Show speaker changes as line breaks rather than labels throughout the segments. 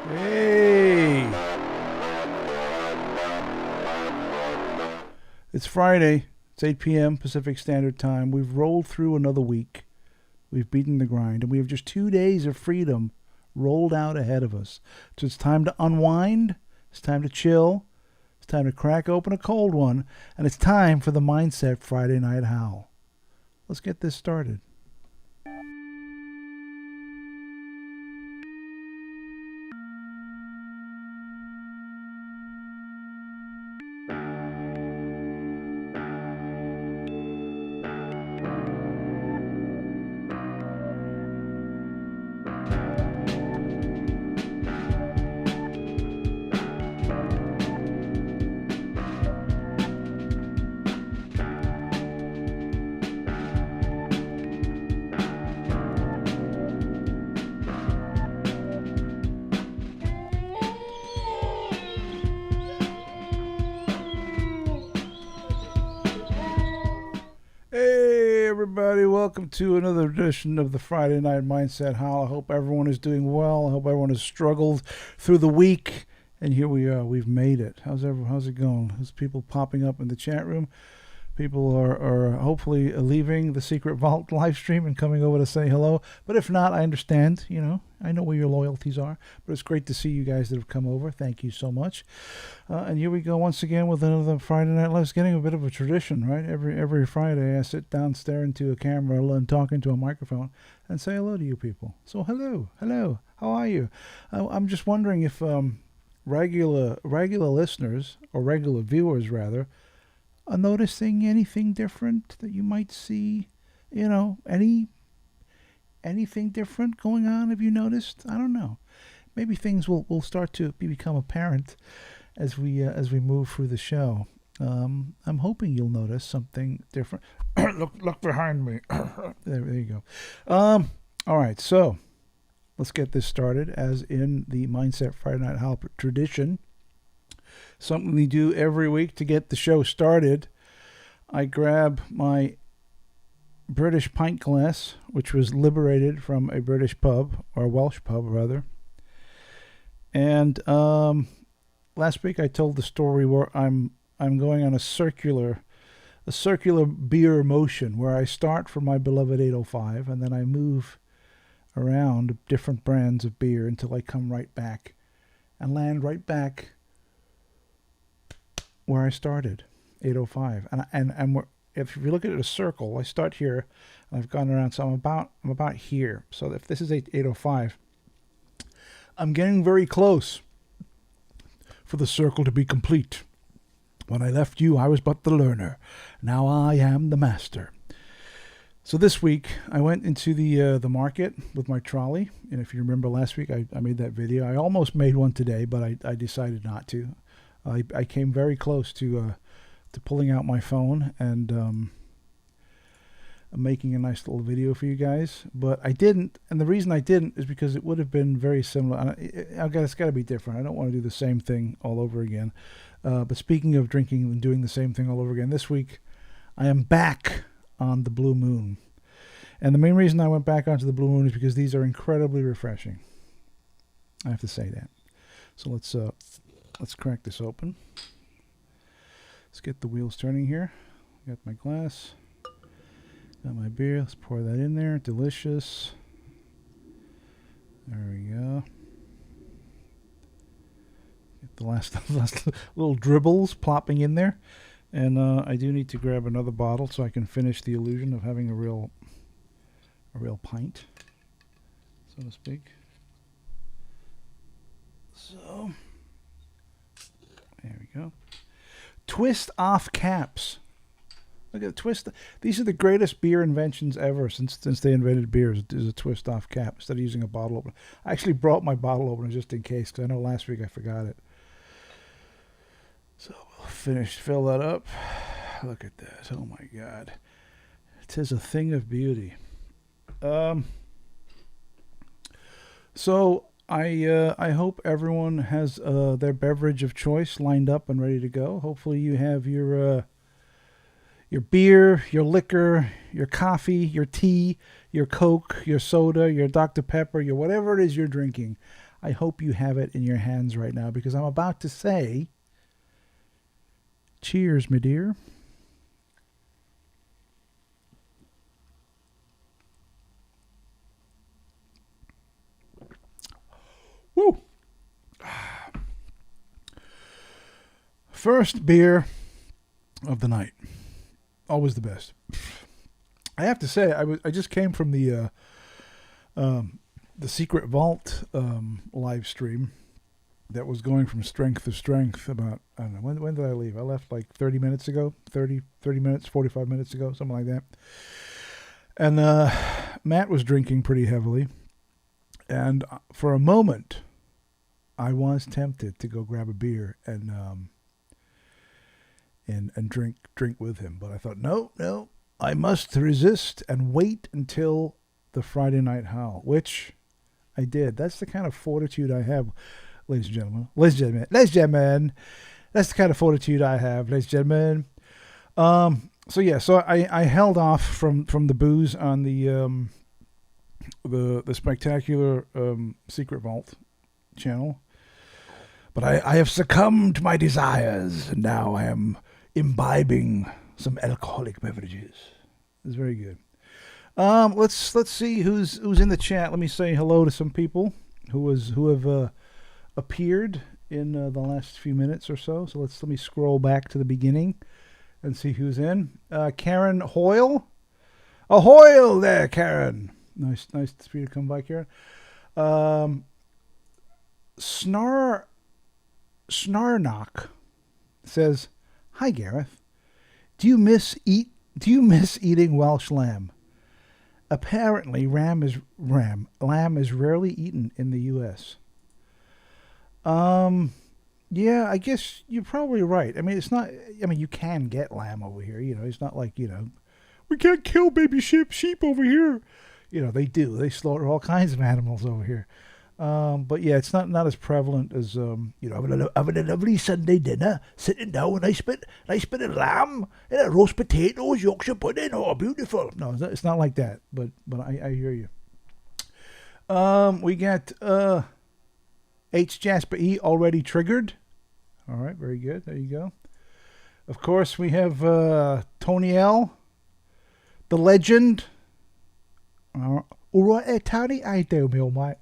Hey! It's Friday. It's 8 p.m. Pacific Standard Time. We've rolled through another week. We've beaten the grind, and we have just 2 days of freedom rolled out ahead of us. So it's time to unwind. It's time to chill. It's time to crack open a cold one. And it's time for the Mindset Friday Night Howl. Let's get this started. Hey everybody, welcome to another edition of the Friday Night Mindset Howl. I hope everyone is doing well. I hope everyone has struggled through the week. And here we are, we've made it. How's it going? There's people popping up in the chat room. People are hopefully leaving the Secret Vault live stream and coming over to say hello. But if not, I understand. I know where your loyalties are. But it's great to see you guys that have come over. Thank you so much. And here we go once again with another Friday Night Live. It's getting a bit of a tradition, right? Every Friday I sit down, stare into a camera and talk into a microphone and say hello to you people. So hello. How are you? I'm just wondering if regular listeners, or regular viewers rather, are noticing anything different that you might see, anything different going on. Have you noticed? I don't know. Maybe things will start to become apparent as we move through the show. I'm hoping you'll notice something different. look behind me. there you go. All right, so let's get this started. As in the Mindset Friday Night Howl tradition, something we do every week to get the show started. I grab my British pint glass, which was liberated from a British pub, or a Welsh pub rather. And last week I told the story where I'm going on a circular beer motion, where I start from my beloved 805 and then I move around different brands of beer until I come right back and land right back where I started, 805. And if you look at a circle, I start here, and I've gone around, so I'm about here. So if this is 805, I'm getting very close for the circle to be complete. When I left you, I was but the learner. Now I am the master. So this week, I went into the market with my trolley. And if you remember last week, I made that video. I almost made one today, but I decided not to. I came very close to pulling out my phone and making a nice little video for you guys, but I didn't. And the reason I didn't is because it would have been very similar. It's got to be different. I don't want to do the same thing all over again. But speaking of drinking and doing the same thing all over again, this week I am back on the Blue Moon. And the main reason I went back onto the Blue Moon is because these are incredibly refreshing. I have to say that. So let's crack this open. Let's get the wheels turning here. Got my glass. Got my beer. Let's pour that in there. Delicious. There we go. Get the last little dribbles plopping in there. And I do need to grab another bottle so I can finish the illusion of having a real pint, so to speak. So there we go. Twist off caps. Look at the twist. These are the greatest beer inventions ever since they invented beers. Is a twist off cap instead of using a bottle opener. I actually brought my bottle opener just in case, because I know last week I forgot it. So we'll fill that up. Look at this. Oh my God. It is a thing of beauty. So I hope everyone has their beverage of choice lined up and ready to go. Hopefully you have your beer, your liquor, your coffee, your tea, your Coke, your soda, your Dr. Pepper, your whatever it is you're drinking. I hope you have it in your hands right now because I'm about to say, cheers, my dear. Woo! First beer of the night. Always the best. I have to say, I just came from the Secret Vault live stream that was going from strength to strength about, I don't know, when did I leave? I left like 30 minutes ago, 30 minutes, 45 minutes ago, something like that. And Matt was drinking pretty heavily. And for a moment, I was tempted to go grab a beer and drink with him. But I thought, no, I must resist and wait until the Friday Night Howl, which I did. That's the kind of fortitude I have, ladies and gentlemen. Ladies and gentlemen. That's the kind of fortitude I have, ladies and gentlemen. So I held off from the booze on the spectacular Secret Vault channel. But I have succumbed to my desires, and now I am imbibing some alcoholic beverages. It's very good. Let's see who's in the chat. Let me say hello to some people who have appeared in the last few minutes or so. So let me scroll back to the beginning and see who's in. Karen Hoyle. Ahoy there, Karen. Nice for you to come by, Karen. Snarnock says, "Hi, Gareth. Do you miss eating Welsh lamb? Apparently, lamb is rarely eaten in the U.S." Yeah, I guess you're probably right. I mean, it's not. I mean, you can get lamb over here. You know, it's not like we can't kill baby sheep over here. They do. They slaughter all kinds of animals over here. But yeah, it's not as prevalent as having a lovely Sunday dinner, sitting down with a nice bit of lamb and a roast potatoes, Yorkshire pudding. Oh, beautiful. No, it's not like that. But I hear you. We got H. Jasper E. already triggered. All right, very good. There you go. Of course, we have Tony L. The legend. All right, Tony, I do, mate.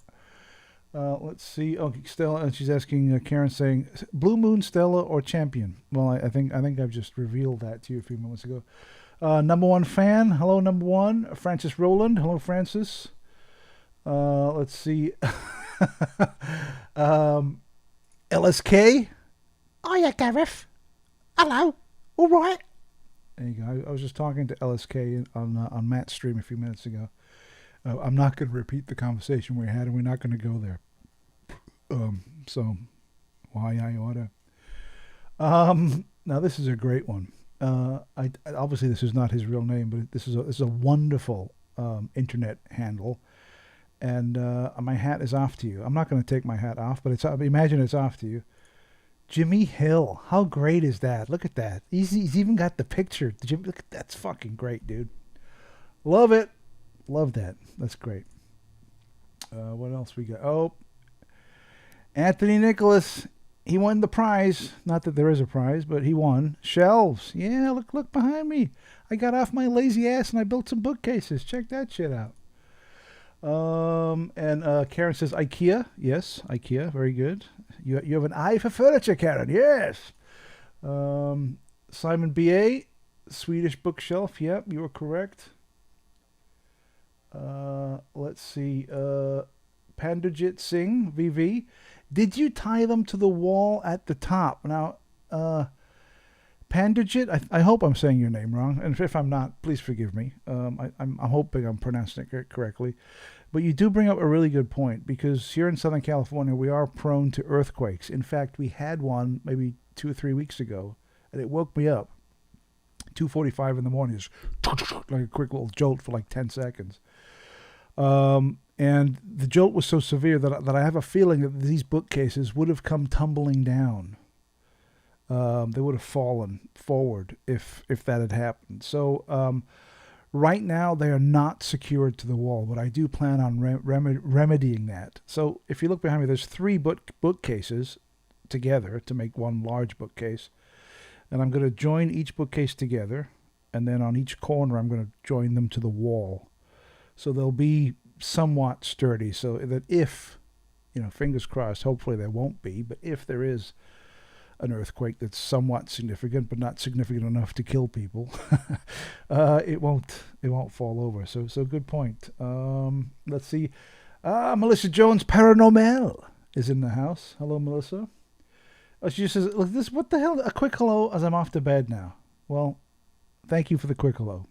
Let's see. Oh, Stella. She's asking Karen, saying, "Blue Moon, Stella, or Champion?" Well, I think I've just revealed that to you a few moments ago. Number one fan. Hello, number one. Francis Rowland. Hello, Francis. Let's see. LSK. Oh yeah, Gareth. Hello. All right. There you go. I was just talking to LSK on Matt's stream a few minutes ago. I'm not going to repeat the conversation we had, and we're not going to go there. So, why I oughta. Now this is a great one. Obviously this is not his real name, but this is a wonderful internet handle, and my hat is off to you. I'm not going to take my hat off, but imagine it's off to you. Jimmy Hill, how great is that? Look at that. He's even got the picture. Look at that's fucking great, dude. Love it. Love that. That's great. What else we got? Oh, Anthony Nicholas. He won the prize. Not that there is a prize, but he won. Shelves. Yeah, look behind me. I got off my lazy ass and I built some bookcases. Check that shit out. And Karen says IKEA. Yes, IKEA. Very good. You have an eye for furniture, Karen. Yes. Simon B.A. Swedish bookshelf. Yep, you were correct. Let's see. Pandajit Singh, VV. Did you tie them to the wall at the top? Now, Pandajit, I hope I'm saying your name wrong, and if I'm not, please forgive me. I'm hoping I'm pronouncing it correctly. But you do bring up a really good point, because here in Southern California, we are prone to earthquakes. In fact, we had one maybe 2 or 3 weeks ago, and it woke me up. 2:45 in the morning, just like a quick little jolt for like 10 seconds. And the jolt was so severe that I have a feeling that these bookcases would have come tumbling down. They would have fallen forward if that had happened. So Right now, they are not secured to the wall, but I do plan on remedying that. So if you look behind me, there's three bookcases together to make one large bookcase. And I'm going to join each bookcase together. And then on each corner, I'm going to join them to the wall. So they'll be somewhat sturdy. So that if, fingers crossed, hopefully there won't be, but if there is an earthquake that's somewhat significant, but not significant enough to kill people, it won't fall over. So good point. Let's see. Melissa Jones Paranormal is in the house. Hello, Melissa. Oh, she just says, "Look, what the hell? A quick hello as I'm off to bed now." Well, thank you for the quick hello.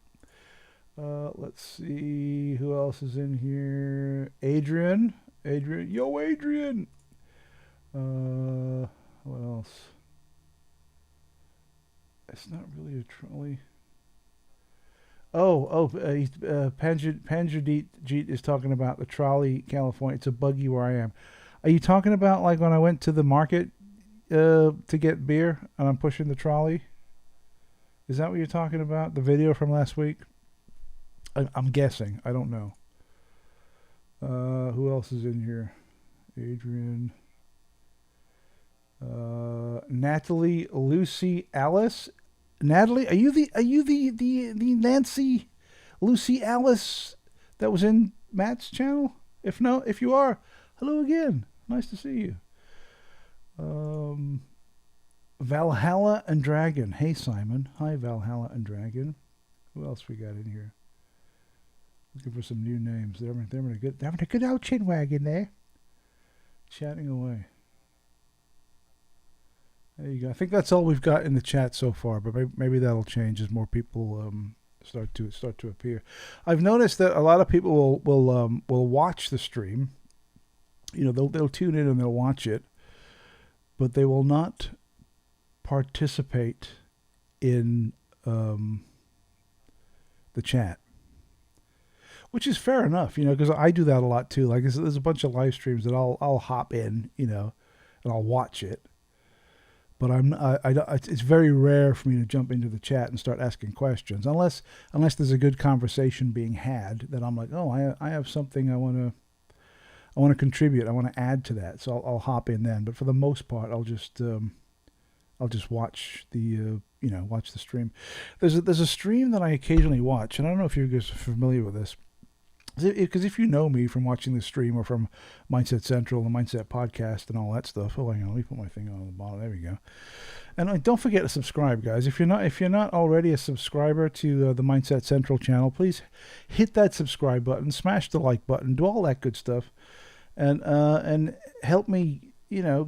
Let's see who else is in here. Adrian, yo, Adrian. What else? It's not really a trolley. Panjadit Jeet is talking about the trolley, California. It's a buggy where I am. Are you talking about like when I went to the market to get beer and I'm pushing the trolley? Is that what you're talking about? The video from last week? I'm guessing. I don't know. Who else is in here? Adrian. Natalie, Lucy, Alice. Natalie, are you the Nancy, Lucy, Alice that was in Matt's channel? If you are, hello again. Nice to see you. Valhalla and Dragon. Hey Simon. Hi Valhalla and Dragon. Who else we got in here? Looking for some new names. They're having a good old chin wagging there. Chatting away. There you go. I think that's all we've got in the chat so far, but maybe that'll change as more people start to appear. I've noticed that a lot of people will watch the stream. They'll tune in and they'll watch it, but they will not participate in the chat, which is fair enough. Because I do that a lot too. Like there's a bunch of live streams that I'll hop in, and I'll watch it. But it's very rare for me to jump into the chat and start asking questions, unless there's a good conversation being had that I'm like, oh, I have something I want to contribute. I want to add to that, so I'll hop in then. But for the most part, I'll just watch the watch the stream. There's a stream that I occasionally watch, and I don't know if you're guys familiar with this. Because if you know me from watching the stream or from Mindset Central and Mindset Podcast and all that stuff, hang on, let me put my finger on the bottom. There we go. And don't forget to subscribe, guys. If you're not already a subscriber to the Mindset Central channel, please hit that subscribe button, smash the like button, do all that good stuff, and help me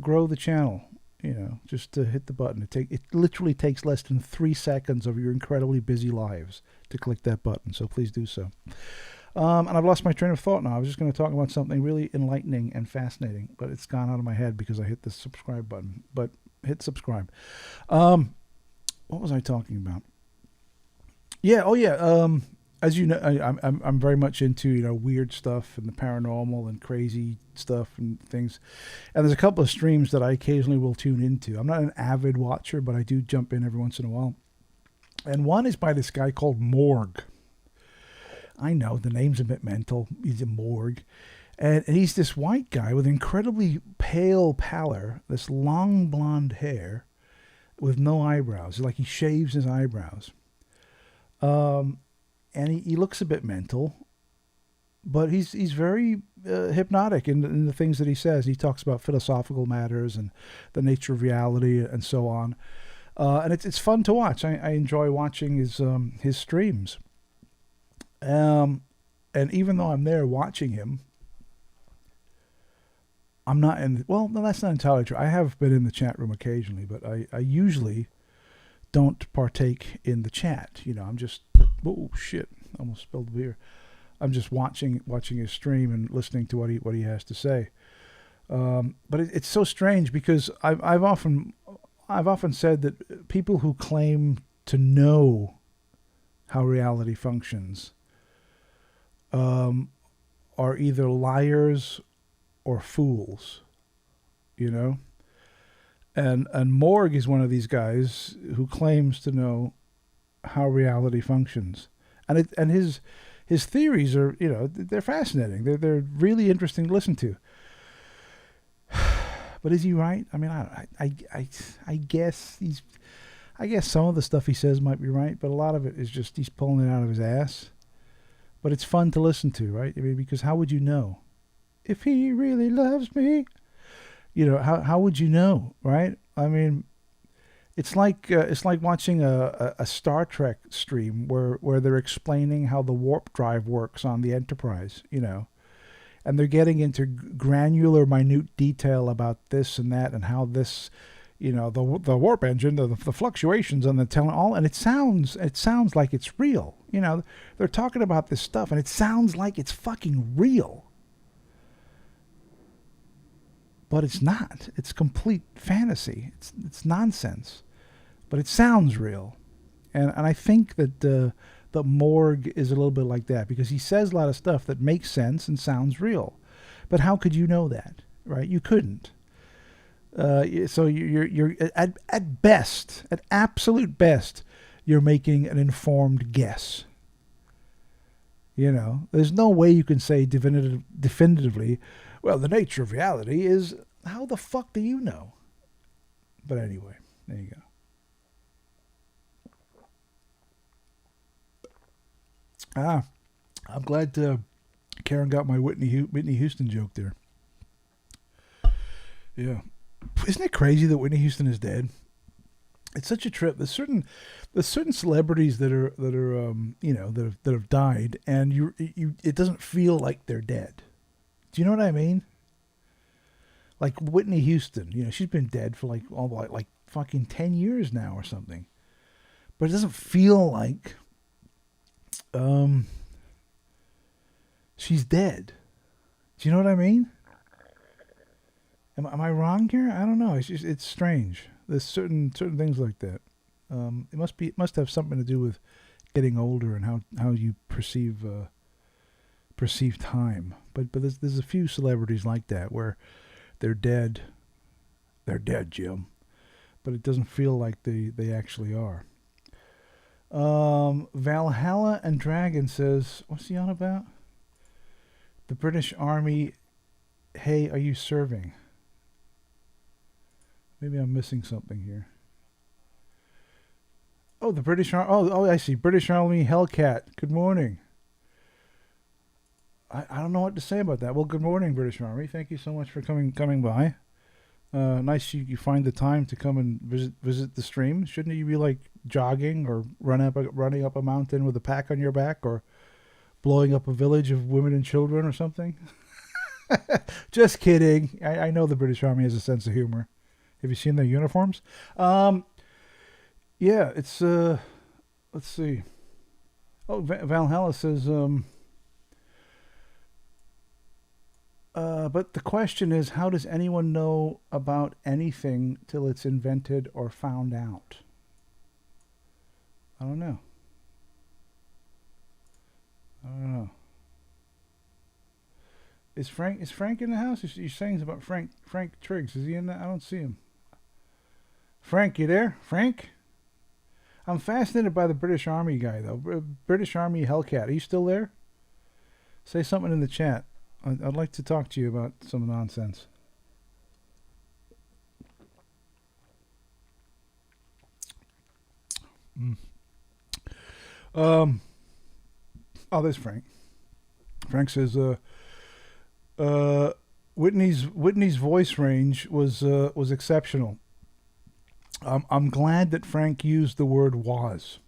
grow the channel. Just to hit the button. It literally takes less than 3 seconds of your incredibly busy lives to click that button. So please do so. And I've lost my train of thought now. I was just going to talk about something really enlightening and fascinating, but it's gone out of my head because I hit the subscribe button. But hit subscribe. What was I talking about? Yeah. Oh, yeah. As you know, I'm very much into weird stuff and the paranormal and crazy stuff and things. And there's a couple of streams that I occasionally will tune into. I'm not an avid watcher, but I do jump in every once in a while. And one is by this guy called Morg. I know, the name's a bit mental. He's a Morg. And he's this white guy with incredibly pale pallor, this long blonde hair with no eyebrows. Like he shaves his eyebrows. And he looks a bit mental, but he's very hypnotic in the things that he says. He talks about philosophical matters and the nature of reality and so on. And it's fun to watch. I enjoy watching his streams. And even though I'm there watching him, I'm not in. Well, no, that's not entirely true. I have been in the chat room occasionally, but I usually don't partake in the chat. I'm just. Oh shit! Almost spilled the beer. I'm just watching his stream and listening to what he has to say. But it's so strange because I've often said that people who claim to know how reality functions are either liars or fools, and Morg is one of these guys who claims to know how reality functions, and his theories are, they're fascinating. They're really interesting to listen to. But is he right? I mean, I guess I guess some of the stuff he says might be right, but a lot of it is just he's pulling it out of his ass. But it's fun to listen to, right? I mean, because how would you know if he really loves me? How would you know, right? I mean, it's like watching a Star Trek stream where they're explaining how the warp drive works on the Enterprise, and they're getting into granular, minute detail about this and that and how this, the warp engine, the fluctuations on the all, and it sounds like it's real. They're talking about this stuff, and it sounds like it's fucking real. But it's not. It's complete fantasy. It's nonsense. But it sounds real. And I think that the Morgue is a little bit like that, because he says a lot of stuff that makes sense and sounds real. But how could you know that, right? You couldn't. So you're at best, at absolute best, you're making an informed guess. There's no way you can say definitively, well, the nature of reality is, how the fuck do you know? But anyway, there you go. I'm glad Karen got my Whitney Houston joke there. Yeah. Isn't it crazy that Whitney Houston is dead? It's such a trip. There's certain celebrities that have died, and it doesn't feel like they're dead. Do you know what I mean? Like Whitney Houston, she's been dead for like fucking 10 years now or something. But it doesn't feel like she's dead. Do you know what I mean? Am I wrong here? I don't know. It's strange. There's certain things like that. It must have something to do with getting older and how you perceive time. But there's a few celebrities like that where they're dead. They're dead, Jim. But it doesn't feel like they actually are. Valhalla and Dragon says, what's he on about? The British Army. Hey, are you serving? Maybe I'm missing something here. Oh, the British Army. Oh, I see. British Army Hellcat. Good morning. I don't know what to say about that. Well, good morning, British Army. Thank you so much for coming by. Nice you find the time to come and visit the stream. Shouldn't you be like jogging or running up a mountain with a pack on your back, or blowing up a village of women and children or something? Just kidding. I know the British Army has a sense of humor. Have you seen their uniforms? Yeah, it's let's see. Oh, Valhalla says but the question is, how does anyone know about anything till it's invented or found out? I don't know. Is Frank in the house? You're saying about Frank Triggs. Is he in there? I don't see him. Frank, you there? Frank? I'm fascinated by the British Army guy, though. British Army Hellcat. Are you still there? Say something in the chat. I'd like to talk to you about some nonsense. Oh, there's Frank. Frank says, Whitney's voice range was exceptional. I'm glad that Frank used the word was,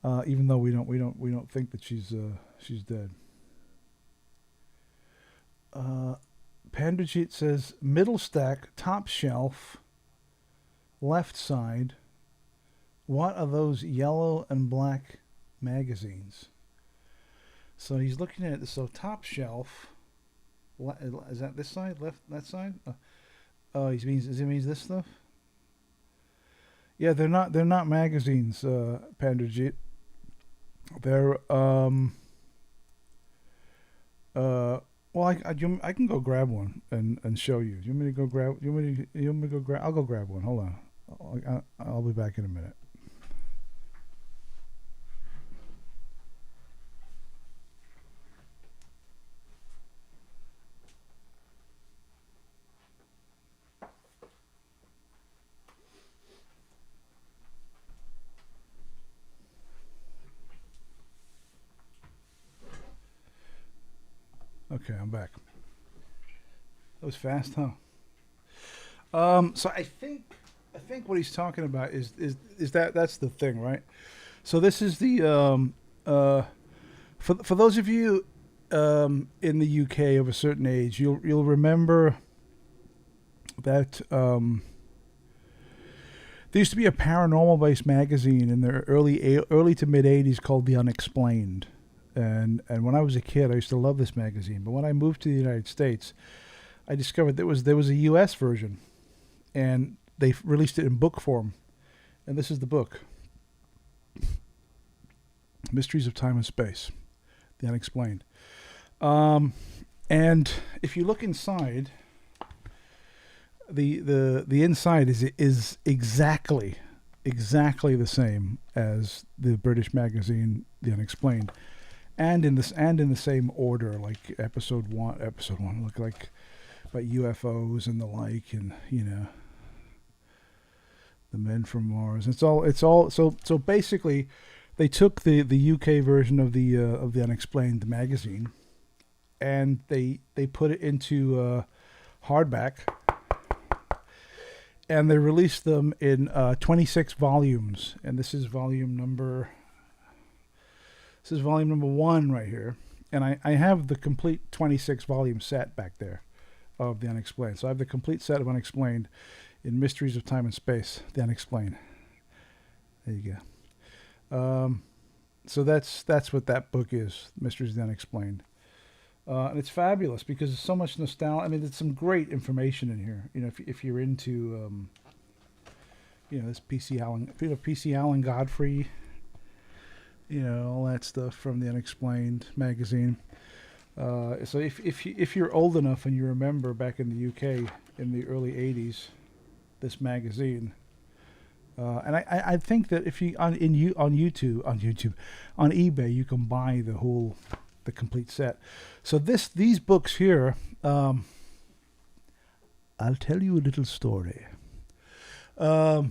even though we don't think that she's dead. Pandajit says middle stack, top shelf, left side. What are those yellow and black magazines? So he's looking at it. So top shelf. Is that this side? Left, that side? He means this stuff. Yeah, they're not magazines, Pandajit. They're well, I can go grab one and show you. You want me to go grab? You want me to go grab? I'll go grab one. Hold on. I'll be back in a minute. Okay, I'm back. That was fast, huh? So I think what he's talking about is that's the thing, right? So this is the for those of you in the UK of a certain age, you'll remember that there used to be a paranormal based magazine in the early to mid '80s called The Unexplained, and when I was a kid, I used to love this magazine. But when I moved to the United States, I discovered there was a U.S. version, and they released it in book form, and this is the book: Mysteries of Time and Space, The Unexplained. And if you look inside, the inside is exactly the same as the British magazine The Unexplained, and in the same order, like episode one look like about UFOs and the like, and the men from Mars. It's all so basically they took the UK version of the Unexplained magazine, and they put it into hardback, and they released them in 26 volumes, and this is volume number 1 right here, and I have the complete 26 volume set back there of the Unexplained. So I have the complete set of Unexplained in Mysteries of Time and Space, the Unexplained. There you go. So that's what that book is, Mysteries of the Unexplained. And it's fabulous because there's so much nostalgia. I mean, there's some great information in here. If you're into, this PC Allen Godfrey, all that stuff from the Unexplained magazine. So if you're old enough and you remember back in the UK in the early '80s, this magazine, and I think that if you on eBay you can buy the complete set. So these books here, I'll tell you a little story. So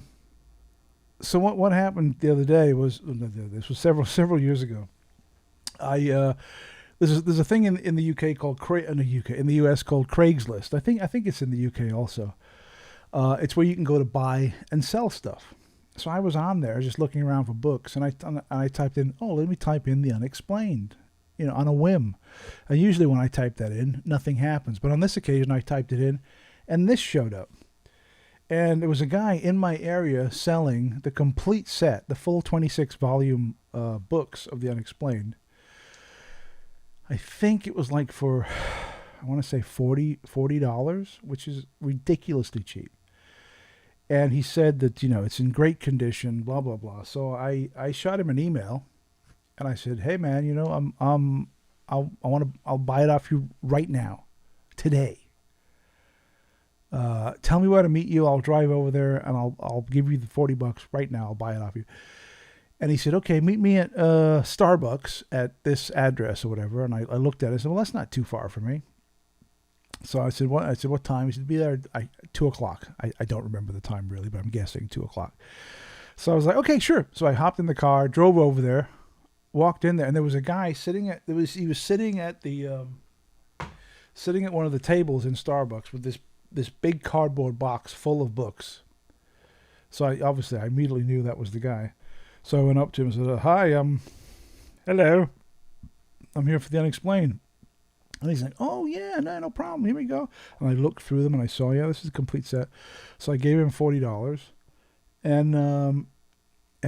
what happened the other day was, this was several years ago. There's a thing in the UK called in the US called Craigslist. I think it's in the UK also. It's where you can go to buy and sell stuff. So I was on there just looking around for books, and I typed in, let me type in The Unexplained, on a whim. And usually when I type that in, nothing happens. But on this occasion, I typed it in, and this showed up. And there was a guy in my area selling the complete set, the full 26 volume books of The Unexplained. I think it was like for, I want to say $40, which is ridiculously cheap. And he said that, it's in great condition, blah, blah, blah. So I shot him an email, and I said, hey man, I'll buy it off you right now, today. Tell me where to meet you. I'll drive over there and I'll give you the $40 right now. I'll buy it off you. And he said, okay, meet me at Starbucks at this address or whatever. And I looked at it and said, well, that's not too far from me. So I said, what time? He said, be there at 2 o'clock. I don't remember the time really, but I'm guessing 2 o'clock. So I was like, okay, sure. So I hopped in the car, drove over there, walked in there, and there was a guy sitting at one of the tables in Starbucks with this big cardboard box full of books. So I immediately knew that was the guy. So I went up to him and said, hi, hello. I'm here for The Unexplained. And he's like, oh yeah, no problem. Here we go. And I looked through them and I saw, this is a complete set. So I gave him $40. And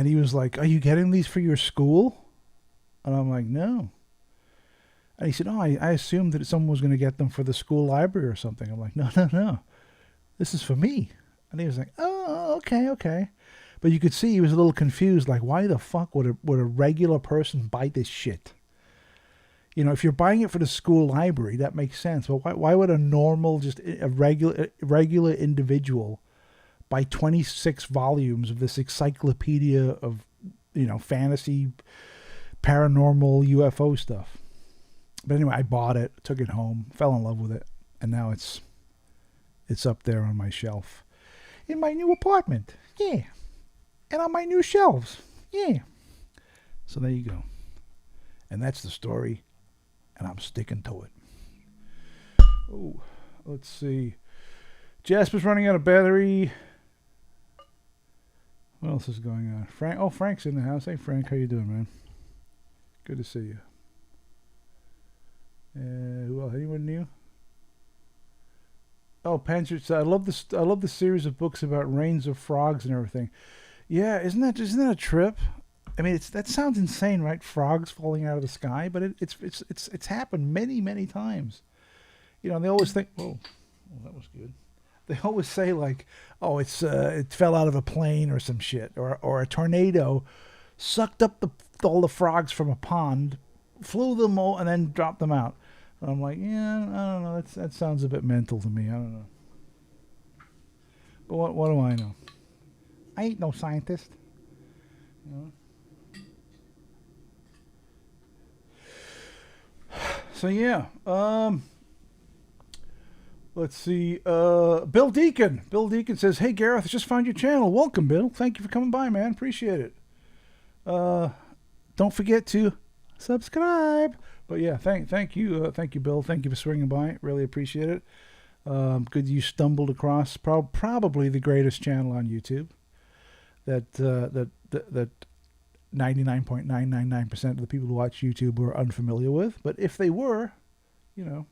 he was like, are you getting these for your school? And I'm like, no. And he said, I assumed that someone was going to get them for the school library or something. I'm like, no. This is for me. And he was like, oh, okay. But you could see he was a little confused, like, why the fuck would a regular person buy this shit? If you're buying it for the school library, that makes sense. But why would a normal, just a regular individual buy 26 volumes of this encyclopedia of, fantasy, paranormal, UFO stuff? But anyway, I bought it, took it home, fell in love with it, and now it's up there on my shelf in my new apartment. Yeah. And on my new shelves. Yeah. So there you go. And that's the story, and I'm sticking to it. Oh, let's see. Jasper's running out of battery. What else is going on? Frank's in the house. Hey, Frank, how you doing, man? Good to see you. Who else? Anyone new? Oh, Panzer. I love this. I love the series of books about rains of frogs and everything. Yeah, isn't that a trip? I mean, that sounds insane, right? Frogs falling out of the sky, but it's happened many times. You know, and they always think, oh, that was good. They always say like, oh, it fell out of a plane or some shit, or a tornado sucked up all the frogs from a pond, flew them all, and then dropped them out. And I'm like, yeah, I don't know. That sounds a bit mental to me. I don't know. But what do I know? I ain't no scientist. You know? So yeah, let's see. Bill Deacon. Bill Deacon says, "Hey Gareth, I just found your channel. Welcome, Bill. Thank you for coming by, man. Appreciate it. Don't forget to subscribe." But yeah, thank you, Bill. Thank you for swinging by. Really appreciate it. Good you stumbled across probably the greatest channel on YouTube. That 99.999% of the people who watch YouTube were unfamiliar with, but if they were, you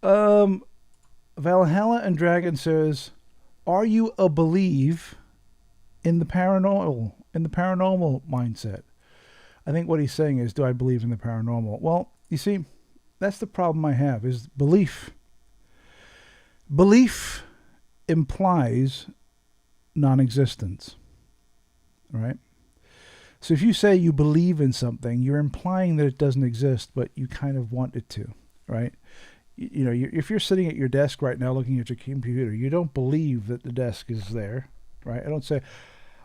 know. Valhalla and Dragon says, "Are you a believe in the paranormal mindset?" I think what he's saying is, do I believe in the paranormal? Well, you see, that's the problem I have, is belief. Belief implies non-existence, right? So if you say you believe in something, you're implying that it doesn't exist, but you kind of want it to, right? You know, if you're sitting at your desk right now looking at your computer, you don't believe that the desk is there, right? I don't say,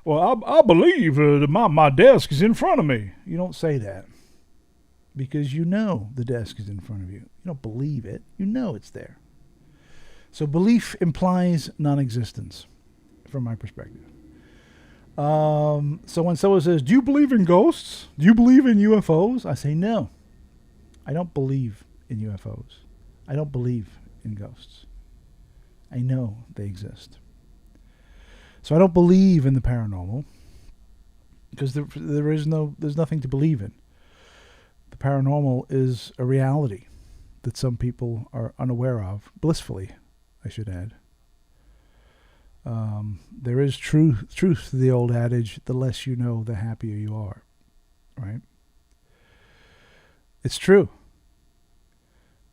well, I believe my desk is in front of me. You don't say that because you know the desk is in front of you. You don't believe it. You know it's there. So belief implies non-existence from my perspective. So when someone says, "Do you believe in ghosts? Do you believe in UFOs?" I say, no. I don't believe in UFOs. I don't believe in ghosts. I know they exist. So I don't believe in the paranormal because there's nothing to believe in. The paranormal is a reality that some people are unaware of, blissfully, I should add. There is truth to the old adage, the less you know, the happier you are, right? It's true.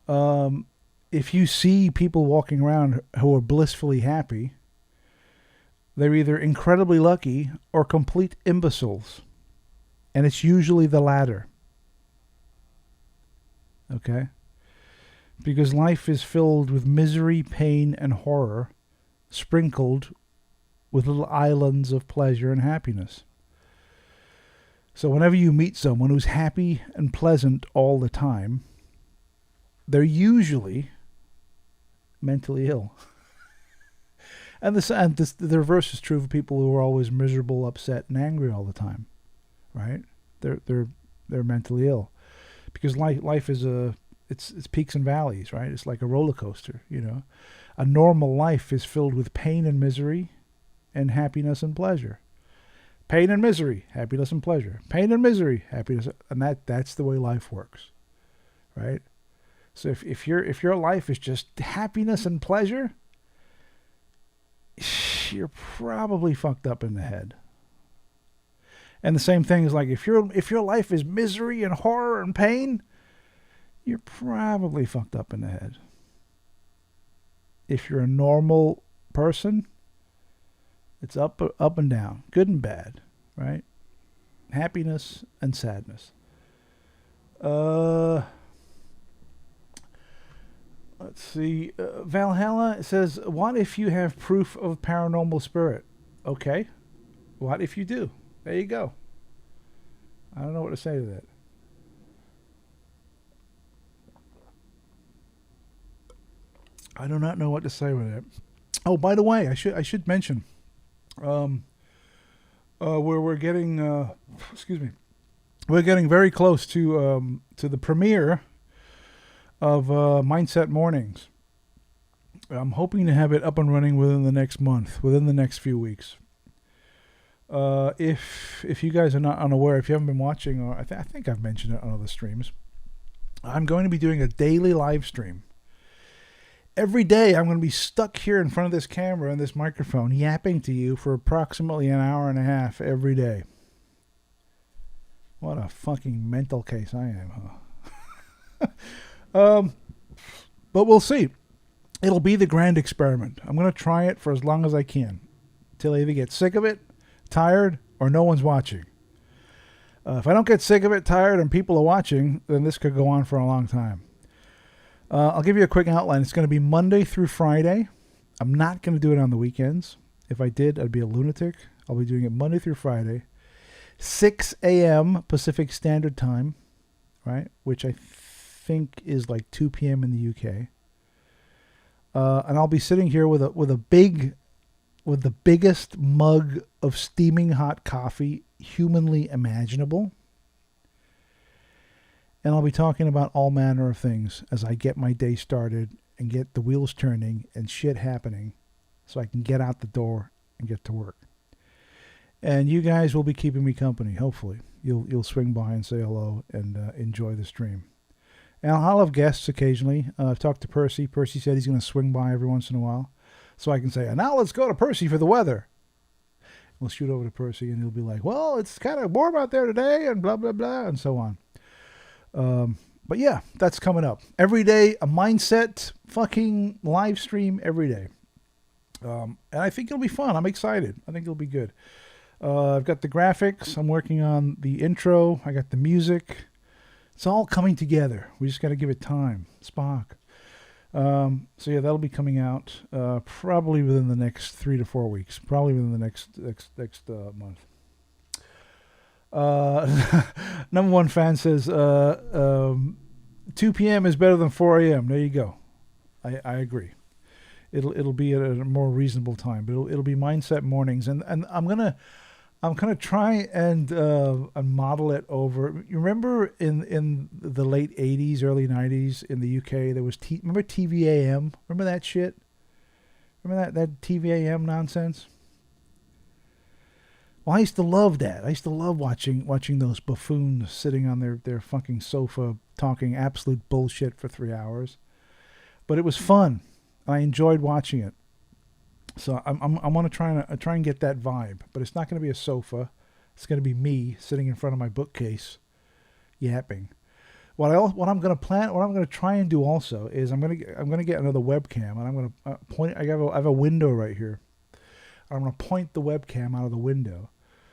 If you see people walking around who are blissfully happy, they're either incredibly lucky or complete imbeciles. And it's usually the latter. Okay? Because life is filled with misery, pain, and horror, sprinkled with little islands of pleasure and happiness. So whenever you meet someone who's happy and pleasant all the time, they're usually mentally ill. And the reverse is true for people who are always miserable, upset, and angry all the time, right? They're mentally ill, because life is it's peaks and valleys, right? It's like a roller coaster, you know. A normal life is filled with pain and misery and happiness and pleasure. Pain and misery, happiness and pleasure. Pain and misery, happiness, and that's the way life works, right? So if your life is just happiness and pleasure, you're probably fucked up in the head. And the same thing is like if your life is misery and horror and pain, you're probably fucked up in the head. If you're a normal person, it's up and down, good and bad, right? Happiness and sadness. Let's see. Valhalla says, "What if you have proof of paranormal spirit?" Okay. What if you do? There you go. I don't know what to say to that. I do not know what to say with it. Oh, by the way, I should mention, we're getting excuse me, we're getting very close to the premiere of Mindset Mornings. I'm hoping to have it up and running within the next month, within the next few weeks. If you guys are not unaware, if you haven't been watching, or I think I've mentioned it on other streams, I'm going to be doing a daily live stream. Every day I'm going to be stuck here in front of this camera and this microphone yapping to you for approximately an hour and a half every day. What a fucking mental case I am, huh? But we'll see. It'll be the grand experiment. I'm going to try it for as long as I can. Till I either get sick of it, tired, or no one's watching. If I don't get sick of it, tired, and people are watching, then this could go on for a long time. I'll give you a quick outline. It's going to be Monday through Friday. I'm not going to do it on the weekends. If I did, I'd be a lunatic. I'll be doing it Monday through Friday. 6 a.m. Pacific Standard Time, right? Which I think is like 2 p.m. in the UK. And I'll be sitting here with the biggest mug of steaming hot coffee humanly imaginable. And I'll be talking about all manner of things as I get my day started and get the wheels turning and shit happening so I can get out the door and get to work. And you guys will be keeping me company, hopefully. You'll swing by and say hello and enjoy the stream. And I'll have guests occasionally. I've talked to Percy. Percy said he's going to swing by every once in a while. So I can say, and now let's go to Percy for the weather. We'll shoot over to Percy and he'll be like, well, it's kind of warm out there today and blah, blah, blah, and so on. But yeah, that's coming up. Every day, a mindset fucking live stream every day. And I think it'll be fun. I'm excited. I think it'll be good. I've got the graphics. I'm working on the intro. I got the music. It's all coming together. We just got to give it time. Spock. So yeah, that'll be coming out probably within the next 3 to 4 weeks. Probably within the next month. Number one fan says 2 p.m. is better than 4 a.m. There you go. I agree. It'll be at a more reasonable time, but it'll be mindset mornings, and I'm gonna try and model it over. You remember in the late 80s, early 90s in the UK, there was remember TVAM? Remember that shit? Remember that TVAM nonsense? Well, I used to love that. I used to love watching those buffoons sitting on their fucking sofa talking absolute bullshit for 3 hours. But it was fun. I enjoyed watching it. So I'm going to try and get that vibe. But it's not going to be a sofa. It's going to be me sitting in front of my bookcase yapping. What I'm going to try and do also is I'm going to get another webcam, and I'm going to point. I have a window right here. I'm going to point the webcam out of the window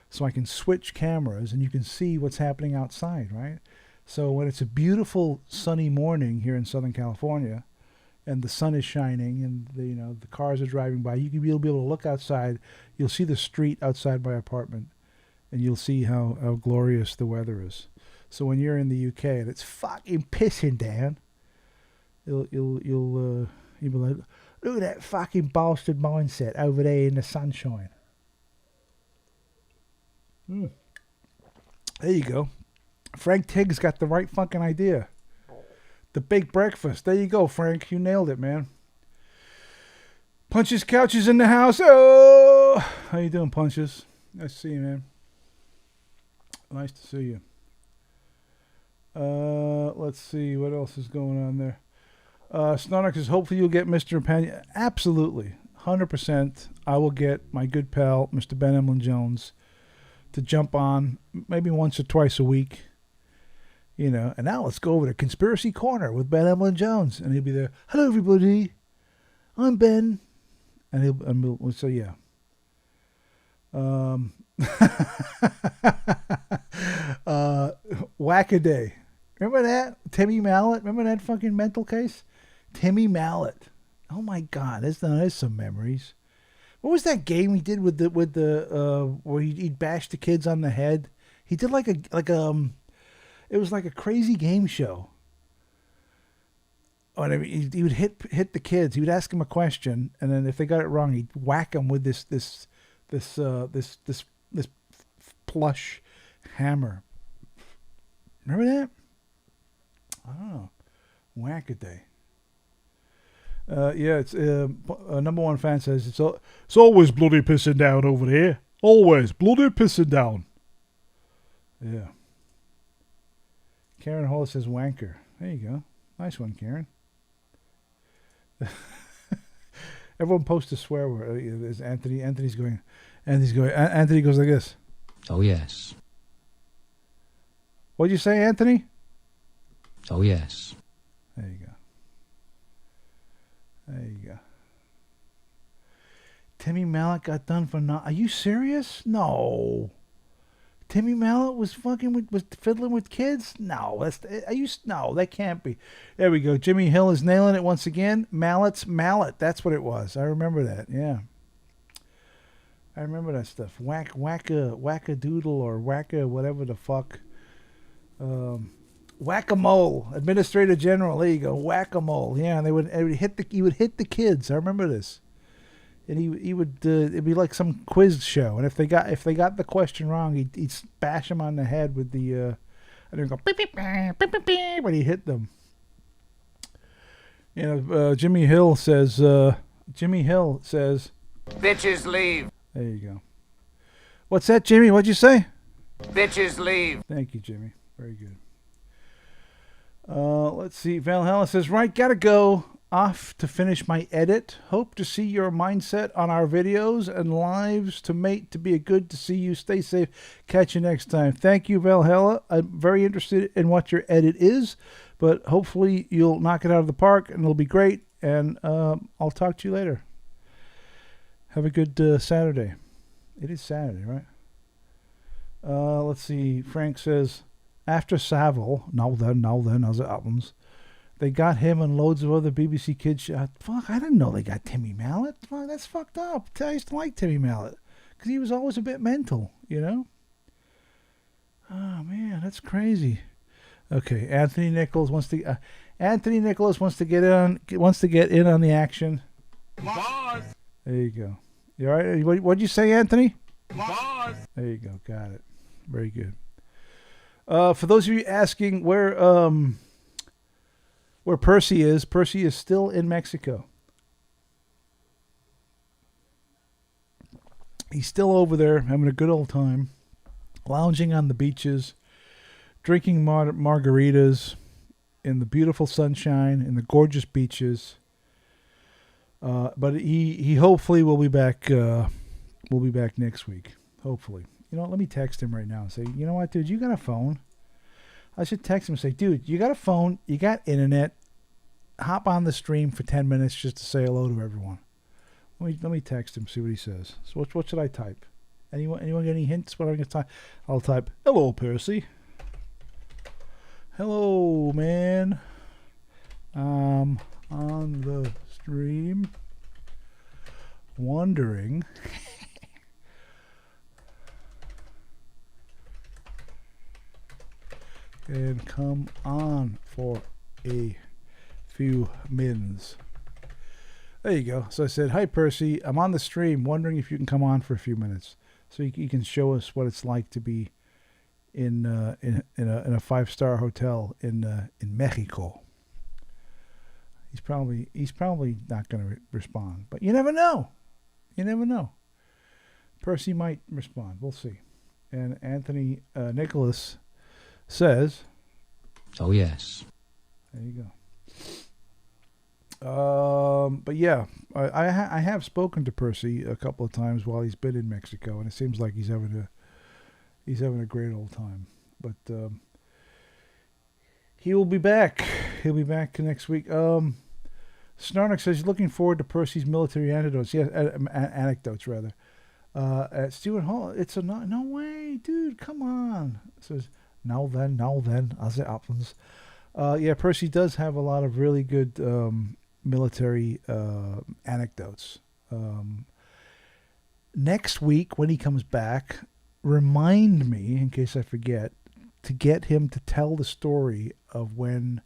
so I can switch cameras and you can see what's happening outside, right? So when it's a beautiful sunny morning here in Southern California and the sun is shining and the cars are driving by, you'll be able to look outside. You'll see the street outside my apartment and you'll see how glorious the weather is. So when you're in the UK and it's fucking pissing down, you'll be like, look at that fucking bastard mindset over there in the sunshine. There you go. Frank Tiggs got the right fucking idea. The big breakfast. There you go, Frank. You nailed it, man. Punches Couches in the house. Oh! How you doing, Punches? Nice to see you, man. Nice to see you. Let's see. What else is going on there? Snarnock says, hopefully you'll get Mr. Penn. Absolutely. 100%. I will get my good pal, Mr. Ben Emlyn Jones, to jump on maybe once or twice a week. And now let's go over to Conspiracy Corner with Ben Emlyn Jones. And he'll be there. Hello, everybody. I'm Ben. And we'll say, yeah. Whack-a-day. Remember that? Timmy Mallet? Remember that fucking mental case? Timmy Mallet. Oh my God, there's some memories. What was that game he did with the where he'd bash the kids on the head? He did it was like a crazy game show. Oh, and he would hit the kids. He would ask them a question, and then if they got it wrong, he'd whack them with this plush hammer. Remember that? I don't know. Whack-a-day. Yeah, it's number one fan says it's always bloody pissing down over there. Always bloody pissing down. Yeah. Karen Hall says wanker. There you go. Nice one, Karen. Everyone posts a swear word. There's Anthony. Anthony goes like this.
Oh, yes.
What'd you say, Anthony?
Oh, yes.
There you go. There you go. Timmy Mallet got done for not. Are you serious? No. Timmy Mallet was was fiddling with kids? No, no, that can't be. There we go. Jimmy Hill is nailing it once again. Mallet's Mallet. That's what it was. I remember that. Yeah. I remember that stuff. Whack-a-doodle or whack-a whatever the fuck. Whack-a-mole. Administrator General. There you go. Whack-a-mole. Yeah, and he would hit the kids. I remember this. And he would it'd be like some quiz show, and if they got the question wrong, he'd bash them on the head with the and they'd go beep, beep, beep, beep, beep, when he hit them. You know, Jimmy Hill says
bitches leave.
There you go. What's that, Jimmy? What'd you say?
Bitches leave.
Thank you, Jimmy. Very good. Let's see. Valhalla says, right, gotta go. Off to finish my edit. Hope to see your mindset on our videos and lives to be a good to see you. Stay safe. Catch you next time. Thank you, Valhalla. I'm very interested in what your edit is, but hopefully you'll knock it out of the park and it'll be great. And I'll talk to you later. Have a good Saturday. It is Saturday, right? Let's see. Frank says, after Savile, now then, as it happens, they got him and loads of other BBC Kids shows. Fuck, I didn't know they got Timmy Mallet. Fuck, that's fucked up. I used to like Timmy Mallet because he was always a bit mental, you know? Oh, man, that's crazy. Okay, Anthony Nicholas wants to get in on the action.
Boss.
There you go. You all right? What'd you say, Anthony?
Boss.
There you go. Got it. Very good. For those of you asking where Percy is still in Mexico. He's still over there having a good old time, lounging on the beaches, drinking margaritas in the beautiful sunshine, in the gorgeous beaches. But he hopefully will be back. We'll be back next week. Hopefully. You know what? Let me text him right now and say, you know what, dude? You got a phone? I should text him and say, dude, you got a phone, you got internet, hop on the stream for 10 minutes just to say hello to everyone. Let me text him, see what he says. So what should I type? Anyone got any hints? What am I going to type? I'll type, hello, Percy. Hello, man. On the stream, wondering... and come on for a few mins. There you go. So I said, hi, Percy. I'm on the stream, wondering if you can come on for a few minutes, so you can show us what it's like to be in a 5-star hotel in Mexico. He's probably not going to respond, but you never know. You never know. Percy might respond. We'll see. And Anthony Nicholas says,
oh, yes.
There you go. But yeah, I have spoken to Percy a couple of times while he's been in Mexico, and it seems like he's having a great old time. But he will be back. He'll be back next week. Snarnock says he's looking forward to Percy's military anecdotes. Yeah, anecdotes rather. At Stuart Hall, it's a no way, dude. Come on. Says. Now then, as it happens. Yeah, Percy does have a lot of really good military anecdotes. Next week, when he comes back, remind me, in case I forget, to get him to tell the story of when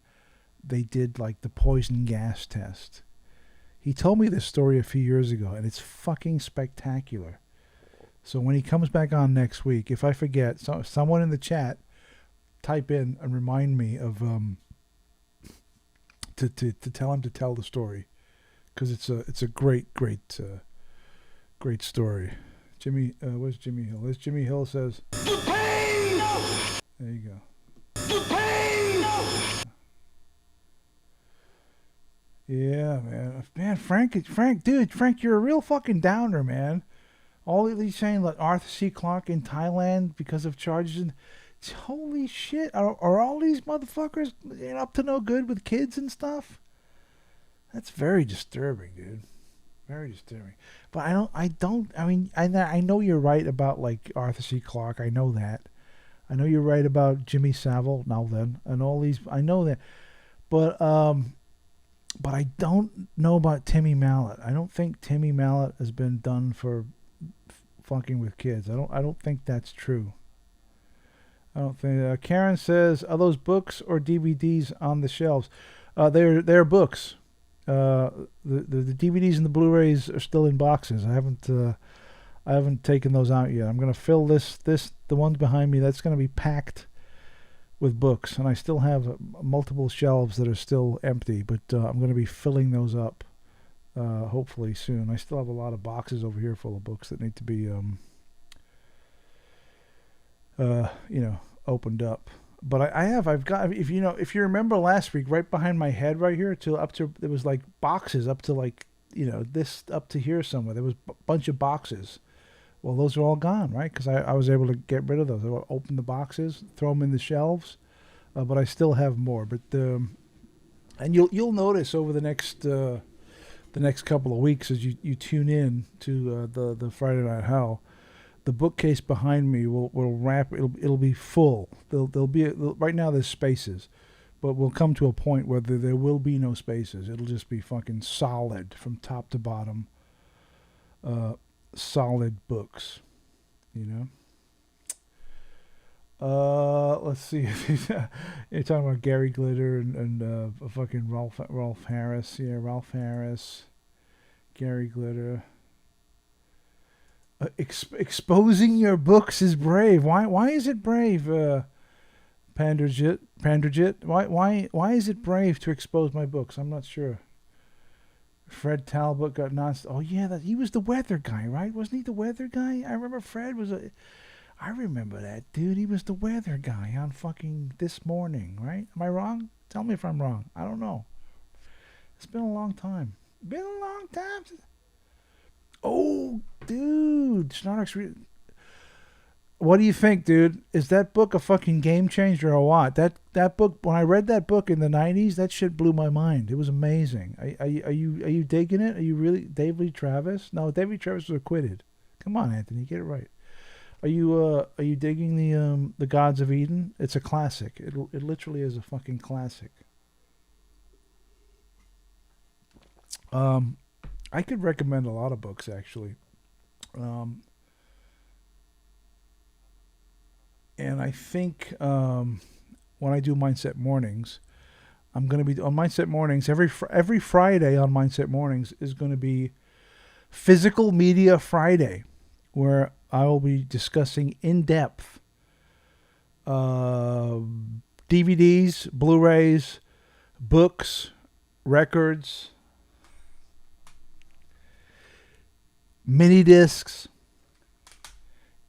they did like the poison gas test. He told me this story a few years ago, and it's fucking spectacular. So when he comes back on next week, if I forget, someone in the chat, type in and remind me of to tell him to tell the story, because it's a great great story. Jimmy, where's Jimmy Hill? There's Jimmy Hill says. There you go. Yeah, man, Frank, dude, Frank, you're a real fucking downer, man. All of these saying like Arthur C. Clarke in Thailand because of charges and holy shit, are all these motherfuckers up to no good with kids and stuff? That's very disturbing, dude. Very disturbing. But I know you're right about like Arthur C. Clarke. I know that. I know you're right about Jimmy Savile, now then, and all these. I know that. But I don't know about Timmy Mallet. I don't think Timmy Mallet has been done for fucking with kids. I don't think that's true. I don't think. Karen says, "Are those books or DVDs on the shelves?" They're books. The DVDs and the Blu-rays are still in boxes. I haven't taken those out yet. I'm gonna fill the ones behind me. That's gonna be packed with books, and I still have multiple shelves that are still empty. But I'm gonna be filling those up hopefully soon. I still have a lot of boxes over here full of books that need to be opened up. But I've got, if you remember last week, right behind my head right here there was like boxes up to like, this up to here somewhere. There was a bunch of boxes. Well, those are all gone, right? Because I was able to get rid of those. I would open the boxes, throw them in the shelves, but I still have more. But and you'll notice over the next couple of weeks as you tune in to the Friday Night Howl, the bookcase behind me will wrap. It'll be full. There'll be right now there's spaces, but we'll come to a point where there will be no spaces. It'll just be fucking solid from top to bottom. Solid books, Let's see. You're talking about Gary Glitter and fucking Rolf Harris. Yeah, Rolf Harris, Gary Glitter. Exposing your books is brave. Why is it brave, Panderjit? Why is it brave to expose my books? I'm not sure. Fred Talbot got nonstop. Oh yeah, he was the weather guy, right? Wasn't he the weather guy? I remember Fred was I remember that dude. He was the weather guy on fucking This Morning, right? Am I wrong? Tell me if I'm wrong. I don't know. It's been a long time. Oh, dude. Snarks. What do you think, dude? Is that book a fucking game changer or what? That book, when I read that book in the 90s, that shit blew my mind. It was amazing. Are you digging it? Are you really? David Lee Travis? No, David Lee Travis was acquitted. Come on, Anthony, get it right. Are you digging the Gods of Eden? It's a classic. It literally is a fucking classic. I could recommend a lot of books actually. And I think when I do Mindset Mornings, I'm going to be on Mindset Mornings every Friday. On Mindset Mornings is going to be Physical Media Friday, where I will be discussing in depth DVDs, Blu-rays, books, records, mini discs.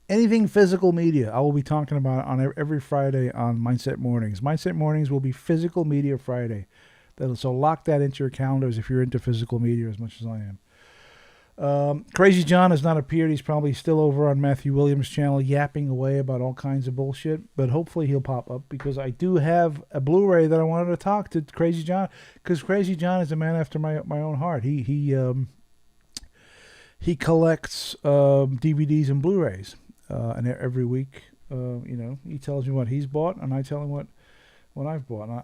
Anything physical media, I will be talking about on every Friday on Mindset Mornings. Mindset Mornings will be Physical Media Friday. So lock that into your calendars if you're into physical media as much as I am. Crazy John has not appeared. He's probably still over on Matthew Williams' channel yapping away about all kinds of bullshit. But hopefully he'll pop up because I do have a Blu-ray that I wanted to talk to Crazy John, because Crazy John is a man after my own heart. He collects DVDs and Blu-rays. And every week, he tells me what he's bought, and I tell him what I've bought. And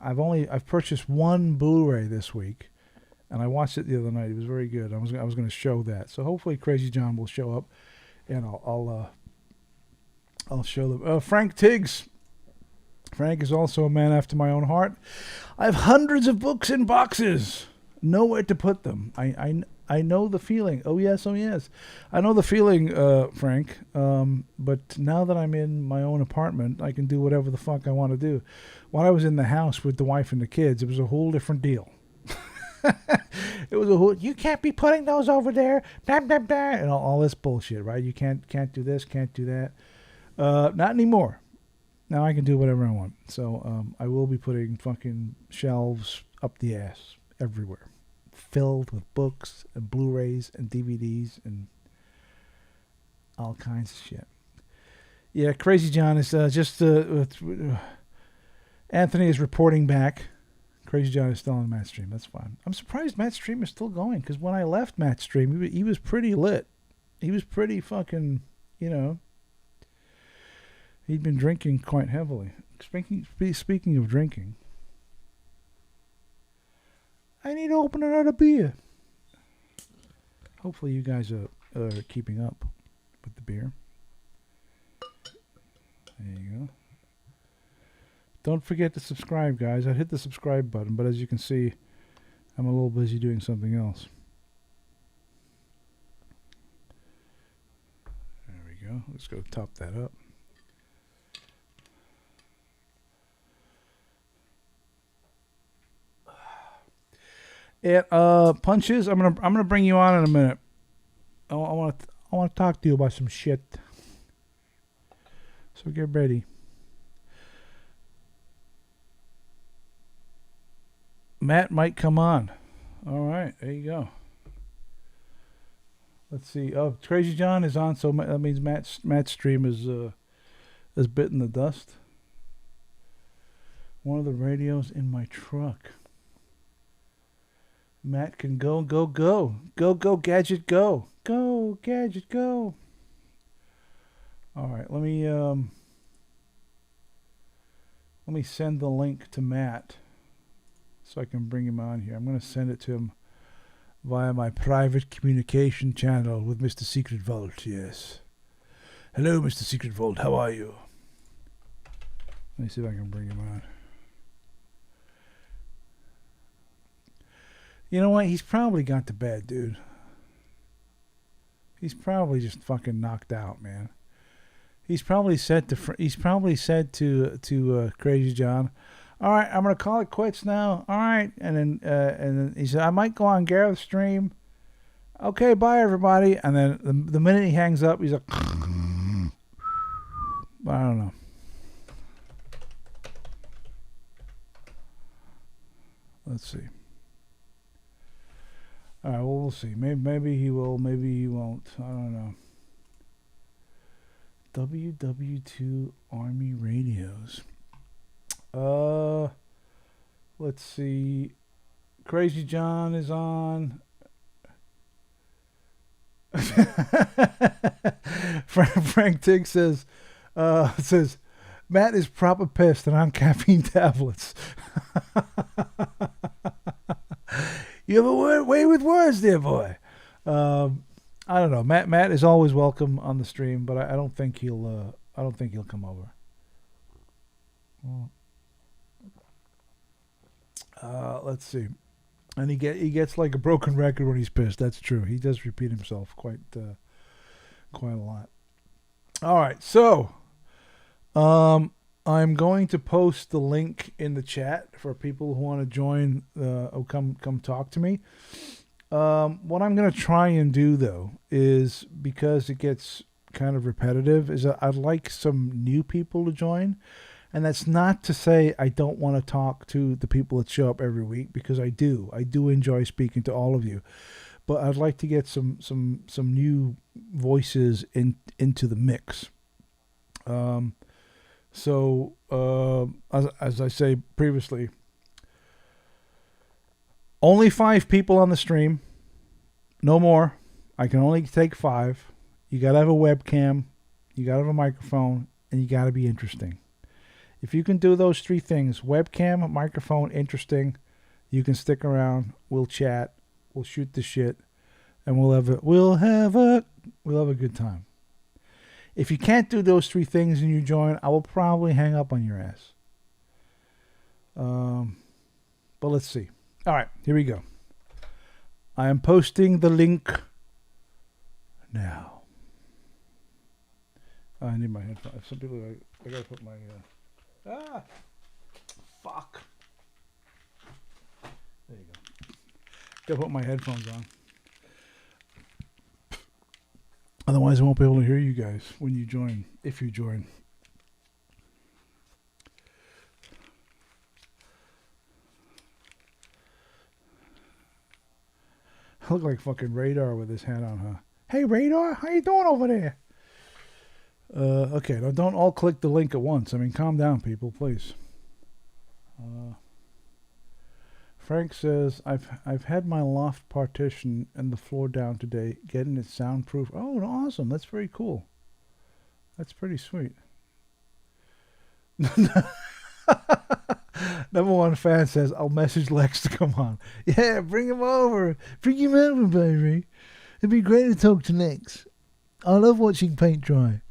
I've purchased one Blu-ray this week, and I watched it the other night. It was very good. I was going to show that. So hopefully Crazy John will show up, and I'll show them. Frank Tiggs. Frank is also a man after my own heart. I have hundreds of books in boxes, nowhere to put them. I know the feeling. Oh yes. I know the feeling, Frank. But now that I'm in my own apartment, I can do whatever the fuck I want to do. When I was in the house with the wife and the kids, it was a whole different deal. It was a hoot. You can't be putting those over there. Blah, blah, blah, and all this bullshit, right? You can't do this, can't do that. Not anymore. Now I can do whatever I want. So I will be putting fucking shelves up the ass everywhere, filled with books and Blu-rays and DVDs and all kinds of shit. Yeah, Crazy John is Anthony is reporting back. Crazy John is still on Matt's stream. That's fine. I'm surprised Matt's stream is still going, because when I left Matt's stream, he was pretty lit. He was pretty fucking, he'd been drinking quite heavily. Speaking of drinking, I need to open another beer. Hopefully you guys are keeping up with the beer. There you go. Don't forget to subscribe, guys. I hit the subscribe button, but as you can see, I'm a little busy doing something else. There we go. Let's go top that up. And Punches, I'm gonna bring you on in a minute. I want to talk to you about some shit. So get ready. Matt might come on. All right, there you go. Let's see. Oh, Crazy John is on, so that means Matt's stream is bitten the dust. One of the radios in my truck. Matt can go, Gadget, go. Go, Gadget, go. All right, let me send the link to Matt so I can bring him on here. I'm going to send it to him via my private communication channel with Mr. Secret Vault, yes. Hello, Mr. Secret Vault, how are you? Let me see if I can bring him on. You know what? He's probably got to bed, dude. He's probably just fucking knocked out, man. He's probably said to Crazy John, "All right, I'm gonna call it quits now. All right," and then he said, "I might go on Gareth's stream. Okay, bye everybody." And then the minute he hangs up, he's like, "I don't know." Let's see. All right, well, we'll see. Maybe he will. Maybe he won't. I don't know. WW2 Army radios. Let's see. Crazy John is on. Frank Tig says, Matt is proper pissed and on caffeine tablets. You have a way with words there, boy. I don't know. Matt is always welcome on the stream, but I don't think he'll come over. Let's see. And he gets like a broken record when he's pissed. That's true. He does repeat himself quite a lot. All right, so I'm going to post the link in the chat for people who want to join. Come talk to me. What I'm going to try and do, though, is because it gets kind of repetitive, is I'd like some new people to join. And that's not to say I don't want to talk to the people that show up every week, because I do. I do enjoy speaking to all of you. But I'd like to get some new voices into the mix. So as I say previously, only 5 people on the stream. No more. I can only take 5. You got to have a webcam. You got to have a microphone. And you got to be interesting. If you can do those 3 things, webcam, microphone, interesting, you can stick around. We'll chat. We'll shoot the shit. And we'll have a good time. If you can't do those 3 things and you join, I will probably hang up on your ass. But let's see. All right, here we go. I am posting the link now. I need my headphones. Some people, I gotta put my. Fuck. There you go. Gotta put my headphones on. Otherwise, I won't be able to hear you guys when you join, if you join. I look like fucking Radar with his hat on, huh? Hey, Radar, how you doing over there? Okay, now don't all click the link at once. I mean, calm down, people, please. Frank says, I've had my loft partition and the floor down today, getting it soundproof. Oh, awesome. That's very cool. That's pretty sweet. Number one fan says, I'll message Lex to come on. Yeah, bring him over. Bring him over, baby. It'd be great to talk to Lex. I love watching paint dry.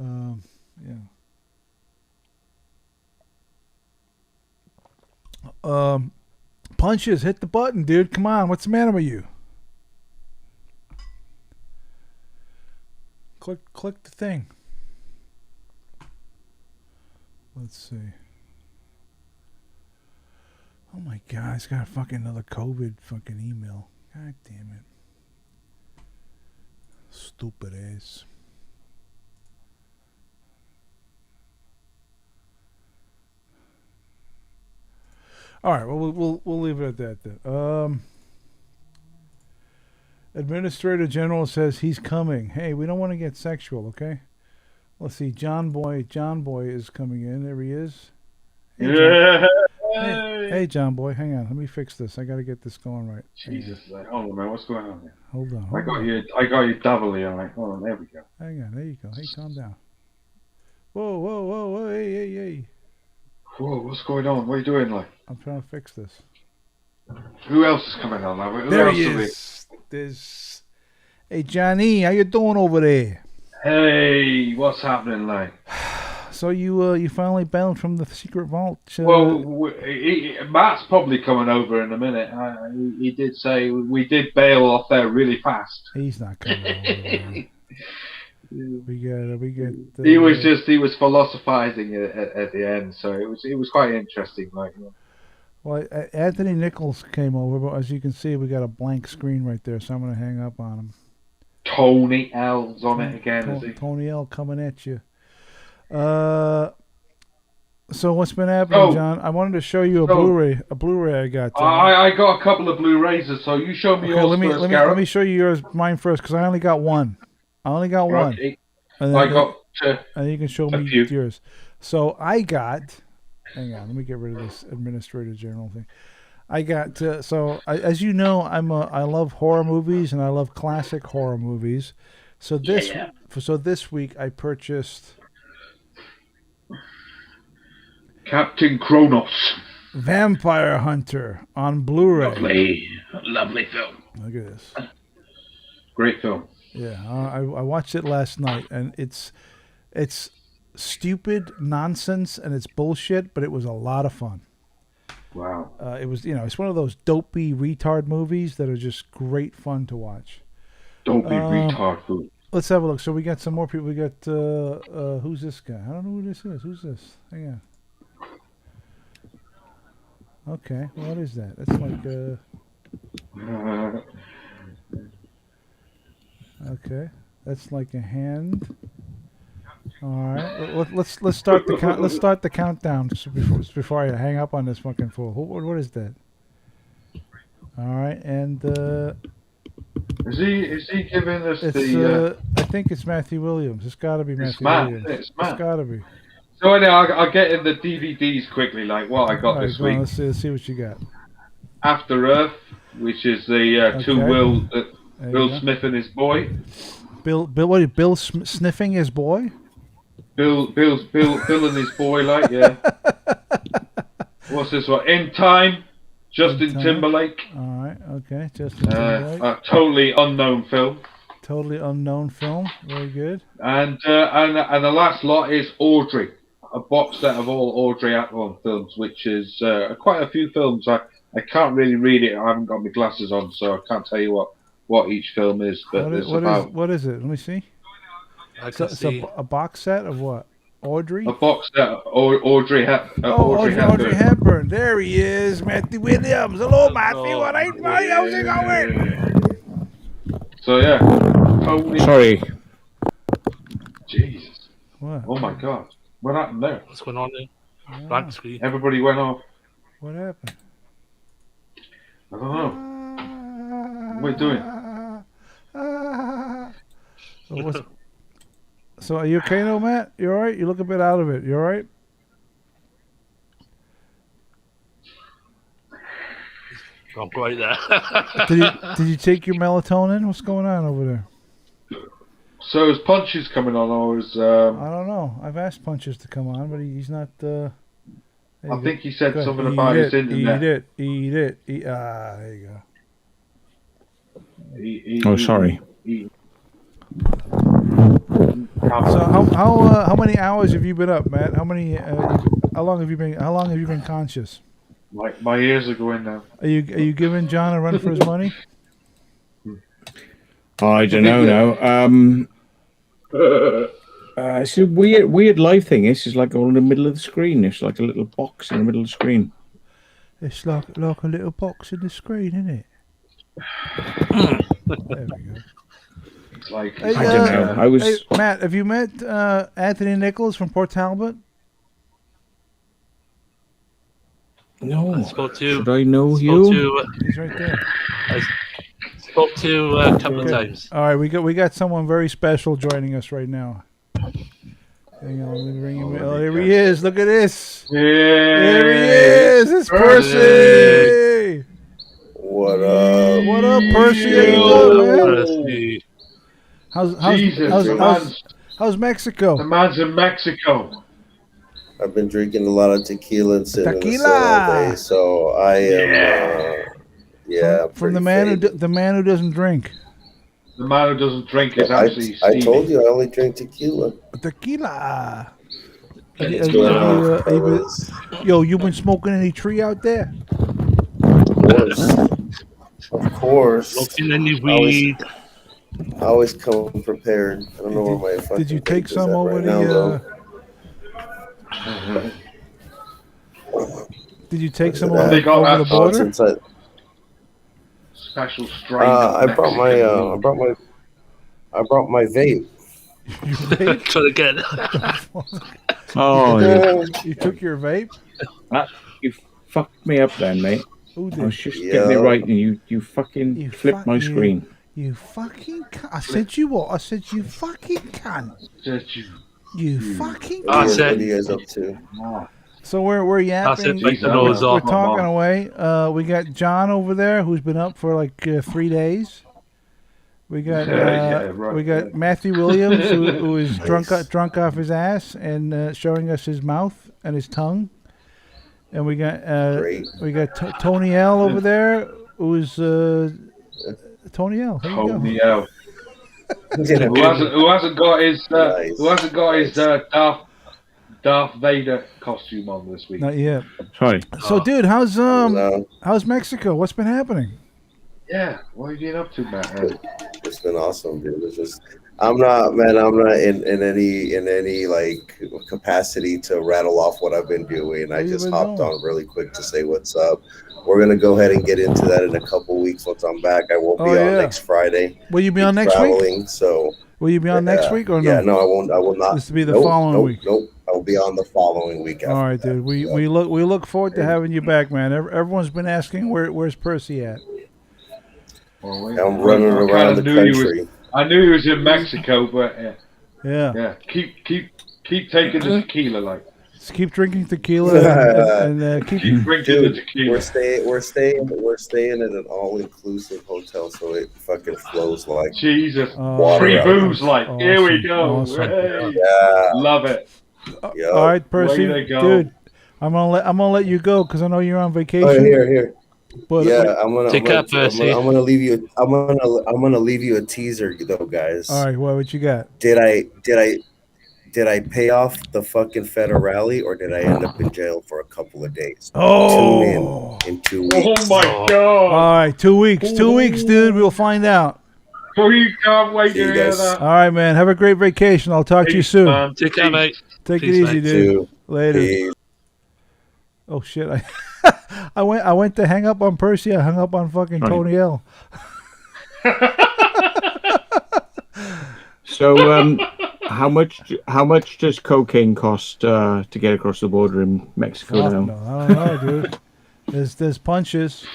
Yeah. Punches, hit the button, dude. Come on, what's the matter with you? Click the thing. Let's see. Oh my God, it's got fucking another COVID fucking email. God damn it. Stupid ass. All right, well, we'll leave it at that then. Administrator General says he's coming. Hey, we don't want to get sexual, okay? Let's see. John Boy is coming in. There he is. Hey,
Yeah.
Hey, John Boy, hang on. Let me fix this. I got to get this going right.
Jesus, like, hold on, man. What's going on here?
Hold on.
I got you double here. Like, hold on, there we go.
Hang on. There you go. Hey, calm down. Whoa. Hey.
Whoa, what's going on? What are you doing, like?
I'm trying to fix this.
Who else is coming on now? Who
There
else
he
are we-
is. There's... Hey, Johnny, how you doing over there?
Hey, what's happening, like?
So you finally bailed from the secret vault.
Well, Matt's probably coming over in a minute. He did say we did bail off there really fast.
He's not coming over. We got.
He was philosophizing at the end, so it was quite interesting. Like,
Well, Anthony Nichols came over, but as you can see, we got a blank screen right there, so I'm gonna hang up on him.
Tony L's on it again, is he?
Tony L coming at you. So what's been happening, John? I wanted to show you a Blu-ray I got.
I got a couple of Blu-rays, so you show me yours first,
let me show you mine first, because I only got one. One.
Okay.
And
I got
and you can show me yours. So I got. Hang on, let me get rid of this Administrator General thing. I got as you know, I love horror movies and I love classic horror movies. So this week I purchased
Captain Kronos.
Vampire Hunter on Blu-ray.
Lovely film.
Look at this.
Great film.
Yeah, I watched it last night, and it's stupid nonsense and it's bullshit, but it was a lot of fun.
Wow.
It was, it's one of those dopey retard movies that are just great fun to watch.
Dopey retard food.
Let's have a look. So we got some more people. We got who's this guy? I don't know who this is. Who's this? Hang on. Okay, what is that? That's like okay, that's like a hand. All right, let's start the count. Let's start the countdown before I hang up on this fucking fool. What is that? All right, and
is he giving us
I think it's Matthew Williams. It's got to be Matthew Williams.
It's
got to be.
So anyway, I'll get in the DVDs quickly. Like what I got this week.
Let's see what you got.
After Earth, which is the two Will Smith and his boy.
Bill sniffing his boy.
Bill and his boy, like, yeah. What's this one? In Time, Justin Timberlake.
All right, okay, Justin Timberlake.
A totally unknown film.
Totally unknown film. Very good.
And the last lot is Audrey, a box set of all Audrey Hepburn films, which is quite a few films. I can't really read it. I haven't got my glasses on, so I can't tell you what each film is. But
what is it? Let me see.
I can see.
A box set of what? Audrey.
A box set of Audrey Hepburn.
Audrey Hepburn. There he is, Matthew Williams. Hello, Matthew. All right, buddy. How's it going?
So yeah. Holy
Sorry.
Jesus.
What?
Oh my God. What happened there?
What's going on there?
Yeah.
Blank screen.
Everybody went off.
What happened?
I don't know. What are you doing?
So are you okay though, Matt? You all right? You look a bit out of it. You all right?
I'm right there.
Did you take your melatonin? What's going on over there?
So is Punches coming on, or is
I don't know. I've asked Punches to come on, but he's not. There you
I
go.
think he said
Go ahead.
something about his internet.
Eat it. There you go.
Oh, sorry.
So how many hours have you been up, Matt? How long have you been conscious?
My ears are going now.
Are you giving John a run for his money?
I don't know now. It's a weird live thing. It's just like all in the middle of the screen. It's like a little box in the middle of the screen.
It's like a little box in the screen, isn't it? There we go.
It's like
Hey,
I don't know.
Hey, Matt, have you met Anthony Nichols from Port Talbot?
No.
I spoke to.
Should I know
Spoke
you?
to.
He's right there.
I spoke to a couple of
Okay.
times.
All right, we got someone very special joining us right now. Hang on, let me bring him in. Oh, there he is. Look at this. There he is. It's Percy.
What up?
What up, Percy? How you doing, man?
See,
How's Mexico?
the man's in Mexico.
I've been drinking a lot of tequila and sitting in the sun
Tequila.
all day, so I am.
From the
pretty
man
faded.
the man who doesn't drink.
The man who doesn't drink is actually
I
Stevie.
told you I only drink tequila.
Tequila.
What's going on, fellas?
Yo, you been smoking any tree out there?
Of course.
smoking any weed.
I always come prepared. I don't know where my fucking
Did you take
vape is
some
at
over
right
the?
now, though.
Did you take some
Look at
over,
They got
over the
that
Oh, it's
border?
inside.
Special strain.
I
of
brought my
Mexican
vape.
You vape?
Trying to get.
Oh, you,
You took your vape?
you fucked me up then, mate.
Who
I was
did?
just getting it
Yeah.
right, and you fucking
You
flipped my
fuck- you-
screen.
You fucking cunt. I said you what? I said you fucking cunt. You fucking
Ah,
What
cunt.
said-
are you guys up to?
So we're yapping.
said take the
We're
nose
We're
off.
talking away. We got John over there who's been up for like 3 days. We got
right,
we got
yeah.
Matthew Williams who is drunk off his ass and showing us his mouth and his tongue. And we got
Great.
Tony L over there who's Tony L. There you go.
Tony L. Who hasn't got his
Nice.
Darth Vader costume on this week?
Not yet.
Sorry.
So, dude, how's
No,
Mexico? What's been happening?
Yeah, what are you getting up to, Matt?
it's been awesome, dude. It's just I'm not in any like capacity to rattle off what I've been doing.
What
I
you
just
been
hopped
doing?
on really quick to say what's up. We're gonna go ahead and get into that in a couple weeks once I'm back. I won't be
Oh,
on
yeah.
next Friday.
Will you be on next week?
Traveling, so
Will you be on next week or no?
yeah, no, I won't. I will not.
This will be the
Nope,
following
nope,
week.
Nope, I will be on the following week. After
All right,
that.
dude. We
Yep.
look forward to having you back, man. Everyone's been asking where's Percy at.
I'm running around the country.
I knew he was in Mexico, but
Yeah.
yeah, keep taking the tequila, like
Just keep drinking tequila and keep.
keep drinking the
Dude,
tequila.
we're staying at an all-inclusive hotel, so it fucking flows like
Jesus,
Oh,
free
yeah.
booze, like here we
Awesome,
go.
awesome.
Hey,
yeah.
love it.
Yep.
All right, Percy,
Way to go.
dude. I'm gonna let you go because I know you're on vacation.
Oh, here.
But
Yeah, I'm gonna leave you. I'm gonna leave you a teaser though, guys.
all right, what you got?
Did I pay off the fucking federale or did I end up in jail for a couple of days?
Oh.
Tune in 2 weeks.
Oh my
All
God!
right, 2 weeks. 2 weeks, dude. We'll find out.
We can't wait
See you
to hear
guys.
that.
All right, man. Have a great vacation. I'll talk to you soon.
Take care, mate.
Take it
Peace,
easy,
mate.
dude.
Two.
Later.
Peace.
Oh shit! I went to hang up on Percy. I hung up on fucking
Right.
Tony L.
So, how much does cocaine cost to get across the border in Mexico
Fuck
now?
no, I don't know, dude. There's punches.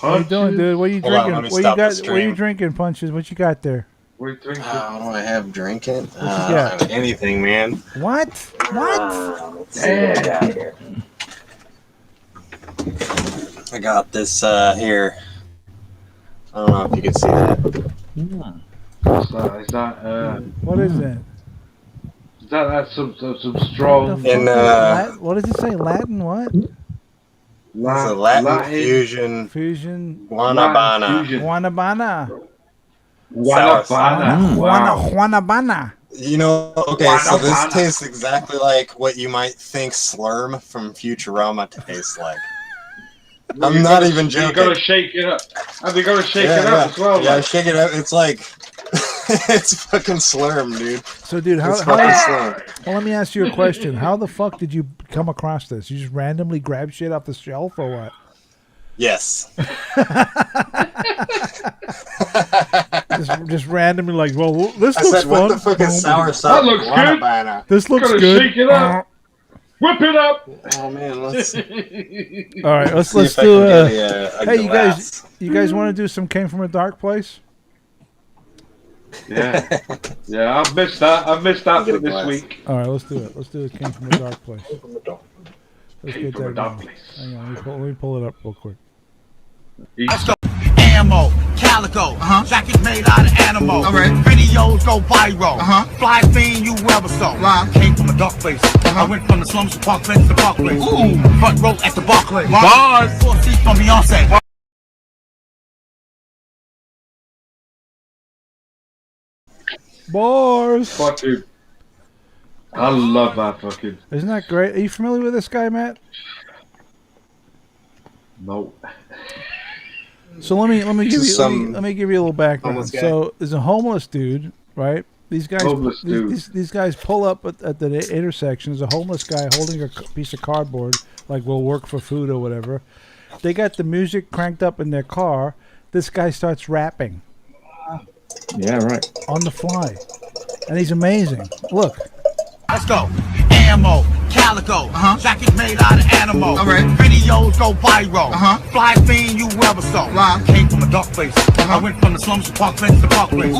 How you doing, dude? What are you
Hold on,
drinking?
let me
What you
stop the
got? What are you
stream.
drinking, punches? What you got there?
We're drinking.
What do I have drinking?
you
I don't
got?
have anything, man.
What? What?
Let's see what I got here. I got this here. I don't know if you can see that.
What's that? Is that
What is that?
some
What the
strong
fuck
In,
is Lat- what does it say? Latin what?
It's a Latin fusion
Fusion.
guanabana.
fusion.
Guanabana.
Guanabana. Wow.
Guanabana.
You know, okay, so this
Guanabana.
tastes exactly like what you might think Slurm from Futurama tastes like.
Well,
I'm
you
not
gotta-
even
You
joking.
gotta shake it up. Have you gotta shake it
yeah.
up as well?
Yeah,
like?
shake it up. It's like it's fucking Slurm, dude.
So, dude,
It's fucking Slurm.
well, let me ask you a question. How the fuck did you come across this? You just randomly grab shit off the shelf or what?
Yes.
Just randomly, like, well, this
I
looks
said, what
fun.
the fuck is sour
That
salt
looks good.
guanabana?
This looks
Gotta
good.
shake it up. Whip it up.
Oh man, let's
All right, let's
see if I
do.
can get a
Hey,
glass.
you guys want to do some Came from a Dark Place?
Yeah, yeah. I've missed that. I've missed that
Get
for
a
this
glass.
week.
All right, let's do it. Let's do it. Came from a Dark Place. Let's get
From a
that
dark
going.
place.
Hang on, let me pull it up real quick.
Ammo, calico, jackets made out of animal. Videos go viral. Fly thing you ever saw. Came from a dark place. I went from the slums to Park Place to Park Place. Front row at the Barclays. Bars. 4 seats from Beyonce.
Bars.
Fuck, dude. I love that fucking.
Isn't that great? Are you familiar with this guy, Matt?
No.
So let me give you
Some
let me give you a little background.
homeless guy.
So there's a homeless dude, right? These guys
Homeless dude.
These guys pull up at the intersection. There's a homeless guy holding a piece of cardboard, like we'll work for food or whatever. They got the music cranked up in their car. This guy starts rapping
Yeah, right.
on the fly, and he's amazing. Look,
Let's go. Ammo, calico, jackets made out of animal. Videos go viral. Fly thing you ever saw. Came from a dark place. I went from the slums to Park Place to Park Place.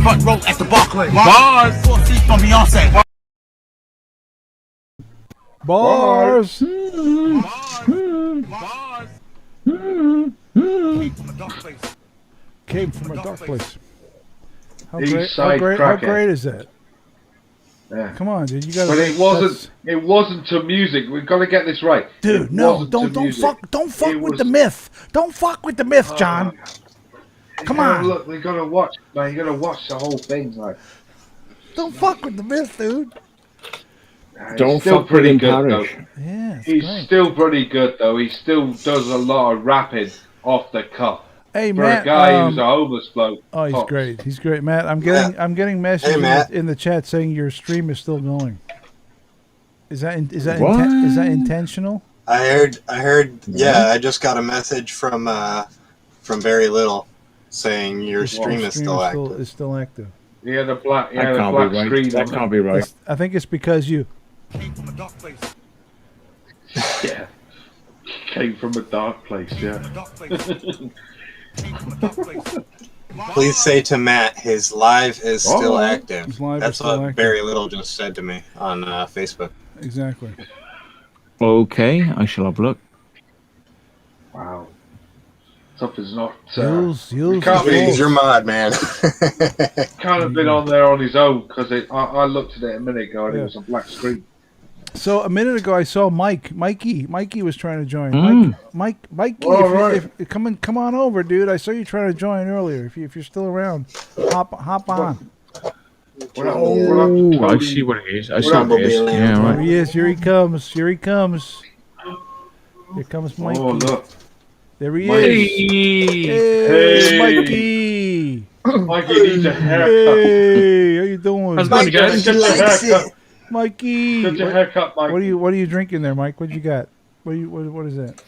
Front row at the Barclays. Bars. 4 seats from Beyonce.
bars.
Bars. Came from a dark place.
Came from a dark place. How
East
great? How
side
great? How
cracker.
great is that?
Yeah.
Come on, dude. You got.
But it wasn't. It wasn't to music. We've got to get this right.
Dude,
It
no,
wasn't
don't
to music.
don't fuck
It
with
was-
the myth. Don't fuck with the myth, John. Come
You gotta
on.
Look, we gotta watch, man. You gotta watch the whole thing, like.
Don't fuck with the myth, dude.
It's
Don't
still
fuck with
pretty
him,
good,
parish.
though.
Yeah, it's
He's
great.
still pretty good though. He still does a lot of rapping off the cuff.
Hey,
For
Matt.
a guy who's a homeless bloke.
Oh, he's
tops.
great. He's great, Matt. I'm getting messages
Matt.
in the chat saying your stream is still going. Is that
What?
is that intentional?
I heard. Yeah, I just got a message from Very Little saying your stream is still active.
Is still active.
He had a black,
That can't
black
be right.
screen.
That
on
can't be right.
I think it's because you.
Came from a dark place.
it. Yeah. Came from a dark place. Yeah.
Dark place. Came from a dark place.
Please say to Matt his live is still
Oh.
active.
His live is
That's
still
what
active.
Very Little just said to me on Facebook.
Exactly.
Okay, I shall have a look.
Wow. Something's not.
You'll
can't be-
He's your mod, man.
Kind of been on there on his own because I looked at it a minute ago and
Yeah.
it was a black screen.
So a minute ago, I saw Mikey was trying to join. Mikey,
All
if,
right.
if come on over, dude. I saw you trying to join earlier. If you're still around, hop on.
Oh, I see what it is. I see what it is. Yeah,
Here
right.
he is. Here he comes. Here he comes. Here comes Mikey.
Oh look,
There he
Mikey.
is. Hey,
Hey.
Mikey.
Mikey needs a haircut.
Hey, how you doing?
How's it going, guys?
Get the haircut.
Mikey.
Get your haircut, Mike.
What are you drinking there, Mike? What you got? What is that?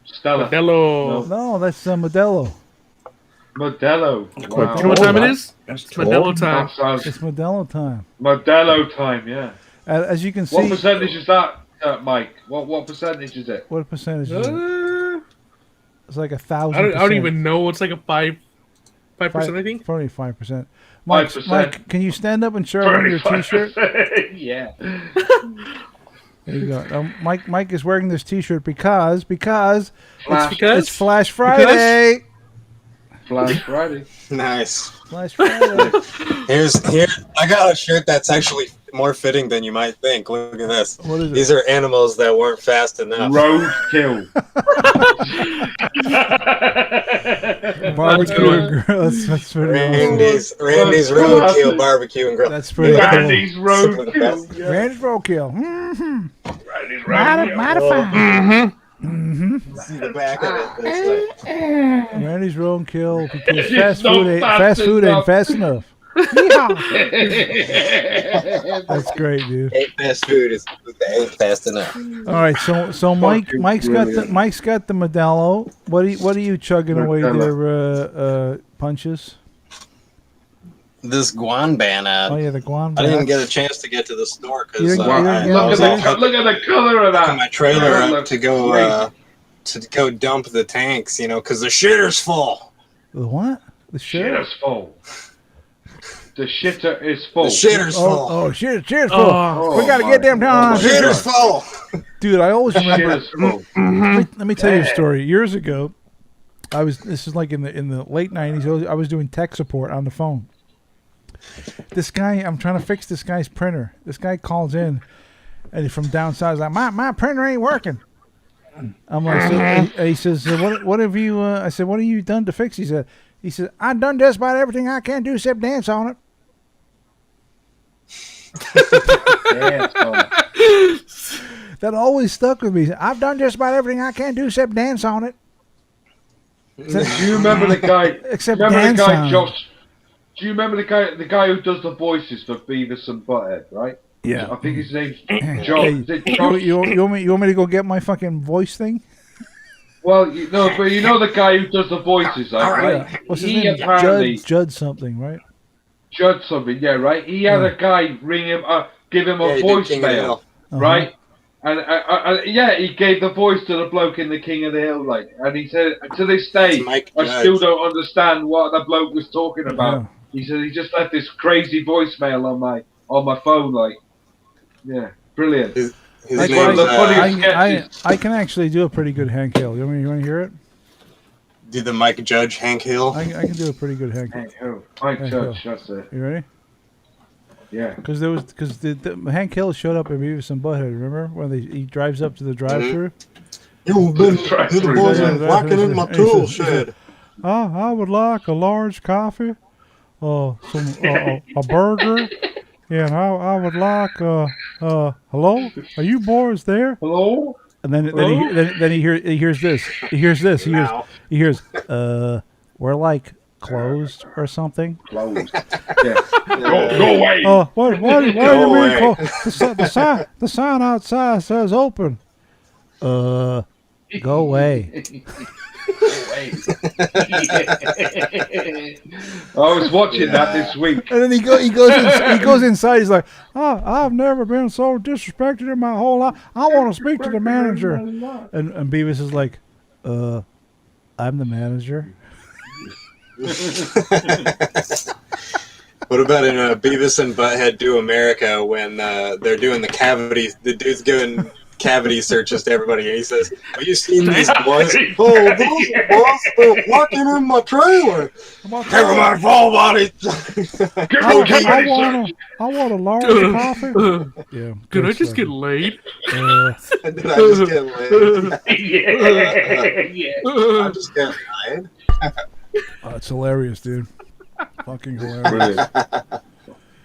Stella.
Modelo.
No, that's Modelo.
Modelo. Wow.
You know what time it is? It's Modelo time.
That sounds-
It's Modelo time.
Modelo time, yeah.
As you can see,
What percentage is that, Mike? What percentage is it?
what percentage is it? It's like 1,000%.
I don't even know. It's like a 5%, I think.
Probably 5%. Mike,
5%.
Mike, can you stand up and show them your T-shirt?
Yeah.
There you go. Mike is wearing this T-shirt because
Flash,
it's Flash Friday.
Flash Friday.
Nice.
Flash Friday.
Here. I got a shirt that's actually more fitting than you might think. Look at this.
What is it?
These are animals that weren't fast enough.
Roadkill.
Barbecue and grill. That's pretty
Randy's Roadkill Barbecue and Grill.
That's pretty
Randy's
cool.
Roadkill. Yeah.
Randy's Roadkill. Mm-hmm.
Randy's Roadkill.
Modified.
See the back of it. It's like,
Randy's Roadkill because
It's
fast
not
food ain't fast enough. Yeehaw. That's great, dude.
ain't fast food. It ain't fast enough.
All right, so Mike's got the Modelo. What are you chugging away there, Punches?
This Guan ban ad.
Oh yeah, the Guan.
I didn't get a chance to get to the store
You
because
didn't get-
I was all
Look at the color of
hooking
that.
my trailer up
Looks
to go dump the tanks, because the shitter's full.
The what? The shit?
Shitter's full. The shitter is full.
The shitter's full.
Oh, shit, full.
Oh,
We gotta get them down.
The shitter's full.
Dude, I always remember.
Shitter's full.
Let me tell you a story. Years ago, this is like in the late '90s. I was doing tech support on the phone. This guy, I'm trying to fix this guy's printer. This guy calls in, and he's from down south. He's like, my printer ain't working. I'm like, he says, what have you? I said, what have you done to fix? He said, I done just about everything I can do except dance on it. That always stuck with me. I've done just about everything I can do except dance on it.
Do you remember the guy?
Except
remember the
dance
guy
on it.
Josh? Do you remember the guy who does the voices for Beavis and Butthead? Right?
Yeah.
I think his name's
Hey,
Josh. Is it Josh?
you want me to go get my fucking voice thing?
Well, but you know the guy who does the voices, like, right?
What's his
He
name?
apparently
Judd something, right?
Judd something, yeah, right. He had a guy ring him, give him a voicemail, right? And yeah, he gave the voice to the bloke in the King of the Hill, like, and he said, to this day, I still don't understand what the bloke was talking about.
Yeah.
He said he just left this crazy voicemail on my phone, like, yeah, brilliant.
His
I,
name is,
I can actually do a pretty good Hank Hill. You want to hear it?
do the Mike Judge Hank Hill.
I can do a pretty good Hank Hill.
Mike
Hank
Judge,
Hill.
that's it.
You ready?
Yeah.
Because the Hank Hill showed up in Beavis and Butthead. Remember when he drives up to the drive-through?
You've been
walking
in my tool shed.
I would like a large coffee, a burger, and I would like hello, are you boys there?
Hello.
And then he hears this. He hears we're like closed or something.
Closed. Yeah. Go away.
What do you mean closed? The sign outside says open. Go away.
I was watching that this week.
And then he goes inside. He's like, I've never been so disrespected in my whole life. I want to speak to the manager. And Beavis is like, I'm the manager.
What about in Beavis and Butthead Do America when they're doing the cavity? The dude's giving cavity searches to everybody, and he says, "Have you seen these boys? Oh, those boys are walking in my trailer. Give them my full body.
I want a large coffee. Yeah.
Could I just get laid?
Did I just get laid?
Yeah.
I just got laid.
It's hilarious, dude. Fucking hilarious.
Brilliant.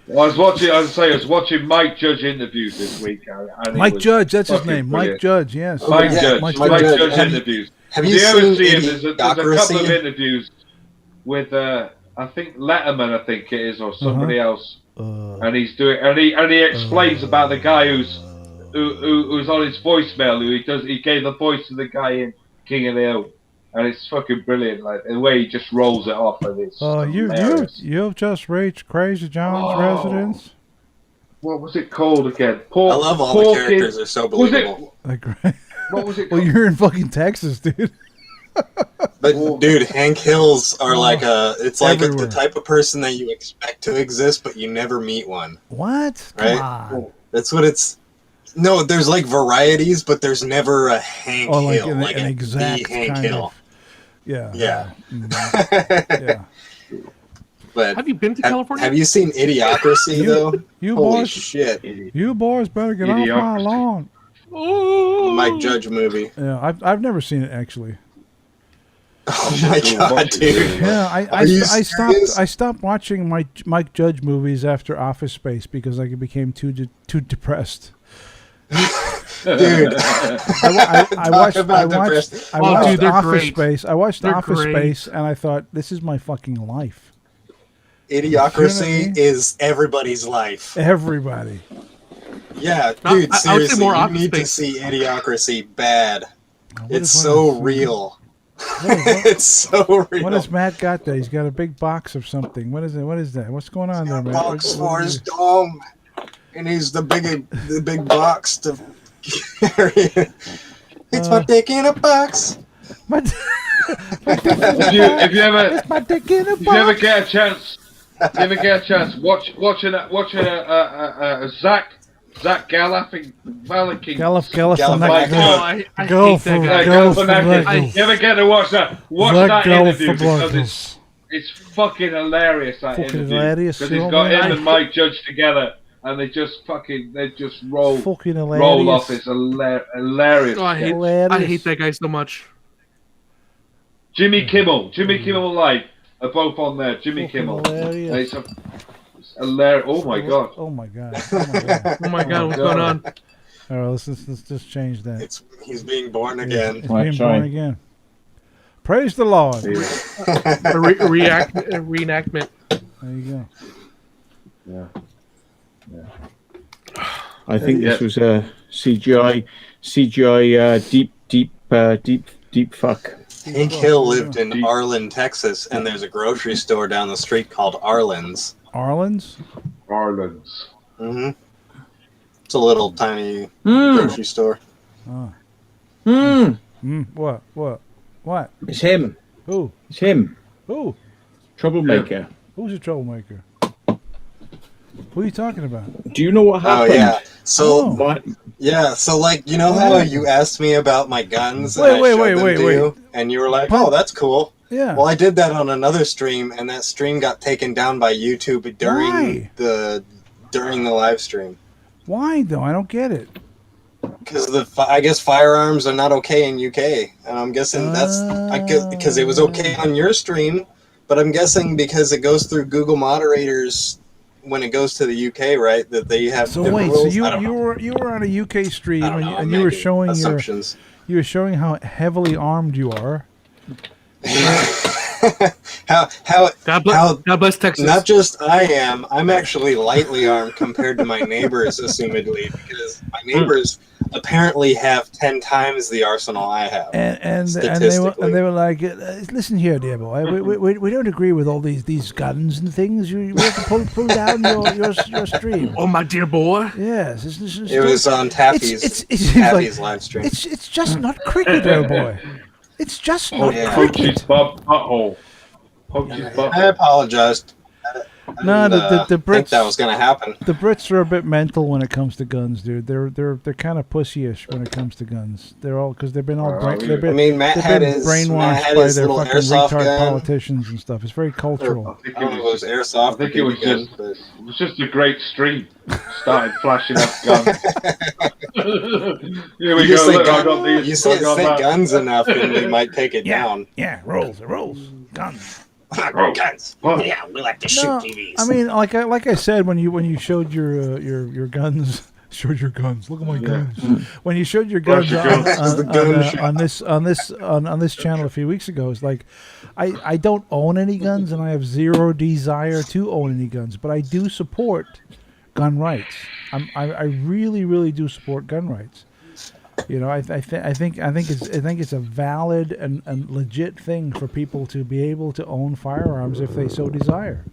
Well, I was watching Mike Judge interviews this week. And
Mike Judge, that's his name.
brilliant.
Mike Judge, yes.
Mike
Yeah,
Judge.
Mike
Mike
Judge.
Judge interviews.
Have
If
you
ever
seen
see him, there's a couple of
Idiocracy?
interviews with, I think Letterman, I think it is, or somebody else. and he's doing, and he explains about the guy who's on his voicemail. He gave the voice to the guy in King of the Hill, and it's fucking brilliant. Like the way he just rolls it off, and it's hilarious.
You've just reached Crazy John's residence.
What was it called again?
I love all the characters; they're so believable.
What was it called?
Well, you're in fucking Texas, dude.
But dude, Hank Hills are like it's like
Everywhere.
the type of person that you expect to exist, but you never meet one.
What?
Right?
Come on.
That's what it's. No, there's like varieties, but there's never a Hank
Oh, like
Hill,
an
like
exact
the Hank
kind
Hill.
of. Yeah.
Yeah.
Yeah.
But
Have you been to California?
have you seen Idiocracy though?
You
Holy
boys,
shit!
you boys better get off my
Idiocracy.
lawn.
Oh,
Mike Judge movie.
Yeah, I've never seen it actually.
Oh my god, dude!
Yeah,
Are you
I
serious?
stopped watching Mike Judge movies after Office Space because I became too depressed.
Dude,
I watched
dude, they're
Office
great.
Space. I watched
They're
Office
great.
Space, and I thought, this is my fucking life.
Idiocracy
You know what I mean?
is everybody's life.
Everybody.
Yeah,
No,
dude,
I would say
seriously,
more
you
Office
need to
Space.
see Idiocracy bad.
What
It's
is-
so
what is-
real.
What is-
It's so real.
What has Matt got there? He's got a big box of something. What is it? What is that? What's going on there, man?
box for his dome, and he's the big box to carry it. It's my dick in a box.
What?
If you ever
It's my dick in a
If you ever
box.
get a chance, watching a Zach Galifianakis.
Galifianakis.
I
Go
hate that
for
guy.
it. Go for
Galifianakis.
it.
You ever get to watch that? Watch
Zach
that interview because
Galifianakis.
it's fucking hilarious. That
Fucking
interview
hilarious,
because he's
you
got
know,
him and Mike Judge together, and they just roll
Fucking
roll off.
hilarious.
It's hilarious.
Oh, I
Hilarious.
hate that guy so much.
Jimmy Kimmel Live are both on there. Jimmy
Fucking
Kimmel.
hilarious.
It's hilarious. Oh my god.
Oh my god. Oh my god.
Oh my god, what's going on?
All right, let's just change that.
He's being born again.
It's
Right,
being
sorry.
born again. Praise the Lord.
A reenactment.
There you go.
Yeah.
I think this
Yeah.
was a CGI deep fuck.
Hank Hill lived in Arlen, Texas, and there's a grocery store down the street called Arlen's.
Arlen's?
Arlen's.
hmm It's a little tiny grocery store.
What?
It's him.
Who?
It's him.
Who?
Troublemaker.
Who's a troublemaker? Who are you talking about?
Do you know what
Oh
happened?
yeah. So
Oh.
What?
yeah, so like you know how you asked me about my guns and I
Wait,
showed
wait,
them
wait,
to
wait.
you, and you were like,
But-
"Oh, that's cool."
Yeah.
Well, I did that on another stream, and that stream got taken down by YouTube during
Why?
the live stream
Why though? I don't get it.
because I guess firearms are not okay in UK, and I'm guessing that's because it was okay on your stream, but I'm guessing because it goes through Google moderators when it goes to the UK, right? That they have
So
different
wait, so
rules? I don't
you
know.
were on a UK stream
I don't
and,
know,
you,
I'm
and you were
making
showing
assumptions.
you were showing how heavily armed you are.
how
God bless,
How-
God bless Texas.
Not just I am, I'm actually lightly armed compared to my neighbors, assumedly, because my neighbors apparently have 10 times the arsenal I have.
And they
Statistically.
were like, listen here, dear boy, we don't agree with all these guns and things. We have to pull down your stream.
Oh my dear boy.
Yes,
It was on Taffy's,
Taffy's
live stream.
It's just not cricket, dear boy. It's just not
yeah.
Poked his
cricket.
butthole. Poked his
I
butthole.
apologized. I
No,
didn't,
the
think
Brits
that was going to happen.
the Brits are a bit mental when it comes to guns, dude. They're kind of pussyish when it comes to guns. They're all because they've been all they've been,
I mean, Matt
they've
had
been
his,
brainwashed
Matt had
by
his
their
little
fucking
airsoft
retard
gun.
politicians and stuff. It's very cultural.
I don't know if it was airsoft.
I think it was
gun,
just
but-
it was just a great stream. Started flashing up guns. Here we
You just
go.
say
Look, I
gun-
got these.
You
I
say
got that.
guns enough, and we might take it down.
Yeah, rolls, guns.
Guns.
What?
Yeah, we like to shoot
No,
TVs.
I mean, like I said when you showed your guns Showed your guns. Look at my guns. When you showed your
Flash
guns
your
on,
guns.
The gun shot.
on this channel a few weeks ago, it's like I don't own any guns and I have zero desire to own any guns, but I do support gun rights. I really do support gun rights. You know, I think it's a valid and legit thing for people to be able to own firearms if they so desire.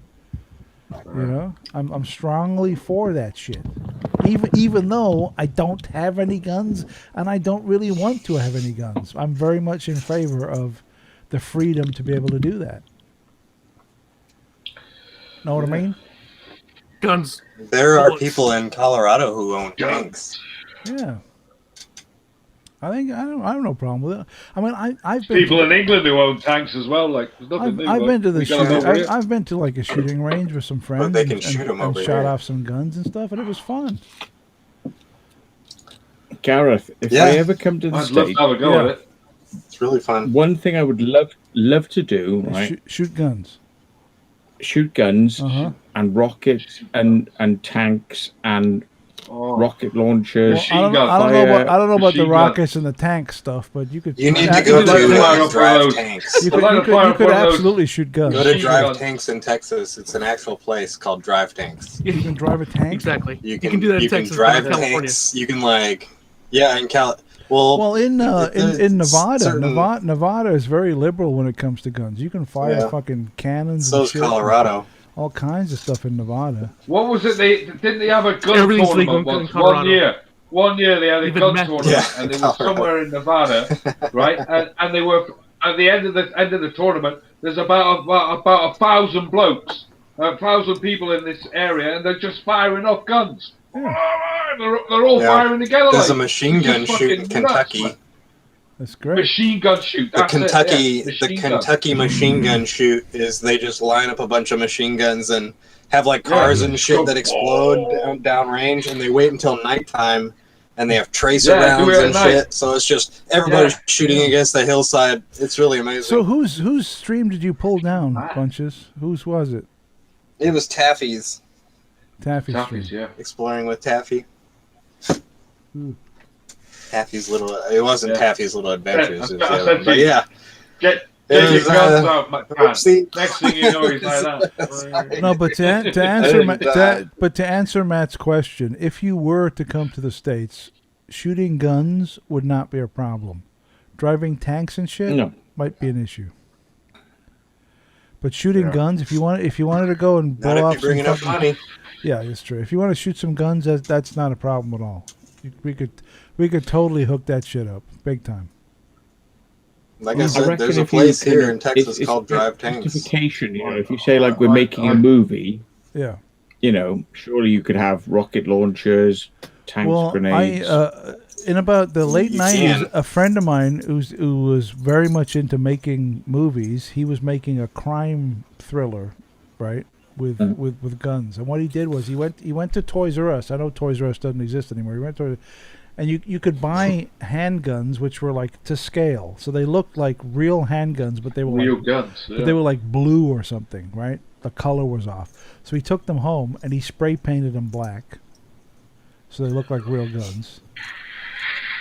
You know, I'm strongly for that shit. Even though I don't have any guns and I don't really want to have any guns, I'm very much in favor of the freedom to be able to do that. Know what I mean?
Guns.
There are
bullets.
people in Colorado who own tanks.
Yeah. I have no problem with it. I mean, I've been
People in England who own tanks as well. Like, there's nothing new.
I've
like,
been to the
we got 'em over here.
I've been to like a shooting range with some friends
they can
and,
shoot 'em
and
over
shot
here.
off some guns and stuff, and it was fun.
Gareth, if
Yeah.
I ever come to the
I'd love
States,
to have a go
Yeah.
at it.
It's really fun.
one thing I would love to do, right?
Shoot guns.
Shoot guns
Uh-huh.
and rockets and tanks and
Oh,
rocket launchers.
Well, I don't know
fire,
about the
machine gun.
rockets and the tank stuff, but you could.
You need
I-
to go
you
to
could-
fire
uh,
up
Drive
those.
Tanks.
You could,
Light
you
a
could,
fire
you
up
could
one of those.
absolutely shoot guns.
Go to
Machine
Drive
gun.
Tanks in Texas. It's an actual place called Drive Tanks.
You can drive a tank.
Exactly.
You can
do that in
you can
Texas,
drive
but in California.
tanks. You can in Cal. Well,
In Nevada,
certain-
Nevada is very liberal when it comes to guns. You can fire
Yeah.
fucking cannons.
so
and
is
shit.
Colorado.
All kinds of stuff in Nevada.
What was it? Didn't they have a gun
Everything's
tournament
legal in
once?
Colorado.
One year they had a
Even
gun
meth.
tournament,
Yeah,
and they were
Colorado.
somewhere in Nevada, right? And they were at the end of the tournament. There's about 1,000 blokes, 1,000 people in this area, and they're just firing off guns. They're all
Yeah.
firing together.
There's a
like,
machine
it's
gun
just
shoot in
fucking nuts,
Kentucky.
man.
That's great.
Machine gun shoot.
The
That's
Kentucky,
it, yeah.
the
Machine gun.
Kentucky machine gun shoot is they just line up a bunch of machine guns and have like cars and shit that explode down range, and they wait until nighttime, and they have tracer
Yeah, do
rounds
it at
and
night.
shit. So it's just everybody's shooting against the hillside. It's really amazing.
So whose stream did you pull down, Bunches? Whose was it?
It was Taffy's
Taffy's
Taffies,
stream.
yeah.
exploring with Taffy.
Hmm.
Taffy's little. It wasn't
Yeah.
Taffy's little adventures.
Yeah,
it was
I
the
said
other one. But
to you.
yeah.
Get
It
your
was,
guns out, my man.
oopsie.
Next thing you know, he's like that.
No, but to answer Matt's question, if you were to come to the States, shooting guns would not be a problem. Driving tanks and shit
No.
might be an issue. But shooting guns, if you wanted to go and blow
Not if
off
you bring
some
enough
fucking-
money.
yeah, that's true. If you want to shoot some guns, that's not a problem at all. We could totally hook that shit up, big time.
Like I
I
said,
reckon
there's a
if you
place
kind
here
of-
in Texas
it's
called Drive Tanks.
justification, you know, if you say like we're making a movie,
Yeah.
you know, surely you could have rocket launchers, tanks,
Well,
grenades.
in about the late
You
90s,
can.
a friend of mine who was very much into making movies, he was making a crime thriller, right, with guns. And what he did was he went to Toys R Us. I know Toys R Us doesn't exist anymore. He went to, and you could buy handguns which were like to scale, so they looked like real handguns, but they were
Real
like,
guns.
but they were like blue or something, right? The color was off. So he took them home and he spray painted them black, so they looked like real guns.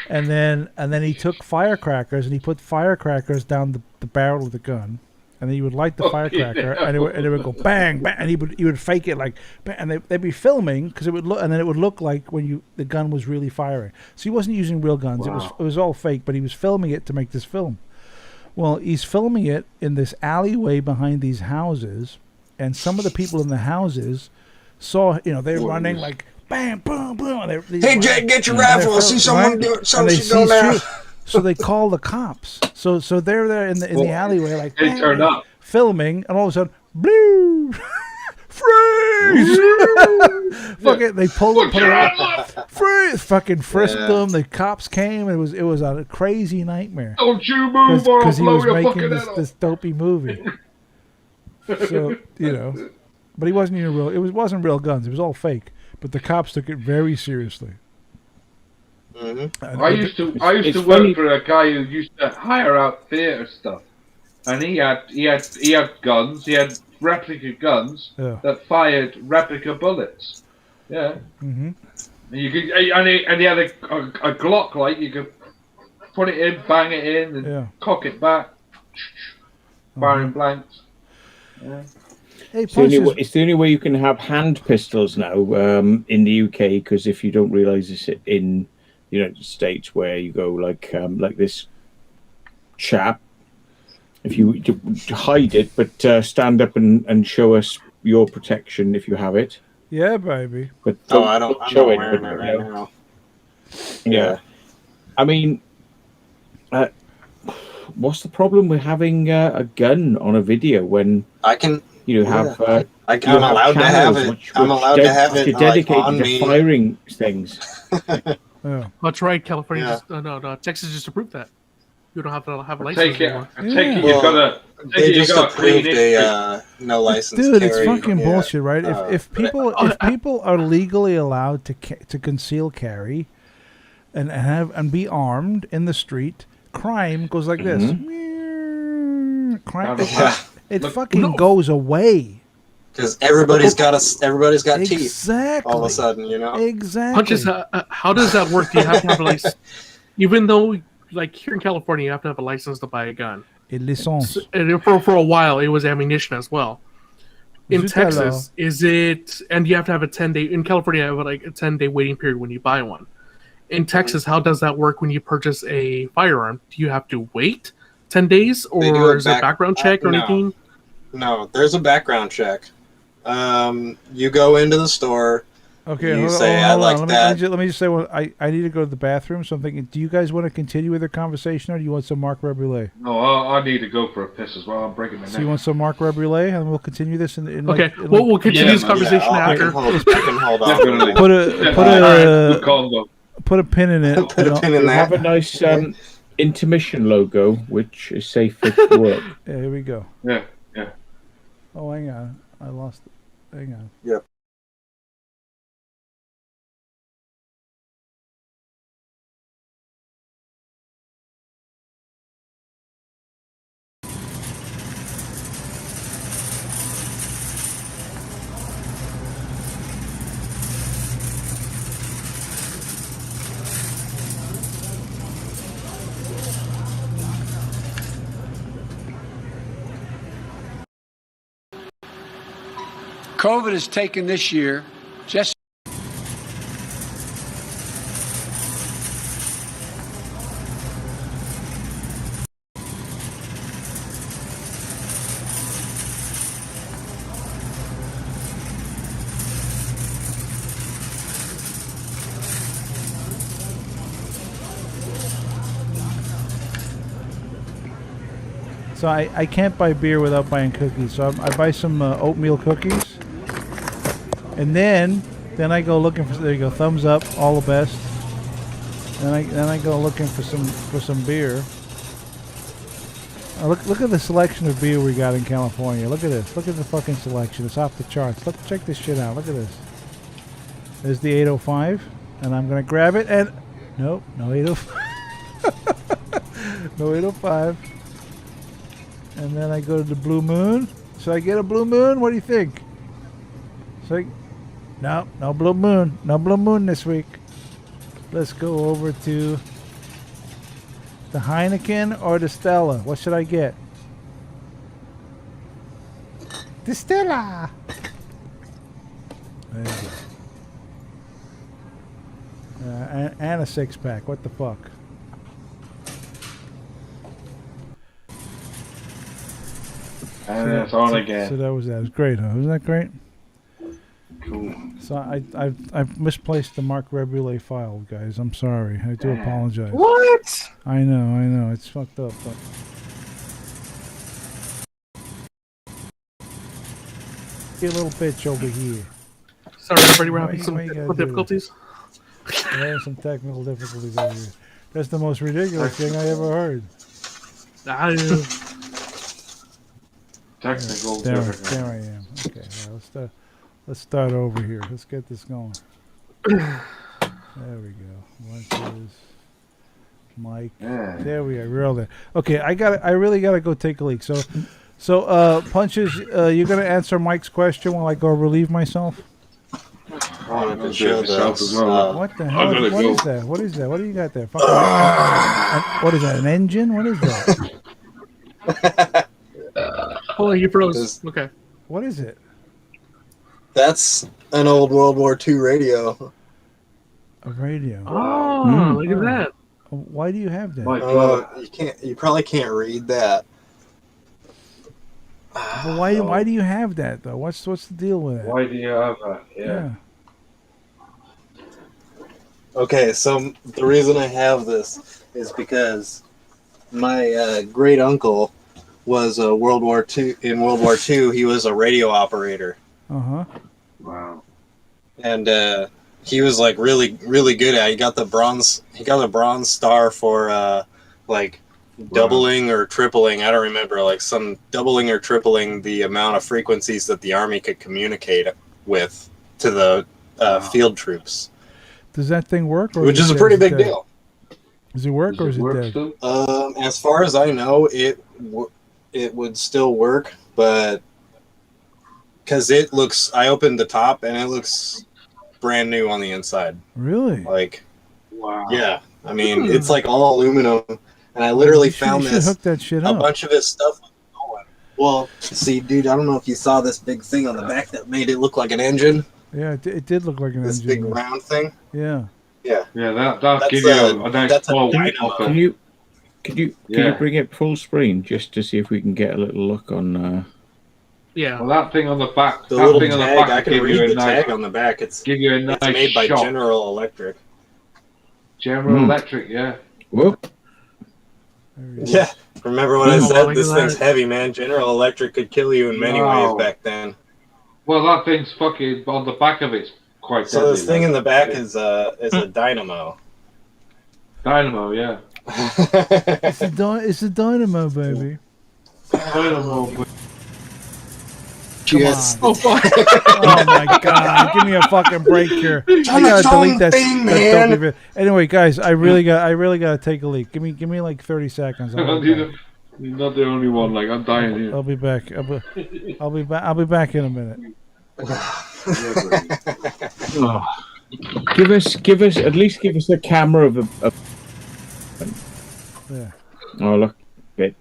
And then he took firecrackers and he put firecrackers down the barrel of the gun, and then you would light the firecracker and it would go bang bang, and he would fake it like bang, and they'd be filming because it would look, and then it would look like when the gun was really firing. So he wasn't using real guns.
Wow.
It was all fake, but he was filming it to make this film. Well, he's filming it in this alleyway behind these houses, and some of the people in the houses saw, they're running like bam, boom, boom. And
Hey, Jay, get your rifle. I see someone do it.
and they
Something
see
go now.
shoot. So they call the cops. So they're there in the alleyway, like
They turned up.
filming, and all of a sudden, blue, freeze! Fuck it, they pulled
Put your
them,
hands up!
freeze! Fucking frisked
Yeah.
them. The cops came. It was a crazy nightmare
Don't you move or I'll
because he
blow
was
your
making
fucking
this,
head off.
this dopey movie. So but he wasn't even real. It wasn't real guns. It was all fake. But the cops took it very seriously.
Mm-hmm.
And
I used to
it's
work
funny-
for a guy who used to hire out theatre stuff, and he had guns. He had replica guns
Yeah.
that fired replica bullets. Yeah,
Mm-hmm.
You could, and he had a Glock, like you could put it in, bang it in, and cock it back, firing blanks. Yeah.
Hey,
It's the only way you can have hand pistols now in the UK, because if you don't realise this in the United States, where you go like this chap, if you hide it, but stand up and show us your protection if you have it.
Yeah, baby.
But
I don't show it right now.
Yeah. I mean, what's the problem with having a gun on a video when
I can?
Have
I'm allowed to have it. I'm allowed to have it
dedicated
on
to
me.
firing things.
That's right. California, no, Texas just approved that. You don't have to have a
I
license
take it.
anymore.
I take it. You've got a.
They just approved a no license.
Dude, it's
carry.
fucking bullshit, right? If people are legally allowed to conceal carry, and be armed in the street, crime goes like this. Crime. It fucking goes away.
Because everybody's got teeth.
Exactly.
All of a sudden,
Exactly.
Punches. How does that work? Do you have to have a license? Even though, like here in California, you have to have a license to buy a gun.
A licence.
And for a while, it was ammunition as well. In Texas, is it? And you have to have a 10-day. In California, you have like a 10-day waiting period when you buy one. In Texas, how does that work when you purchase a firearm? Do you have to wait 10 days, or is it a background check or anything?
No, there's a background check. You go into the store.
Okay,
you
hold
say,
on.
I like that.
Let me just say, I need to go to the bathroom, so I'm thinking, do you guys want to continue with the conversation, or do you want some Marc Rebrulé?
No, I need to go for a piss as well. I'm breaking my neck.
So you want some Marc Rebrulé, and we'll continue this in
okay, we'll continue this conversation after.
I can hold on.
Put a pin in it.
Put a pin in that.
Have a nice intermission logo, which is safe for work.
Yeah, here we go.
Yeah.
Oh, hang on. I lost it. Hang on.
Yep.
COVID has taken this year just.
So I can't buy beer without buying cookies. So I buy some oatmeal cookies, and then I go looking for. There you go, thumbs up, all the best. Then I go looking for some beer. Look at the selection of beer we got in California. Look at this. Look at the fucking selection. It's off the charts. Check this shit out. Look at this. There's the 805, and I'm gonna grab it. And nope, no 805. No 805. And then I go to the Blue Moon. Should I get a Blue Moon? What do you think? No Blue Moon. No Blue Moon this week. Let's go over to the Heineken or the Stella. What should I get? The Stella. There you go. And a 6-pack. What the fuck?
And it's on again.
So that was great, huh? Wasn't that great?
Cool.
So I've misplaced the Marc Rebrulé file, guys. I'm sorry. I do apologize.
What?
I know. It's fucked up. But be a little bitch over here.
Sorry, everybody. We're having
Why
some
you gotta
technical
do
difficulties.
We're having some technical difficulties over here. That's the most ridiculous thing I ever heard.
Technical
There
difficulties.
I am. Okay, well, let's start over here. Let's get this going. There we go. Lunches, Mike.
Yeah.
There we are. We're all there. Okay, I really gotta go take a leak. So Punches, you're gonna answer Mike's question while I go relieve myself.
wanted to
I'll do
show
it myself
this.
as well.
What the
I'm
hell?
gonna
What
go.
is that? What is that? What do you got there? Fucking, what is that? An engine? What is that?
Oh, you froze.
This-
Okay.
What is it?
That's an old World War II radio.
A radio.
Oh, look at that.
Why do you have that?
My God.
You probably can't read that.
But why do you have that though? What's the deal with it?
Why do you have that? Yeah.
Okay, so the reason I have this is because my great uncle was a World War II. In World War II, he was a radio operator,
Uh-huh.
Wow.
and he was like really, really good at it. He got the bronze. He got a bronze star for like doubling or tripling. I don't remember, like some doubling or tripling the amount of frequencies that the army could communicate with to the field troops.
Does that thing work? Or
Which is a pretty big deal.
Does it work or is it dead?
still?
As far as I know, it would still work, but because it looks, I opened the top and it looks brand new on the inside.
Really?
Like,
Wow.
yeah, I mean, it's like all aluminum, and I literally found
You should
this.
hook that shit
A
up.
bunch of his stuff was going. Well, see, dude, I don't know if you saw this big thing on the back that made it look like an engine.
Yeah, it did look like an
This
engine.
big round thing.
Yeah.
Yeah.
Yeah, that'll
That's
give you
a-
a nice
that's a
small
dynamo.
off
Can
it.
you could you
Yeah.
bring it full screen just to see if we can get a little look on?
Yeah.
Well, that thing on the back,
The
that
little
thing on the
tag,
back
I
will
can
give you
read
a
the
nice,
tag on the back. It's
give you a nice
made by
shot.
General Electric.
General Electric, yeah.
Whoop!
Yeah. Remember when I
Oh,
said
look
this
at
thing's
that.
heavy, man? General Electric could kill you in many
Wow.
ways back then.
Well, that thing's fucking on the back of it's quite.
So
deadly,
this thing
like.
in the back is a dynamo.
Dynamo, yeah.
It's a dynamo, baby.
Dynamo. but-
Yes.
Come on.
Oh, fuck.
Oh my god! Give me a fucking break here. I gotta
its
delete
own
that.
thing,
that
man.
dopey vid- Anyway, guys, I really gotta take a leak. Give me like 30 seconds. I'll be back.
You're not the only one. Like I'm dying here.
I'll be back. I'll be back. I'll be back in a minute.
Give us at least give us a camera of a.
Yeah.
Oh look, it.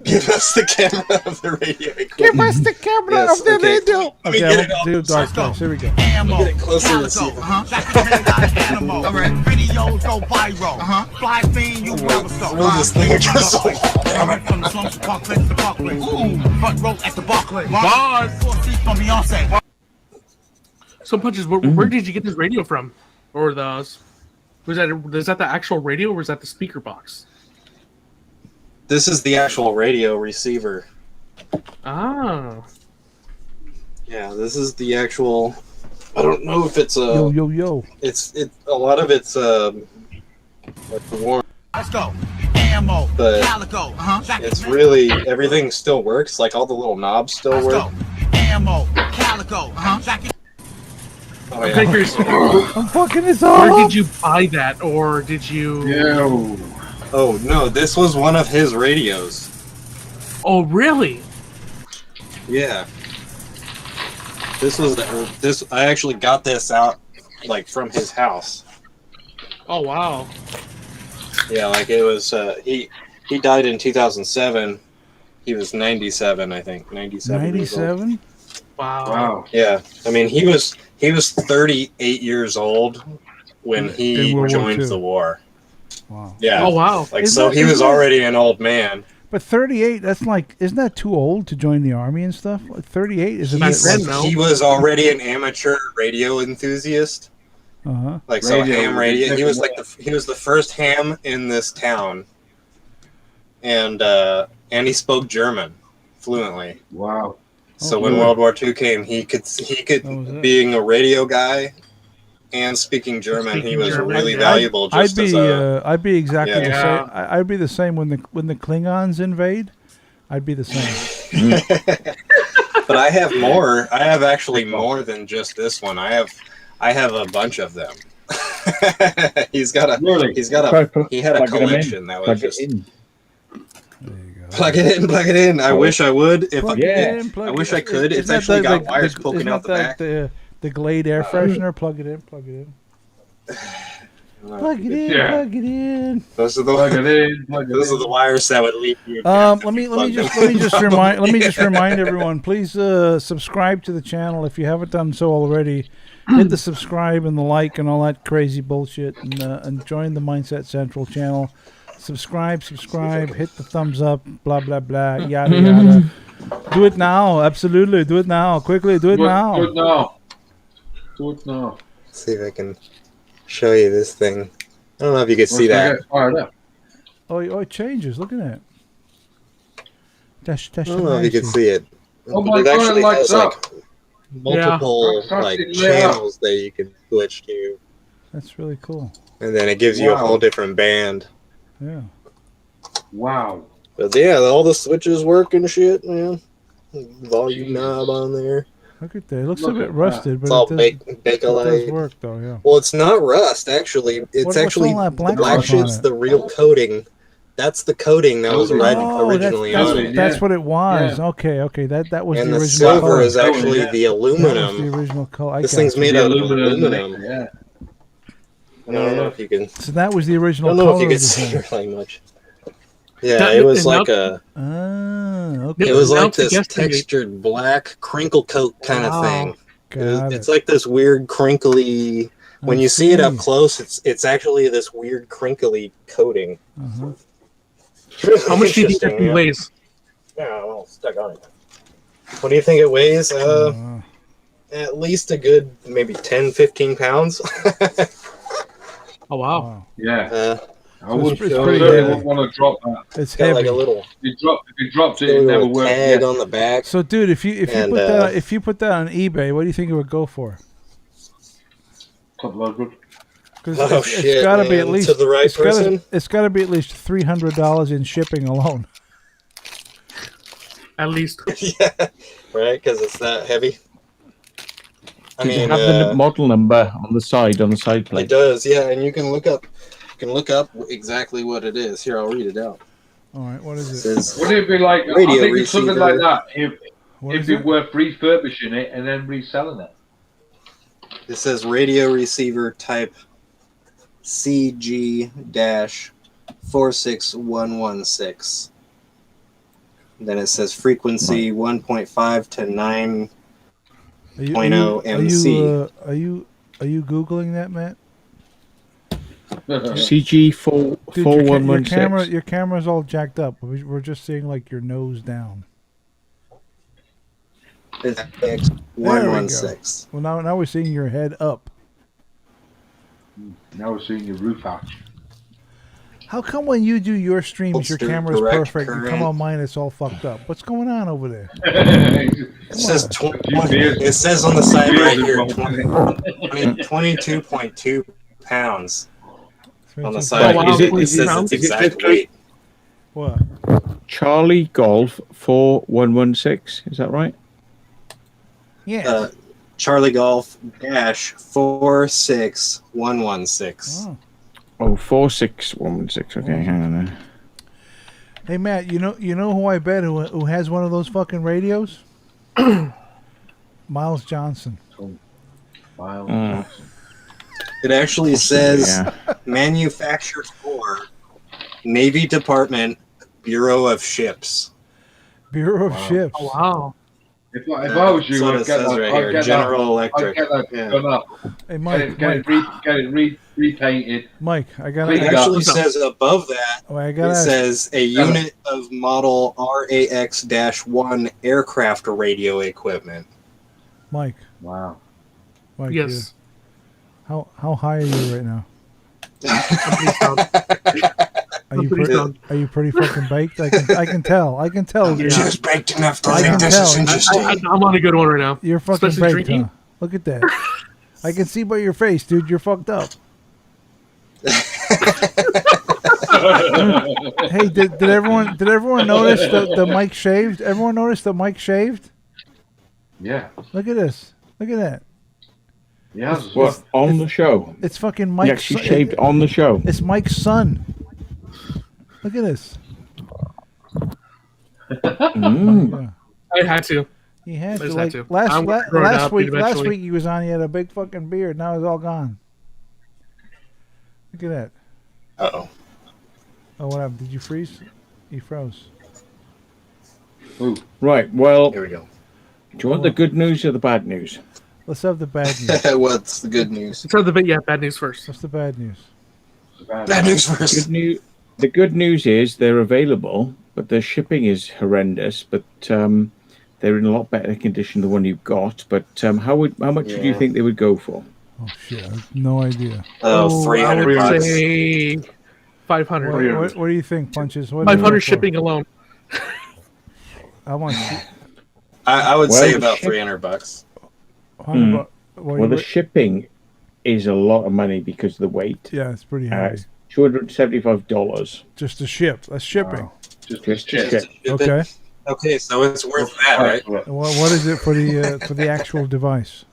Give us the camera of the radio equipment.
Give us the camera
Yes,
of the
okay.
radio.
Let me
Okay,
get
I'm
it up.
gonna do dark
Let's go.
place. Here we go.
Ammo,
Get it closer to see
calico,
it.
jacket made out of animal. All right. Videos go viral. Fly fiend, you ever so.
throw this thing against the wall.
I went from the slums to Parkland to Parkland. Front row at the Barclay.
Boss.
4 seats from Beyonce.
So punches. Where did you get this radio from? Or is that the actual radio, or is that the speaker box?
This is the actual radio receiver.
Ah.
Yeah, this is the actual. I don't know if it's
Yo
a.
yo yo.
It's a lot of it's like warm.
Let's go. Ammo,
But
calico. Jacket
It's
made-
really everything still works. Like all the little knobs still
Let's
work.
go. Ammo, calico. Jacket.
Oh
I'm kind of
yeah.
curious.
I'm fucking this
Where
up.
did you buy that, or did you?
Yeah.
Oh no, this was one of his radios.
Oh, really?
Yeah. This was this. I actually got this out like from his house.
Oh, wow.
Yeah, like it was. He died in 2007. He was 97, I think. 97. years old.
97.
Wow.
Wow.
Yeah, I mean he was 38 years old when he
In World War
joined
II.
the war.
Wow.
Yeah.
Oh, wow.
Like
Isn't
so,
that-
he was
isn't that-
already an old man.
But 38. That's like, isn't that too old to join the army and stuff? Like 38 is a
Back
bit.
then, no.
He was already an amateur radio enthusiast.
Uh huh.
Like so,
Radio,
ham radio. He was like
yeah.
he was the first ham in this town, and he spoke German fluently.
Wow.
So
Oh,
when
really?
World War II came, he could
was it?
being a radio guy and speaking German, he
Speaking
was
German,
really
yeah.
valuable. Just as a
I'd be exactly
Yeah.
the
Yeah.
same. I'd be the same when the Klingons invade. I'd be the same.
But I have more. I have actually more than just this one. I have a bunch of them. He's got a
Really?
he had a
Plug it in.
collection that was
Plug it
just
in.
There you go.
plug it in. I wish I would. If
Plug
I,
it
Yeah.
in, plug
I
it
wish
in.
I could.
Isn't
It's
that
actually got
the-
wires
the-
poking
isn't
out the
that
back.
The The Glade air freshener. Plug it in. Plug it in. Plug it in.
Yeah.
Plug it in.
Those are the
Plug it in. Plug it
those are
in.
the wires that would leave you.
Let me just remind everyone. Please subscribe to the channel if you haven't done so already. Hit the subscribe and the like and all that crazy bullshit, and join the Mindset Central channel. Subscribe. Hit the thumbs up. Blah blah blah. Yada yada. Do it now. Absolutely. Do it now. Quickly. Do it now.
Do it now. Do it now.
See if I can show you this thing. I don't know if you can see that.
Fired up.
Oh, it changes. Look at that. Dash
I don't know if you can
dash.
see it.
Oh
But
my
it
God,
actually
it lights
has like
up.
multiple
Yeah.
like
Yeah.
channels that you can switch to,
That's really cool.
and then it gives you a
Wow.
whole different band.
Yeah.
Wow.
But yeah, all the switches work and shit, man. Volume knob on there.
Look at that. It looks
Look
a bit
at
rusted,
It's
but
all
it does
Bakelite.
work though. Yeah.
Well, it's not rust actually. It's
What's
actually
all that
the
black
black
stuff on
shit's
it?
the real coating. That's the coating that was originally on it.
That's what it was.
Yeah.
Okay. That was
And
the
the
original
silver
color.
is actually
yeah.
the
That was
aluminum.
the original color.
This thing's made
The
out of
aluminum.
aluminum.
Yeah.
I don't know if you can.
So that was the
I
original
don't know
color.
if you
of
can
the
see
thing.
really much. Yeah,
That-
it was
and
like a.
Okay.
It was
Now
like
to
this
guesstimate-
textured black crinkle coat kind of thing.
Got
It's
it.
like this weird crinkly. When
I
you see it up
see.
close, it's actually this weird crinkly coating.
Uh-huh.
How much do you think that
Interesting,
thing
yeah.
weighs?
Yeah, well, stuck on it. What do you think it weighs? At least a good maybe 10, 15 pounds.
Oh wow.
Wow.
Yeah. I
So
wouldn't
it's
I
pretty
certainly
heavy.
wouldn't want to drop that.
It's
got
heavy.
like a little,
If you dropped it,
a
it never
little
worked.
tag
Yeah.
on the back.
So, dude, if you
And,
put that on eBay, what do you think it would go for?
Couple hundred.
Because
Oh,
it's
shit,
got to be
man.
at least
To the right
it's gotta-
person?
It's got to be at least $300 in shipping alone.
At least.
Yeah, right, because it's that heavy. I
Does it
mean,
have the model number on the side
it
plate?
does, yeah, and you can look up exactly what it is. Here, I'll read it out.
All right, what
It
is it?
says
Wouldn't it be like, I
Radio
think it's something
receiver.
like that.
What
It'd
is
be
it?
worth refurbishing it and then reselling it.
It says radio receiver type CG-46116. Then it says frequency 1.5 to 9.
Are you,
0.0 MC.
Are you googling that, Matt?
CG four
Dude,
four
your,
one
your
one
camera,
six.
your camera's all jacked up. We're just seeing like your nose down.
It's
There we go.
X116.
Well, now we're seeing your head up.
Now we're seeing your roof hatch.
How come when you do your streams, your
Holster
camera's
direct
perfect, and come
current.
on mine, it's all fucked up? What's going on over there?
It says it says on the side right here 22.2 pounds on the side.
Oh, wow.
It says its exact weight.
What?
Charlie Golf 4116. Is that right?
Yeah.
Charlie Golf dash 46116.
Oh.
46116. Okay, hang on there.
Hey Matt, you know who I bet who has one of those fucking radios? Miles Johnson.
It actually says
Yeah.
manufactured for Navy Department Bureau of Ships.
Bureau of Ships.
Oh wow.
If I was you,
That's what
I'd
it
get
says
that.
right
I'd
here.
get
General
that.
Electric.
I'd get that
Yeah.
done up.
Hey Mike,
Repainted.
Mike, I
It
gotta
actually says above that,
oh, I
it
gotta ask,
says a unit of model RAX-1 aircraft radio equipment.
Mike.
Wow.
Mike,
Yes.
How high are you right now?
I'm pretty proud.
Are you
pretty
pretty?
proud.
Are you pretty fucking baked? I can tell. I can tell.
Yeah.
Just baked enough to
I
think
can
this is
tell.
interesting.
I'm on a good one right now.
You're fucking
Especially
baked,
drinking.
huh? Look at that. I can see by your face, dude. You're fucked up. Hey, did everyone notice the Mike shaved? Everyone notice that Mike shaved?
Yeah.
Look at this. Look at that.
Yeah.
What, on the show?
It's fucking
He
Mike's.
actually shaved on the show.
It's Mike's son. Look at this.
Mm.
Yeah.
I had to.
He had
I
to.
just
Like
had to.
last
I'm
la-
gonna grow it
last
out
week. Last
eventually.
week he was on. He had a big fucking beard. Now it's all gone. Look at that.
Uh-oh.
Oh, what happened? Did you freeze? He froze.
Right. Well,
Here we go.
do you want the good news or the bad news?
Let's have the bad news.
What's the good news?
Let's have the bad news first.
What's the bad news?
Bad news first.
The good news is they're available, but the shipping is horrendous. But they're in a lot better condition than the one you've got. But how much do you think they would go for?
Oh shit! I have no idea.
Oh,
I would
$300.
say 500.
What do you think, Punches? What
500 shipping alone.
I want.
I would
Well,
say
the
about
ship-
$300.
Well, the shipping is a lot of money because of the weight.
Yeah, it's pretty heavy.
$275.
Just to ship. That's shipping.
Just to ship.
Okay.
Okay, so it's worth that, right?
What is it for the actual device?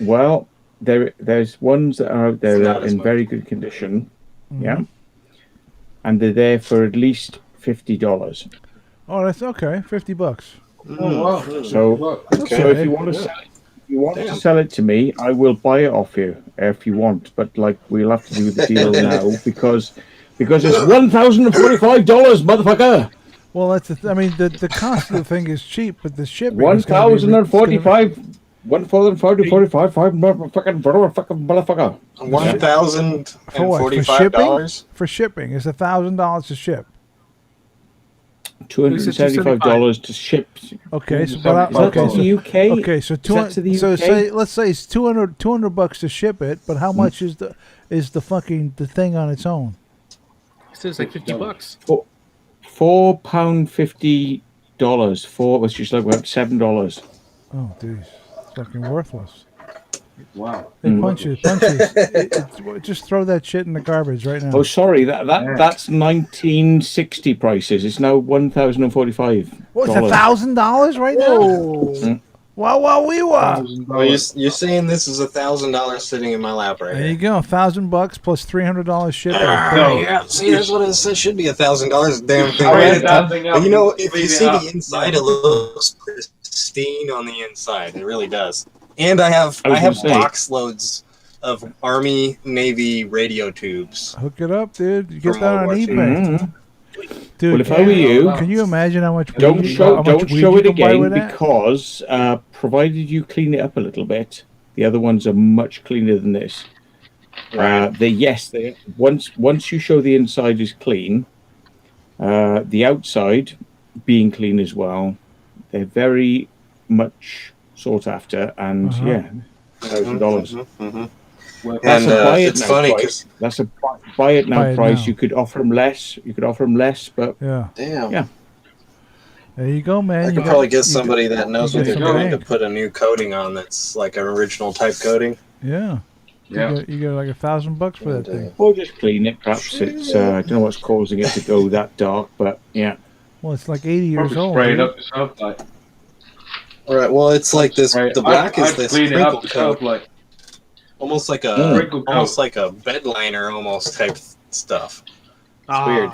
Well, there's ones that are out there
It's
that
not
are
as
in
much.
very good condition.
Mm-hmm.
Yeah. And they're there for at least $50.
Oh, that's okay. $50.
Oh, wow.
So,
Okay.
so if you want to sell it to me, I will buy it off you if you want. But like, we'll have to do the deal now because it's $1,045, motherfucker.
Well, that's the cost of the thing is cheap, but the shipping.
$1,045. 1,045, fucking motherfucker.
For what? For shipping?
$1,045.
For shipping, it's $1,000 to ship.
$275 to ship.
Okay, so
Is that to the UK?
Okay, so
Is that to the
so
UK?
let's say it's $200 to ship it, but how much is the fucking the thing on its own?
It says like $50.
£4.50. Which is like about $7.
Oh, geez, it's fucking worthless.
Wow.
Hey, punches. Just throw that shit in the garbage right now.
Oh, sorry, that's 1960 prices. It's now $1,045.
What's $1,000 right now?
Mm.
Wow, we were.
Well, you're saying this is $1,000 sitting in my lap right
There
here.
you go, $1,000 plus $300 shipping.
Yeah, see, that's what it says. Should be $1,000. Damn thing.
Hurry that thing up
But you know,
and
if you
clean
see
it up.
the inside, it looks pristine on the inside. It really does. And I have
I was gonna say-
box loads of Army Navy radio tubes.
Hook it up, dude. You get
From
that
World
on
War II.
eBay. Dude,
Well, if I were you,
can you imagine how much
don't
weed-
show
how much weed
it
you can buy
again
with that?
because provided you clean it up a little bit, the other ones are much cleaner than this. They once you show the inside is clean, the outside being clean as well, they're very much sought after, and $1,000.
And
buy it
it's
now
funny
price.
because
That's a buy it now
Buy it
price.
now.
You could offer them less. But
Yeah,
damn,
Yeah.
there you go, man.
I
You
could
got-
probably get
you
somebody
got-
that knows
you
what
got
they're
some
doing to
bank.
put a new coating on that's like an original type coating.
Yeah,
Yeah.
you get like $1,000 for that thing.
or just clean it. Perhaps it's I don't know what's causing it to go that dark, but yeah.
Well, it's like 80 years
Probably
old.
spray it
dude.
up yourself, like.
All right. Well, it's like this.
Spray it.
The black is
I'd
this
clean it up
crinkle
yourself,
coat,
like.
almost like
Crinkle
a almost
coat.
like a bed liner, almost type stuff. It's weird.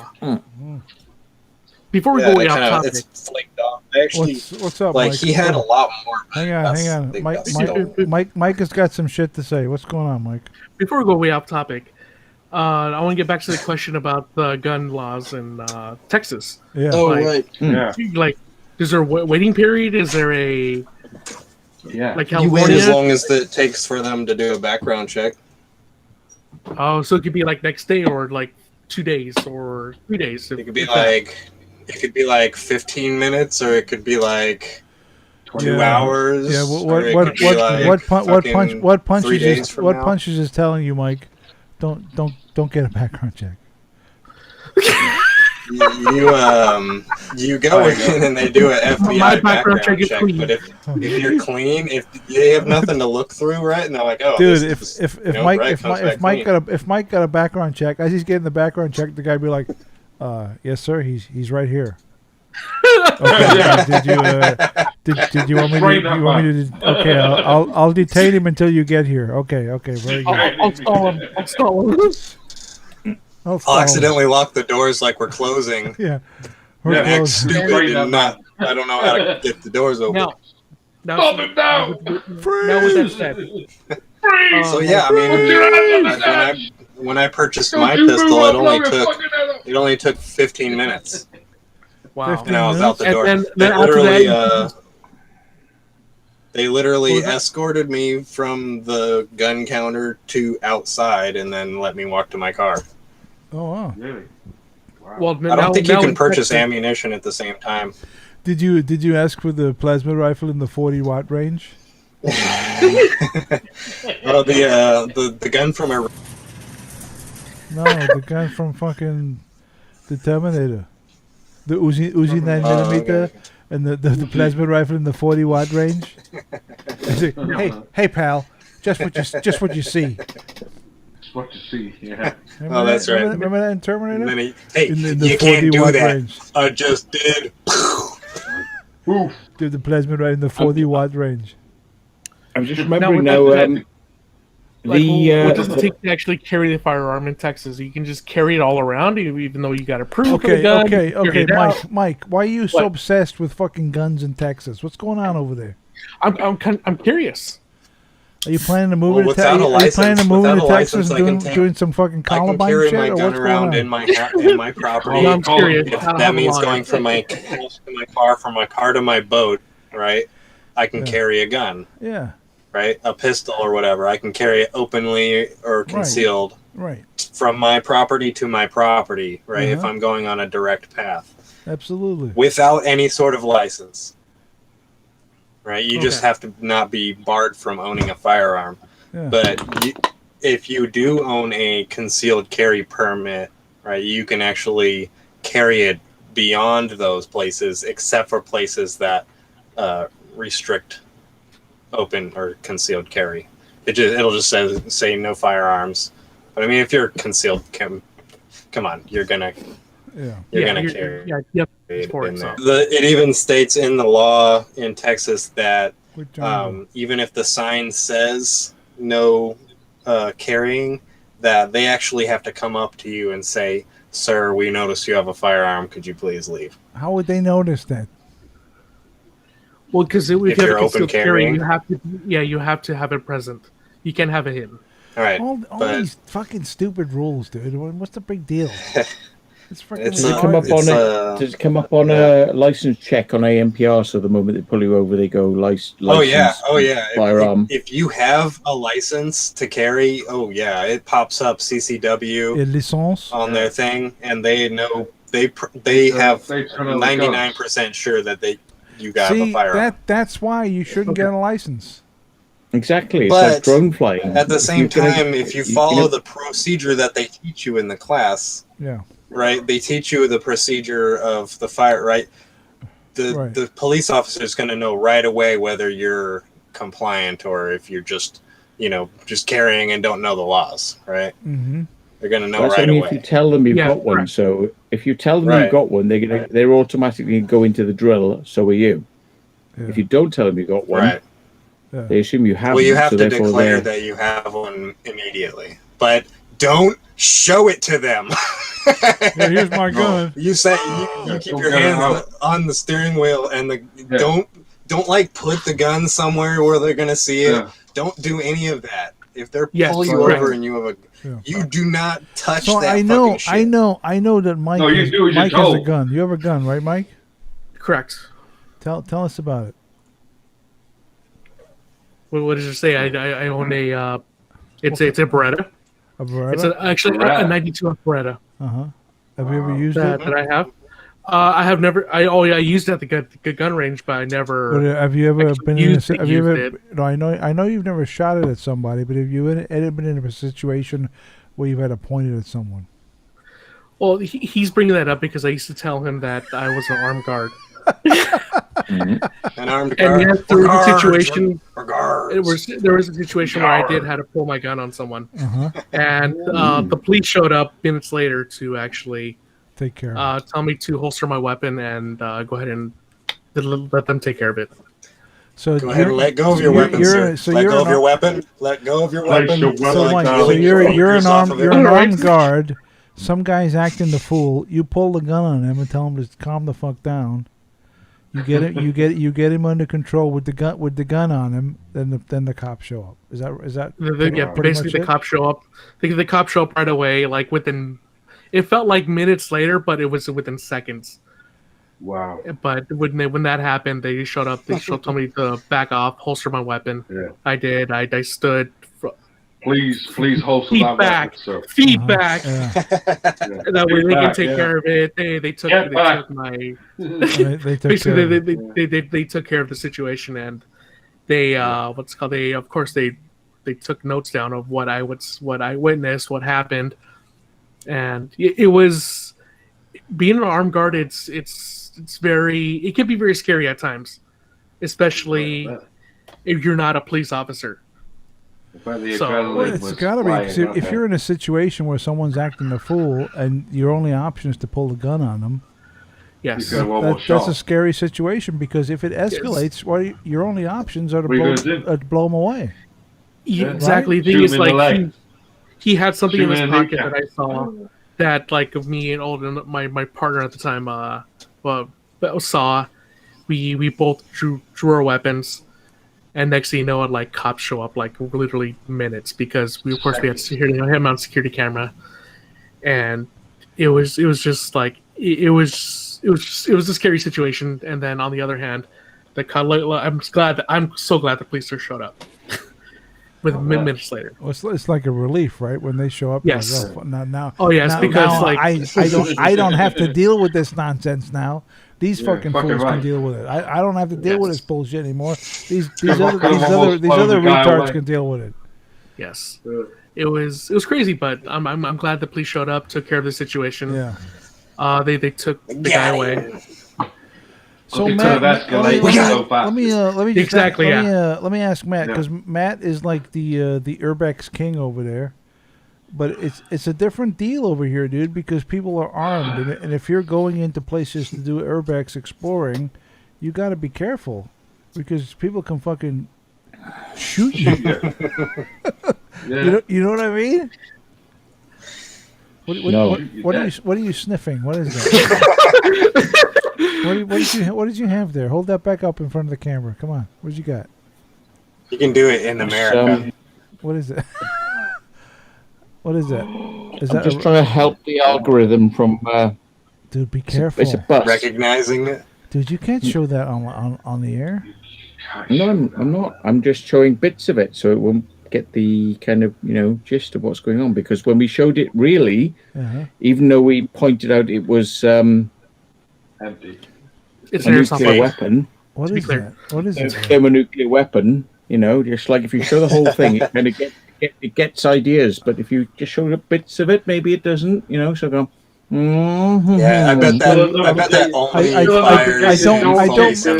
Before we
Yeah,
go way
it
off
kinda-
topic,
it's flaked off. Actually,
What's up,
like
Mike?
he had a lot more.
Hang on.
That's-
Mike,
that's dope.
Mike has got some shit to say. What's going on, Mike?
before we go way off topic, I want to get back to the question about the gun laws in Texas.
Yeah.
Oh
Like-
right.
Yeah.
Like, is there a waiting period? Is there a
Yeah.
like
You wait
California?
as long as it takes for them to do a background check.
Oh, so it could be like next day or like 2 days or 3 days.
It could be like 15 minutes, or it could be like 2
Yeah.
hours.
Yeah.
or it could be like fucking 3 days from now.
Punches is telling you, Mike? Don't get a background check.
You go in and they do an FBI
My background
background
check is
check.
clean.
But if you're clean, if they have nothing to look through, right? And they're like, oh,
Dude,
this is,
if
you know,
Mike
right,
if
comes
Mike,
back
if
clean.
Mike got a background check, as he's getting the background check, the guy be like, yes, sir, he's right here. Okay. Did you want me to?
Right now,
You want me to? Okay, I'll detain him until you get here. Okay, very good.
I'll stall him. I'll stall him.
I'll stall
I'll
him.
accidentally lock the doors like we're closing.
Yeah.
Yeah,
We're
Act
close.
stupid and not. I don't know how to get the doors open.
Now, Now,
Stop him now!
now with that said,
So yeah, I mean,
Put your hands on the dash!
when I purchased
Don't
my
you
pistol,
move, I'll
it
blow
only
your
took
fucking head off.
15 minutes,
wow.
15
and I was out the
And
door.
then
They
after
literally,
that,
they literally
What was that?
escorted me from the gun counter to outside, and then let me walk to my car.
Oh wow.
Really? Wow.
well,
I don't think you can
in
purchase
Texas-
ammunition at the same time.
Did you ask for the plasma rifle in the 40-watt range?
Oh, the gun from Iraq.
No, the gun from fucking the Terminator. The Uzi 9mm
okay.
and the plasma rifle in the 40-watt range. I say, hey pal, just what you see.
It's what you see, yeah.
Remember
Oh, that's
that?
right.
Remember that in Terminator?
And then hey,
In the
you can't do
40-watt
that.
range.
I just did.
Oof.
Did the plasma rifle in the 40-watt range.
I'm just
Now,
remembering
with
now.
that said, what does it
The
take to actually carry the firearm in Texas? You can just carry it all around, even though you got approved for the gun.
Okay,
carry it out.
Mike, why are you so
What?
obsessed with fucking guns in Texas? What's going on over there?
I'm curious.
Are you planning to move
Well,
into
without a
Are you planning to move
license-
into
without a
Texas
license,
and
I can take-
doing some fucking
I can
Columbine
carry
shit,
my
or
gun
what's going
around
on?
in my property.
No, I'm curious.
If
How
that means
long?
going from my house to my car, from my car to my boat, right? I can
Yeah.
carry a gun,
Yeah,
right? A pistol or whatever. I can carry it openly or concealed
right.
from my property to my property, right? If
Uh-huh.
I'm going on a direct path
Absolutely.
without any sort of license, right? You just
Okay.
have to not be barred from owning a firearm.
Yeah.
But if you do own a concealed carry permit, right, you can actually carry it beyond those places, except for places that restrict open or concealed carry. It'll just say no firearms. But I mean, if you're concealed, come on, you're gonna
Yeah.
carry
Yep.
it
for
in
it,
there.
so.
It even states in the law in Texas that
Quit John.
even if the sign says no carrying, that they actually have to come up to you and say, "Sir, we notice you have a firearm. Could you please leave?"
How would they notice that?
Well, because if you have
you're
a concealed
open
carry,
carrying.
you have to have it present. You can't have it hidden.
All right,
All
but
these fucking stupid rules, dude. What's the big deal? It's freaking
It's
Does
not-
it come up
it's,
on does it come up on a license check on AMPR? So the moment they pull you over, they go license.
oh yeah.
Firearm.
If you have a license to carry, oh yeah, it pops up CCW
Et licence?
on their thing, and they know they have
They turn on the
99% sure that you got a
See,
firearm.
that's why you shouldn't get a license.
Exactly. It's
But
like drone flying.
At the same
you're gonna-
time, if you follow the procedure that they teach you in the class,
Yeah.
right? They teach you the procedure of the fire, right?
Right.
The police officer is going to know right away whether you're compliant or if you're just carrying and don't know the laws, right?
Mm-hmm.
They're going to know
That's
right
only
away.
if you tell them you've
Yeah,
got one.
correct.
So if you tell them
Right.
you've got one, they're automatically go into the drill. So are you.
Yeah.
If you don't tell them you got one,
Right.
Yeah.
they assume you have.
Well, you
one,
have
so
to
therefore
declare
they're-
that you have one immediately, but don't show it to them.
Yeah, here's my gun.
You say you keep your hands on the steering wheel and don't like put the gun somewhere where they're gonna see it.
Yeah.
Don't do any of that. If they're
Yes,
pull you
correct.
over and you have you do not touch
So
that
I know
fucking shit.
I know that Mike
No, you
has,
do as you're
Mike has a
told.
gun. You have a gun, right, Mike?
Correct.
Tell us about it.
What did you say? I own a. It's a Beretta.
A Beretta?
It's actually a 92 Beretta
Uh-huh. Have you ever used
that,
it?
that I have. I have never. I used it at the gun range, but I never.
But have you ever
actually
been in a,
used
have you
it.
ever no, I know you've never shot it at somebody, but have you ever been in a situation where you've had to point it at someone?
Well, he's bringing that up because I used to tell him that I was an armed guard.
An armed
And
guard.
yes, there was a situation.
Or guards.
There was a situation where I did have to pull my gun on someone,
Uh-huh.
and the police showed up minutes later to actually
Take care of it.
tell me to holster my weapon and go ahead and let them take care of it.
So
Go ahead and let go of
so
your
you're-
weapon,
you're-
sir.
so
Let
you're
go of
an
your
ar-
weapon. Let go of your
Place
weapon.
your weapon
So, Mike,
down.
so you're an
yourself of it.
armed guard. Some guy's acting the fool. You pull the gun on him and tell him to calm the fuck down. You get him under control with the gun on him. Then the cops show up. Is that pretty
basically
much
the
it?
cops show up. The cops show up right away, like within. It felt like minutes later, but it was within seconds.
Wow.
But when that happened, they showed up. They told me to back off, holster my weapon.
Yeah.
I did. I stood.
Please holster
Feet
that
back.
weapon, sir.
Feet back.
Yeah.
That way they can take care of it. They took my.
They took
Basically,
care
they took care of the situation, and they of course they took notes down of what I witnessed, what happened, and it was being an armed guard. It can be very scary at times, especially if you're not a police officer.
It's got to be. 'Cause if you're in a situation where someone's acting a fool and your only option is to pull the gun on them,
yes,
that's a scary situation, because if it escalates, well, your only options are to blow them away.
Yeah, exactly.
Right?
The thing is, like, he had something in his pocket
kneecap.
that I saw that, like, of me and my partner at the time, saw. We both drew our weapons, and next thing you know, like, cops show up like literally minutes, because we had him on security camera, and it was just like it was a scary situation. And then on the other hand, I'm so glad the police showed up. With minutes later,
Well, it's like a relief, right? When they show up.
Yes.
Like, oh, now.
Oh yes,
now,
because
now
like
I don't have to deal with this nonsense now. These fucking fools can deal with it. I don't have to deal with this bullshit anymore. These other retards can deal with it.
Yes, it was crazy, but I'm glad the police showed up, took care of the situation.
Yeah.
They took the guy away.
So
It
Matt,
could have escalated so fast.
let me ask Matt, because Matt is like the Urbex king over there, but it's a different deal over here, dude, because people are armed, and if you're going into places to do Urbex exploring, you got to be careful, because people can fucking shoot you. You know what I mean? What are you sniffing? What is that? What did you have there? Hold that back up in front of the camera. Come on. What did you got?
You can do it in America.
What is it? What is that?
I'm just trying to help the algorithm from.
Dude, be careful.
It's a bus.
Recognizing it.
Dude, you can't show that on the air.
No, I'm not. I'm just showing bits of it, so it won't get the kind of gist of what's going on. Because when we showed it, really, even though we pointed out it was
empty.
It's
a nuclear weapon.
What is that? What is it?
It's a thermonuclear weapon. Just like if you show the whole thing, it kind of gets ideas. But if you just show bits of it, maybe it doesn't. So go.
Yeah, I bet that only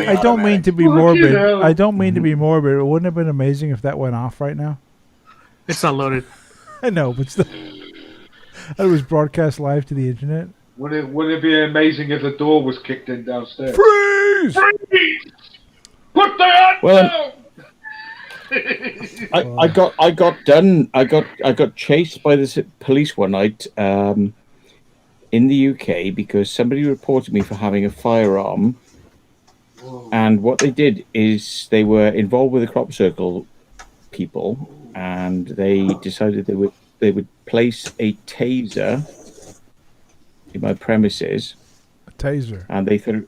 I don't mean to be morbid. I don't mean to be morbid. It wouldn't have been amazing if that went off right now.
It's not loaded.
I know, but still, it was broadcast live to the internet.
Wouldn't it be amazing if the door was kicked in downstairs?
Freeze!
Put the hand down!
I got chased by the police one night in the UK because somebody reported me for having a firearm. Whoa. And what they did is they were involved with the crop circle people, and they decided they would place a taser in my premises.
A taser.
And they threw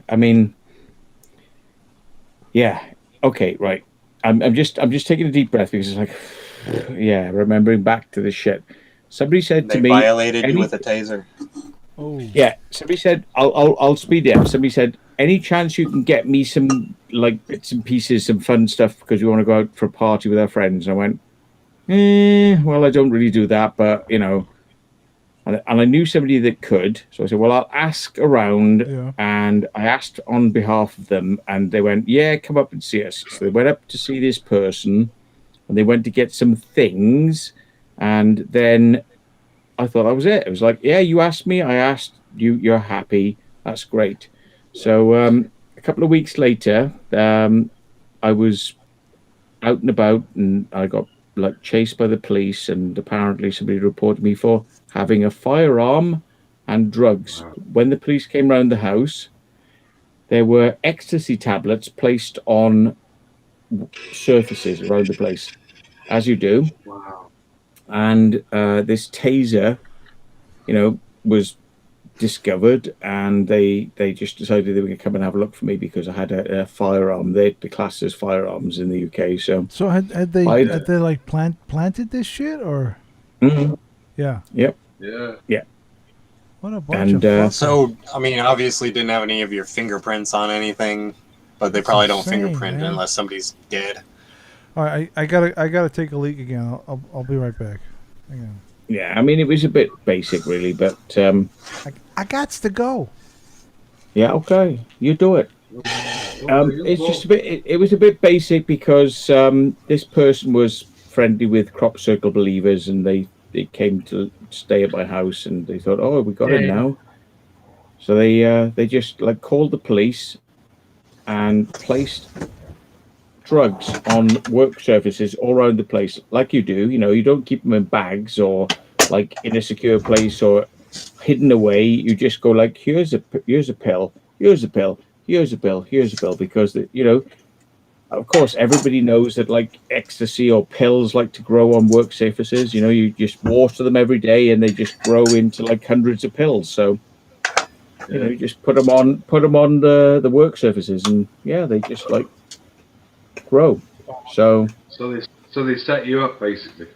I mean, yeah. Okay, right. I'm just taking a deep breath because it's like, remembering back to this shit. Somebody said to me,
they violated you with a taser.
Oh.
Yeah. Somebody said, I'll speed it up. Somebody said, any chance you can get me some like bits and pieces, some fun stuff because we want to go out for a party with our friends. And I went, well, I don't really do that, but and I knew somebody that could, so I said, well, I'll ask around, and I asked on behalf of them, and they went, yeah, come up and see us. So they went up to see this person, and they went to get some things, and then I thought that was it. It was like, yeah, you asked me, I asked you, you're happy, that's great. So a couple of weeks later, I was out and about, and I got chased by the police, and apparently somebody reported me for having a firearm and drugs. When the police came round the house, there were ecstasy tablets placed on surfaces around the place, as you do.
Wow.
And this taser, was discovered, and they just decided they were going to come and have a look for me because I had a firearm. They're classed as firearms in the UK.
So had they like planted this shit or?
Mm-hmm.
Yeah.
Yep.
Yeah.
What a bunch of fuckers.
So, I mean, obviously didn't have any of your fingerprints on anything, but they probably don't
insane,
fingerprint
man.
unless somebody's dead.
All right, I gotta take a leak again. I'll be right back. Hang on.
Yeah, I mean, it was a bit basic, really, but
I got to go.
yeah, okay, you do it. It's just a bit. It was a bit basic because this person was friendly with crop circle believers, and they came to stay at my house, and they thought, oh, we got him now. So they just like called the police and placed drugs on work surfaces all around the place, like you do. You don't keep them in bags or like in a secure place or hidden away. You just go like, here's a pill, here's a pill, here's a pill, here's a pill, because of course everybody knows that like ecstasy or pills like to grow on work surfaces. You just water them every day and they just grow into like hundreds of pills. So you just put them on the work surfaces, and they just like grow. So
they set you up basically.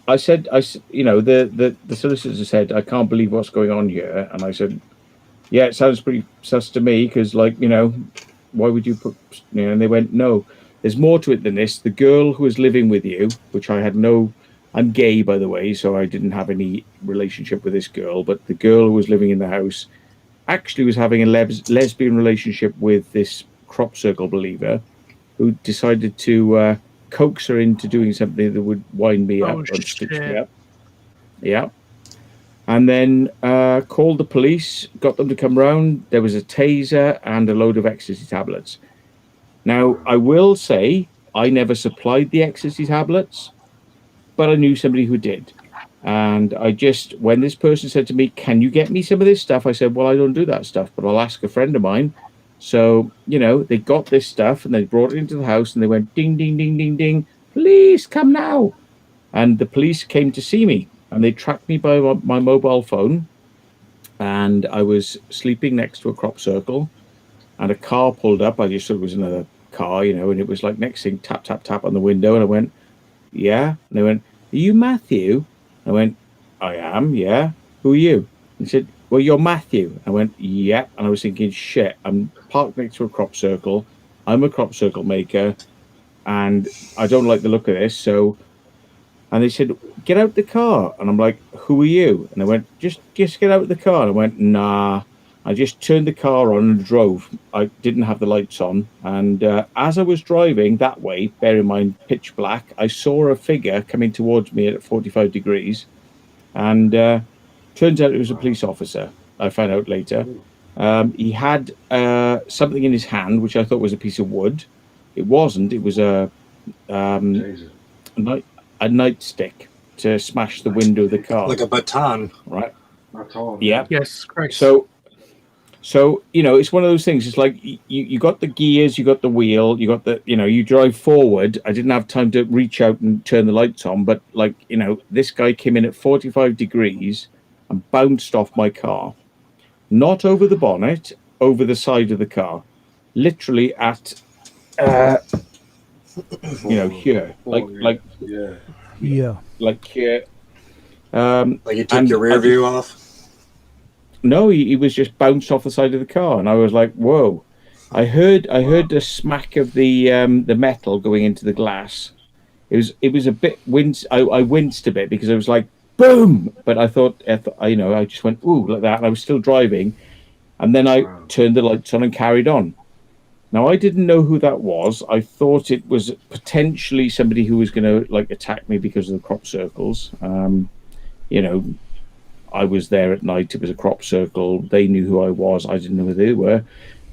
the solicitor said, I can't believe what's going on here, and I said, yeah, it sounds pretty sus to me, because why would you put, and they went, no, there's more to it than this. The girl who was living with you, which I'm gay, by the way, so I didn't have any relationship with this girl, but the girl who was living in the house actually was having a lesbian relationship with this crop circle believer, who decided to coax her into doing something that would wind me up and stitch me up. Yeah. And then called the police, got them to come round. There was a taser and a load of ecstasy tablets. Now, I will say I never supplied the ecstasy tablets, but I knew somebody who did. And when this person said to me, can you get me some of this stuff? I said, well, I don't do that stuff, but I'll ask a friend of mine. So, they got this stuff and they brought it into the house and they went ding, ding, ding, ding, ding. Police, come now. And the police came to see me and they tracked me by my mobile phone. And I was sleeping next to a crop circle and a car pulled up. I just thought it was another car, and it was like next thing, tap, tap, tap on the window. And I went, yeah. And they went, are you Matthew? I went, I am, yeah. Who are you? And he said, well, you're Matthew. I went, yeah. And I was thinking, shit, I'm parked next to a crop circle. I'm a crop circle maker, and I don't like the look of this. And they said, get out the car. And I'm like, who are you? And I went, just get out of the car. And I went, nah. I just turned the car on and drove. I didn't have the lights on. And as I was driving that way, bear in mind, pitch black, I saw a figure coming towards me at 45 degrees. And turns out it was a police officer, I found out later. He had something in his hand, which I thought was a piece of wood. It wasn't. It was a nightstick to smash the window of the car.
Like a baton.
Right.
Baton.
Yeah.
Yes, correct.
So it's one of those things. It's like you got the gears, you got the wheel, you got the, you drive forward. I didn't have time to reach out and turn the lights on, but this guy came in at 45 degrees and bounced off my car. Not over the bonnet, over the side of the car. Literally at, here. Like
Yeah.
Like here.
Like you took your rear view off?
No, he was just bounced off the side of the car, and I was like, "Whoa!" I heard the smack of the metal going into the glass. It was a bit I winced a bit because I was like, "Boom!" But I thought, I just went, "Ooh," like that, and I was still driving, and then I turned the lights on and carried on. Now I didn't know who that was. I thought it was potentially somebody who was going to like attack me because of the crop circles. I was there at night. It was a crop circle. They knew who I was. I didn't know who they were.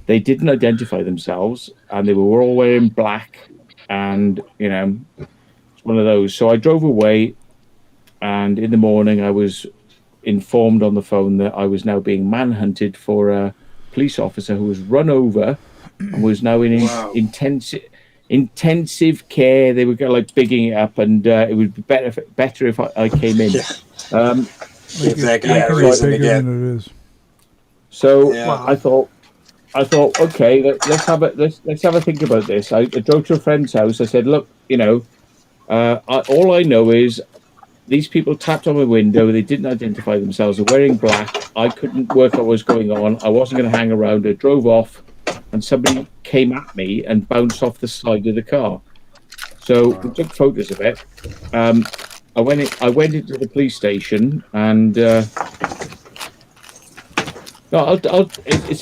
They didn't identify themselves, and they were all wearing black. And it's one of those. So I drove away, and in the morning I was, informed on the phone that I was now being manhunted for a police officer who was run over and was now in intensive care. They were like bigging it up, and it would be better if I came in.
Give that guy a reason to get.
So I thought, okay, let's have a think about this. I drove to a friend's house. I said, look, all I know is these people tapped on my window. They didn't identify themselves. They're wearing black. I couldn't work out what was going on. I wasn't going to hang around. I drove off, and somebody came at me and bounced off the side of the car. So we took photos of it. I went into the police station, and it's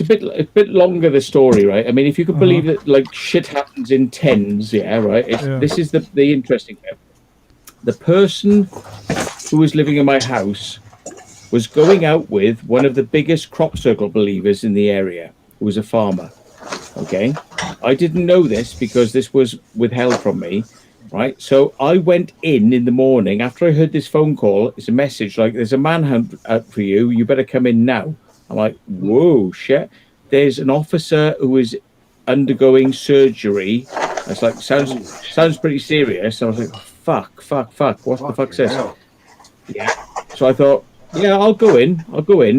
a bit longer, the story, right? I mean, if you could believe that, like, shit happens in tens, yeah, right? This is the interesting bit. The person who was living in my house was going out with one of the biggest crop circle believers in the area, who was a farmer. Okay, I didn't know this because this was withheld from me, right? So I went in the morning after I heard this phone call. It's a message like, "There's a manhunt out for you. You better come in now." I'm like, "Whoa, shit!" There's an officer who is undergoing surgery. It's like sounds pretty serious. I was like, fuck. What the fuck is this? Yeah. So I thought, yeah, I'll go in.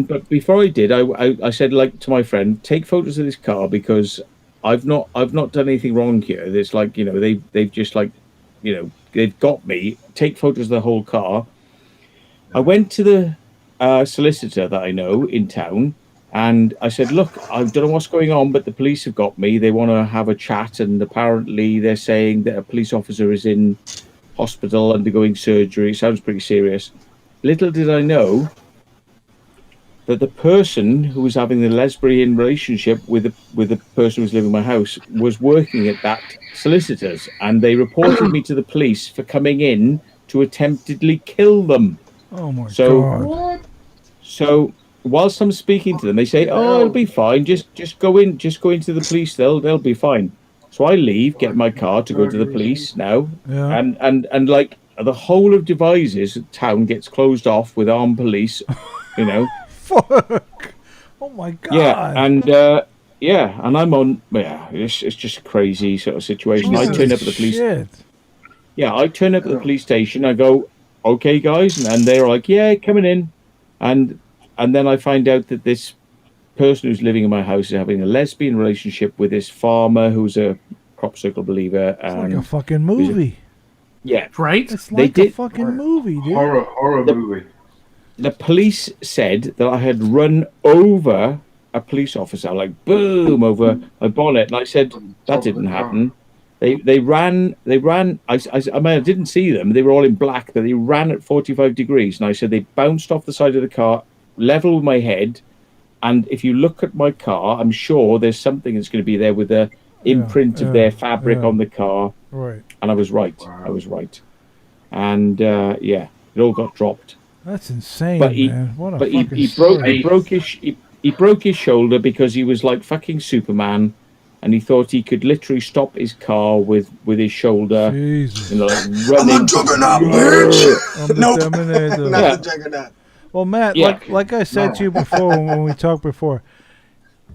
But before I did, I said, like, to my friend, take photos of this car because I've not done anything wrong here. It's like, they've just, like, they've got me. Take photos of the whole car. I went to the solicitor that I know in town, and I said, look, I don't know what's going on, but the police have got me. They want to have a chat, and apparently they're saying that a police officer is in hospital undergoing surgery. Sounds pretty serious. Little did I know that the person who was having the lesbian relationship with the person who was living in my house was working at that solicitor's, and they reported me to the police for coming in to attemptedly kill them.
Oh my God.
So whilst I'm speaking to them, they say, "Oh, it'll be fine. Just go into the police. They'll be fine." So I leave, get my car to go to the police now, and like the whole of Devizes town gets closed off with armed police,
Fuck! Oh my God!
Yeah, and I'm on. Yeah, it's just a crazy sort of situation. I turn up at the police.
Shit.
Yeah, I turn up at the police station. I go, "Okay, guys," and they're like, "Yeah, coming in," and then I find out that this person who's living in my house is having a lesbian relationship with this farmer who's a crop circle believer.
It's like a fucking movie.
Yeah,
right.
It's like a fucking movie, dude.
Horror movie.
The police said that I had run over a police officer, like boom, over my bonnet, and I said that didn't happen. They ran. I mean, I didn't see them. They were all in black. But they ran at 45 degrees, and I said they bounced off the side of the car, level with my head. And if you look at my car, I'm sure there's something that's going to be there with the imprint of their fabric on the car.
Right.
And I was right. Wow. I was right. And it all got dropped.
That's insane,
but
man. What a
he broke his shoulder because he was like fucking Superman, and he thought he could literally stop his car with his shoulder.
Jesus.
Like running.
I'm the juggernaut, bitch.
Nope.
Not the juggernaut.
Well, Matt, like I said to you before when we talked before,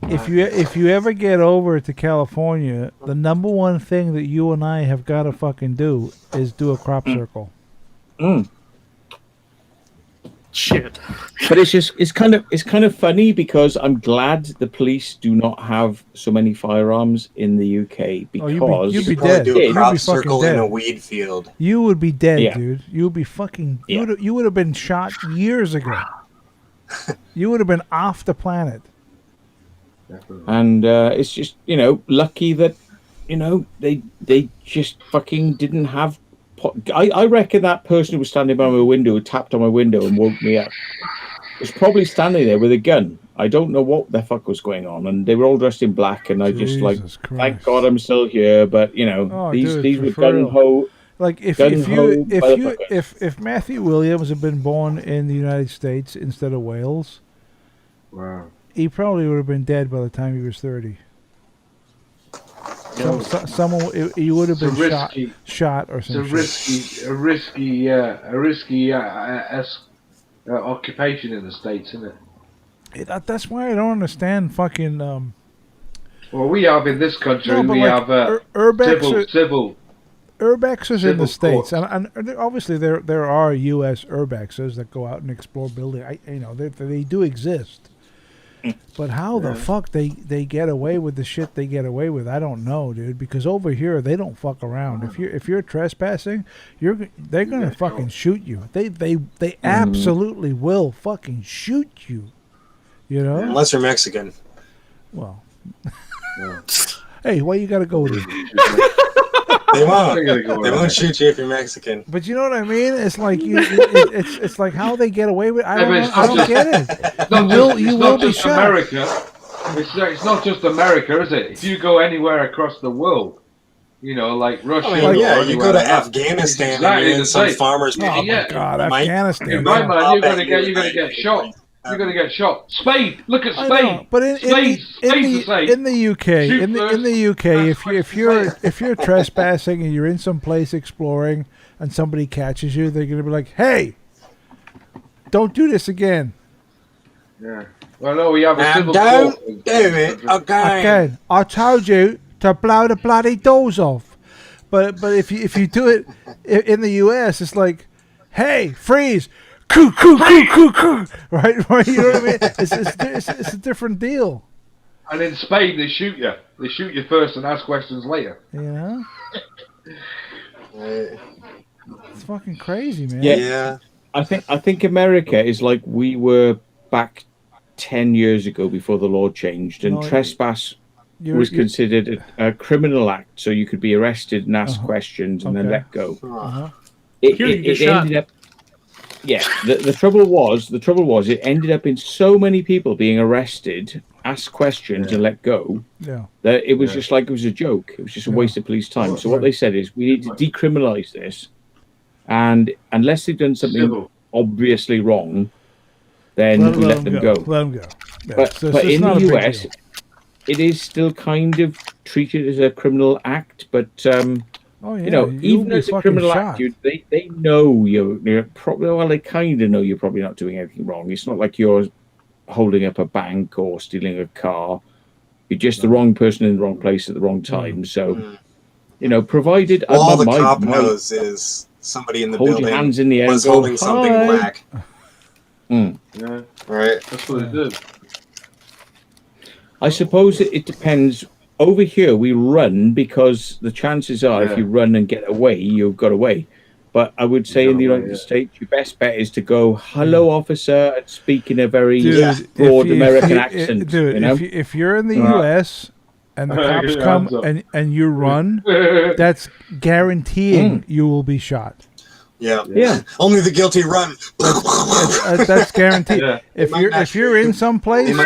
if you ever get over to California, the number one thing that you and I have got to fucking do is do a crop circle.
Shit.
But it's kind of funny because I'm glad the police do not have so many firearms in the UK because
you'd be dead.
Do a crop circle
dead.
in a weed field.
You would be dead, dude. You would be fucking. You would have been shot years ago. You would have been off the planet.
And it's just lucky that they just fucking didn't have. I reckon that person who was standing by my window, who tapped on my window and woke me up, was probably standing there with a gun. I don't know what the fuck was going on, and they were all dressed in black, and I just thank God I'm still here. But these were gun ho.
Like if Matthew Williams had been born in the United States instead of Wales, he probably would have been dead by the time he was 30. Someone you would have been shot or something.
A risky occupation in the States, isn't it?
That's why I don't understand fucking.
Well, we have in this country,
No, but
we
like,
have
Urbex
civil.
Urbexes in
Civil
the States,
courts.
and obviously there are U.S. Urbexes that go out and explore buildings. They do exist. But how the fuck they get away with the shit they get away with, I don't know, dude. Because over here they don't fuck around. If you're trespassing, they're gonna fucking shoot you. They absolutely will fucking shoot you. You know?
Unless you're Mexican.
Well. Hey, why you gotta go with it?
They won't. They won't shoot you if you're Mexican.
But you know what I mean? It's like it's like how they get away with. I don't get it. You will be shot.
America. It's not just America, is it? If you go anywhere across the world, like Russia.
You go to Afghanistan and you're in some farmer's
Oh my God, Afghanistan.
In my mind, you're gonna get shot. You're gonna get shot. Spade. Look at Spade.
But in the UK, in the UK, if you're trespassing and you're in some place exploring and somebody catches you, they're gonna be like, "Hey, don't do this again."
Yeah. Well, no, we have a civil
don't
court.
do it again.
I told you to blow the bloody doors off. But if you do it in the US, it's like, "Hey, freeze." Coo, coo, coo, coo, coo. Right? You know what I mean? It's a different deal.
And in Spain, they shoot you. They shoot you first and ask questions later.
Yeah. It's fucking crazy, man.
Yeah. I think America is like we were back 10 years ago before the law changed, and trespass was considered a criminal act, so you could be arrested and ask questions and then let go. It ended up. Yeah, the trouble was it ended up in so many people being arrested, asked questions, and let go.
Yeah,
that it was just like it was a joke. It was just a waste of police time. So what they said is we need to decriminalize this, and unless they've done something obviously wrong, then we let them go.
Let them go. Yeah.
But in the US, it is still kind of treated as a criminal act, but. Even as a criminal act, they know you're probably, well, they kind of know you're probably not doing anything wrong. It's not like you're holding up a bank or stealing a car. You're just the wrong person in the wrong place at the wrong time. So, provided
all the cop knows is somebody in the building
hands in the air
was holding something black.
Yeah,
right.
That's what it did.
I suppose it depends. Over here, we run because the chances are if you run and get away, you've got away. But I would say in the United States, your best bet is to go, "Hello, officer," and speak in a very broad American accent.
Dude, if you're in the U.S. and the cops come and you run, that's guaranteeing you will be shot.
Yeah. Only the guilty run.
That's guaranteed. Yeah. If you're in some place and the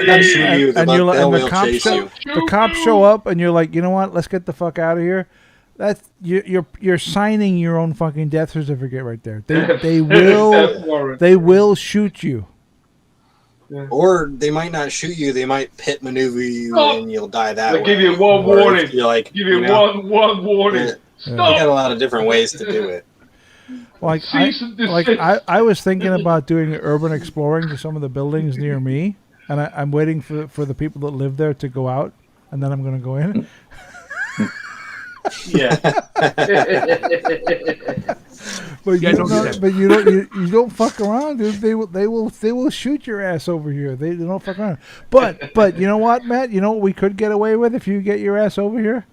cops show up and you're like, you know what, let's get the fuck out of here. That's you're signing your own fucking death certificate right there. They will shoot you.
Yeah. Or they might not shoot you. They might pit maneuver you and you'll die that way.
Give you one warning.
You're like,
one warning.
Stop. You got a lot of different ways to do it.
I was thinking about doing urban exploring to some of the buildings near me, and I'm waiting for the people that live there to go out, and then I'm going to go in.
Yeah.
But you don't fuck around, dude. They will shoot your ass over here. They don't fuck around. But you know what, Matt? You know what we could get away with if you get your ass over here?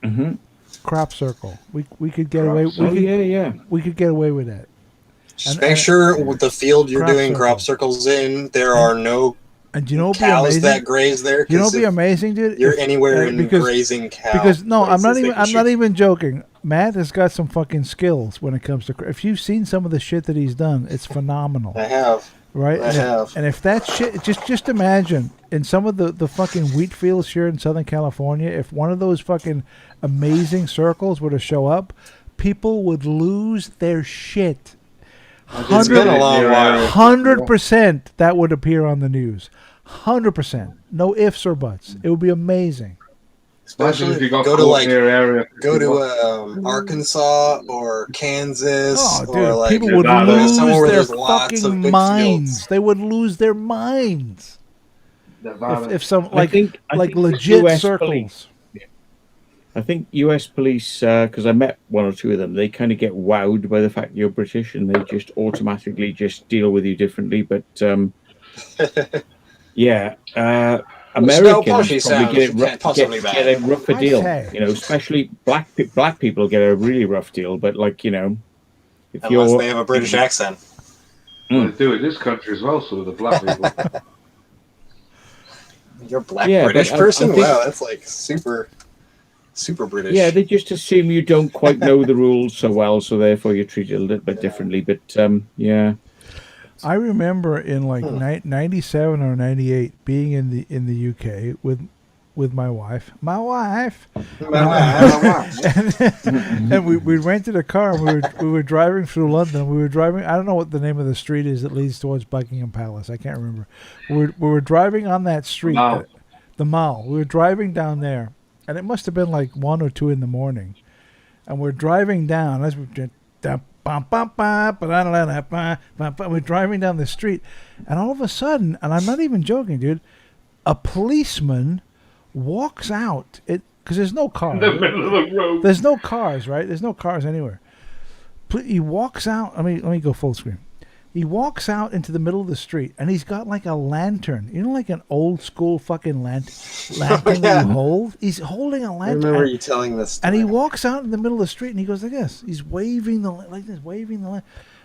Mm-hmm.
Crop circle. We could get away. We could get away with that.
Just make sure with the field you're doing crop circles in, there are no cows that graze there.
You know what'd be amazing, dude?
You're anywhere in grazing cows.
Because I'm not even joking. Matt has got some fucking skills when it comes to. If you've seen some of the shit that he's done, it's phenomenal.
I have.
Right?
I have.
And if that shit, just imagine in some of the fucking wheat fields here in Southern California, if one of those fucking amazing circles were to show up, people would lose their shit.
It's been a long while.
100% that would appear on the news. 100%. No ifs or buts. It would be amazing.
Especially
if you got
go to
caught
like
near area.
go to Arkansas or Kansas
Oh,
or
dude,
like
people would
Nevada.
somewhere
lose
where
their
there's lots of
fucking
big
minds.
fields.
They would lose their minds
Nevada.
if some
I think
legit
US
circles.
police. I think US police, because I met one or two of them, they kind of get wowed by the fact you're British, and they just automatically just deal with you differently. But yeah, Americans
Poshy
probably
sounds can't possibly
get a rougher deal.
Okay.
You know, especially black people get a really rough deal. But like, you know, if
Unless
you're
they have a British accent.
Well, they do in this country as well, so the black people.
You're a black
Yeah,
British
but I
person?
think-
Wow, that's like super British.
Yeah, they just assume you don't quite know the rules so well, so therefore you're treated a little bit differently. But yeah,
I remember in like 97 or 98 being in the UK with my wife. And we rented a car. And we were driving through London. We were driving. I don't know what the name of the street is that leads towards Buckingham Palace. I can't remember. We were driving on that street,
Mall.
the Mall. We were driving down there, and it must have been like 1 or 2 in the morning. And we're driving down as we're driving down the street, and all of a sudden, and I'm not even joking, dude, a policeman walks out because there's no car.
In the middle of the road.
There's no cars, right? There's no cars anywhere. He walks out. Let me go full screen. He walks out into the middle of the street, and he's got like a lantern. You know, like an old school fucking lantern that you hold. He's holding a
I
lantern.
remember you telling this.
And he walks out in the middle of the street, and he goes like this. He's waving like this, waving the.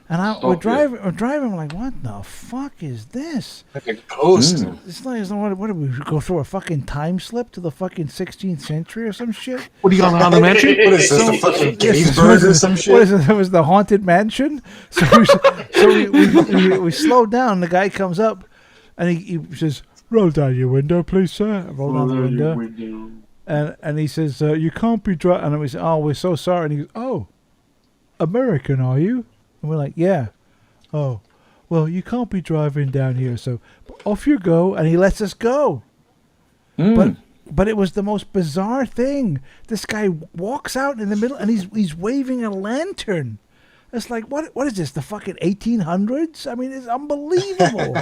And we're driving. I'm like, what the fuck is this?
like a ghost.
It's like, what did we go through a fucking time slip to the fucking 16th century or some shit?
What do you got on the mansion?
What is this, the fucking
Yes,
Gettysburg or some
What
shit?
is it? It was the haunted mansion. So we slow down. The guy comes up, and he says, "Roll down your window, please, sir." I roll down the window. And he says, "You can't be driving." And we say, "Oh, we're so sorry." And he goes, "Oh, American, are you?" And we're like, "Yeah." "Oh, well, you can't be driving down here, so off you go." And he lets us go. But it was the most bizarre thing. This guy walks out in the middle, and he's waving a lantern. It's like, what is this, the fucking 1800s? I mean, it's unbelievable.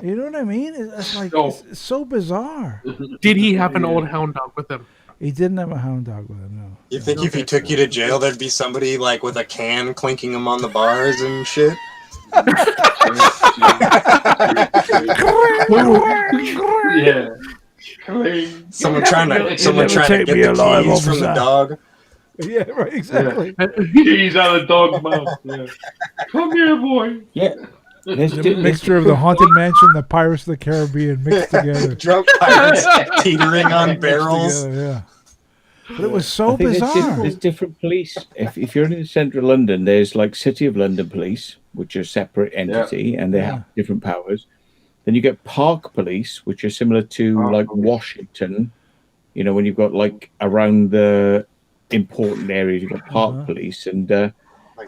You know what I mean? It's like, it's so bizarre.
Did he have an old hound dog with him?
He didn't have a hound dog with him, no.
You think if he took you to jail, there'd be somebody like with a can clinking him on the bars and shit?
Yeah.
Someone trying to
take
get
me
the
alive,
keys from the
officer.
dog.
Yeah, right, exactly.
He's out of dog mouth. Yeah. Come here, boy.
yeah. There's,
The mixture of the Haunted Mansion, the Pirates of the Caribbean mixed together.
Drunk pirates teetering on barrels.
Together, yeah. But it was so
I think
bizarre.
there's different police. If you're in the centre of London, there's like City of London Police, which are a separate entity, and they have different powers. Then you get Park Police, which are similar to like Washington. You know, when you've got like around the important areas, you've got Park Police, and they're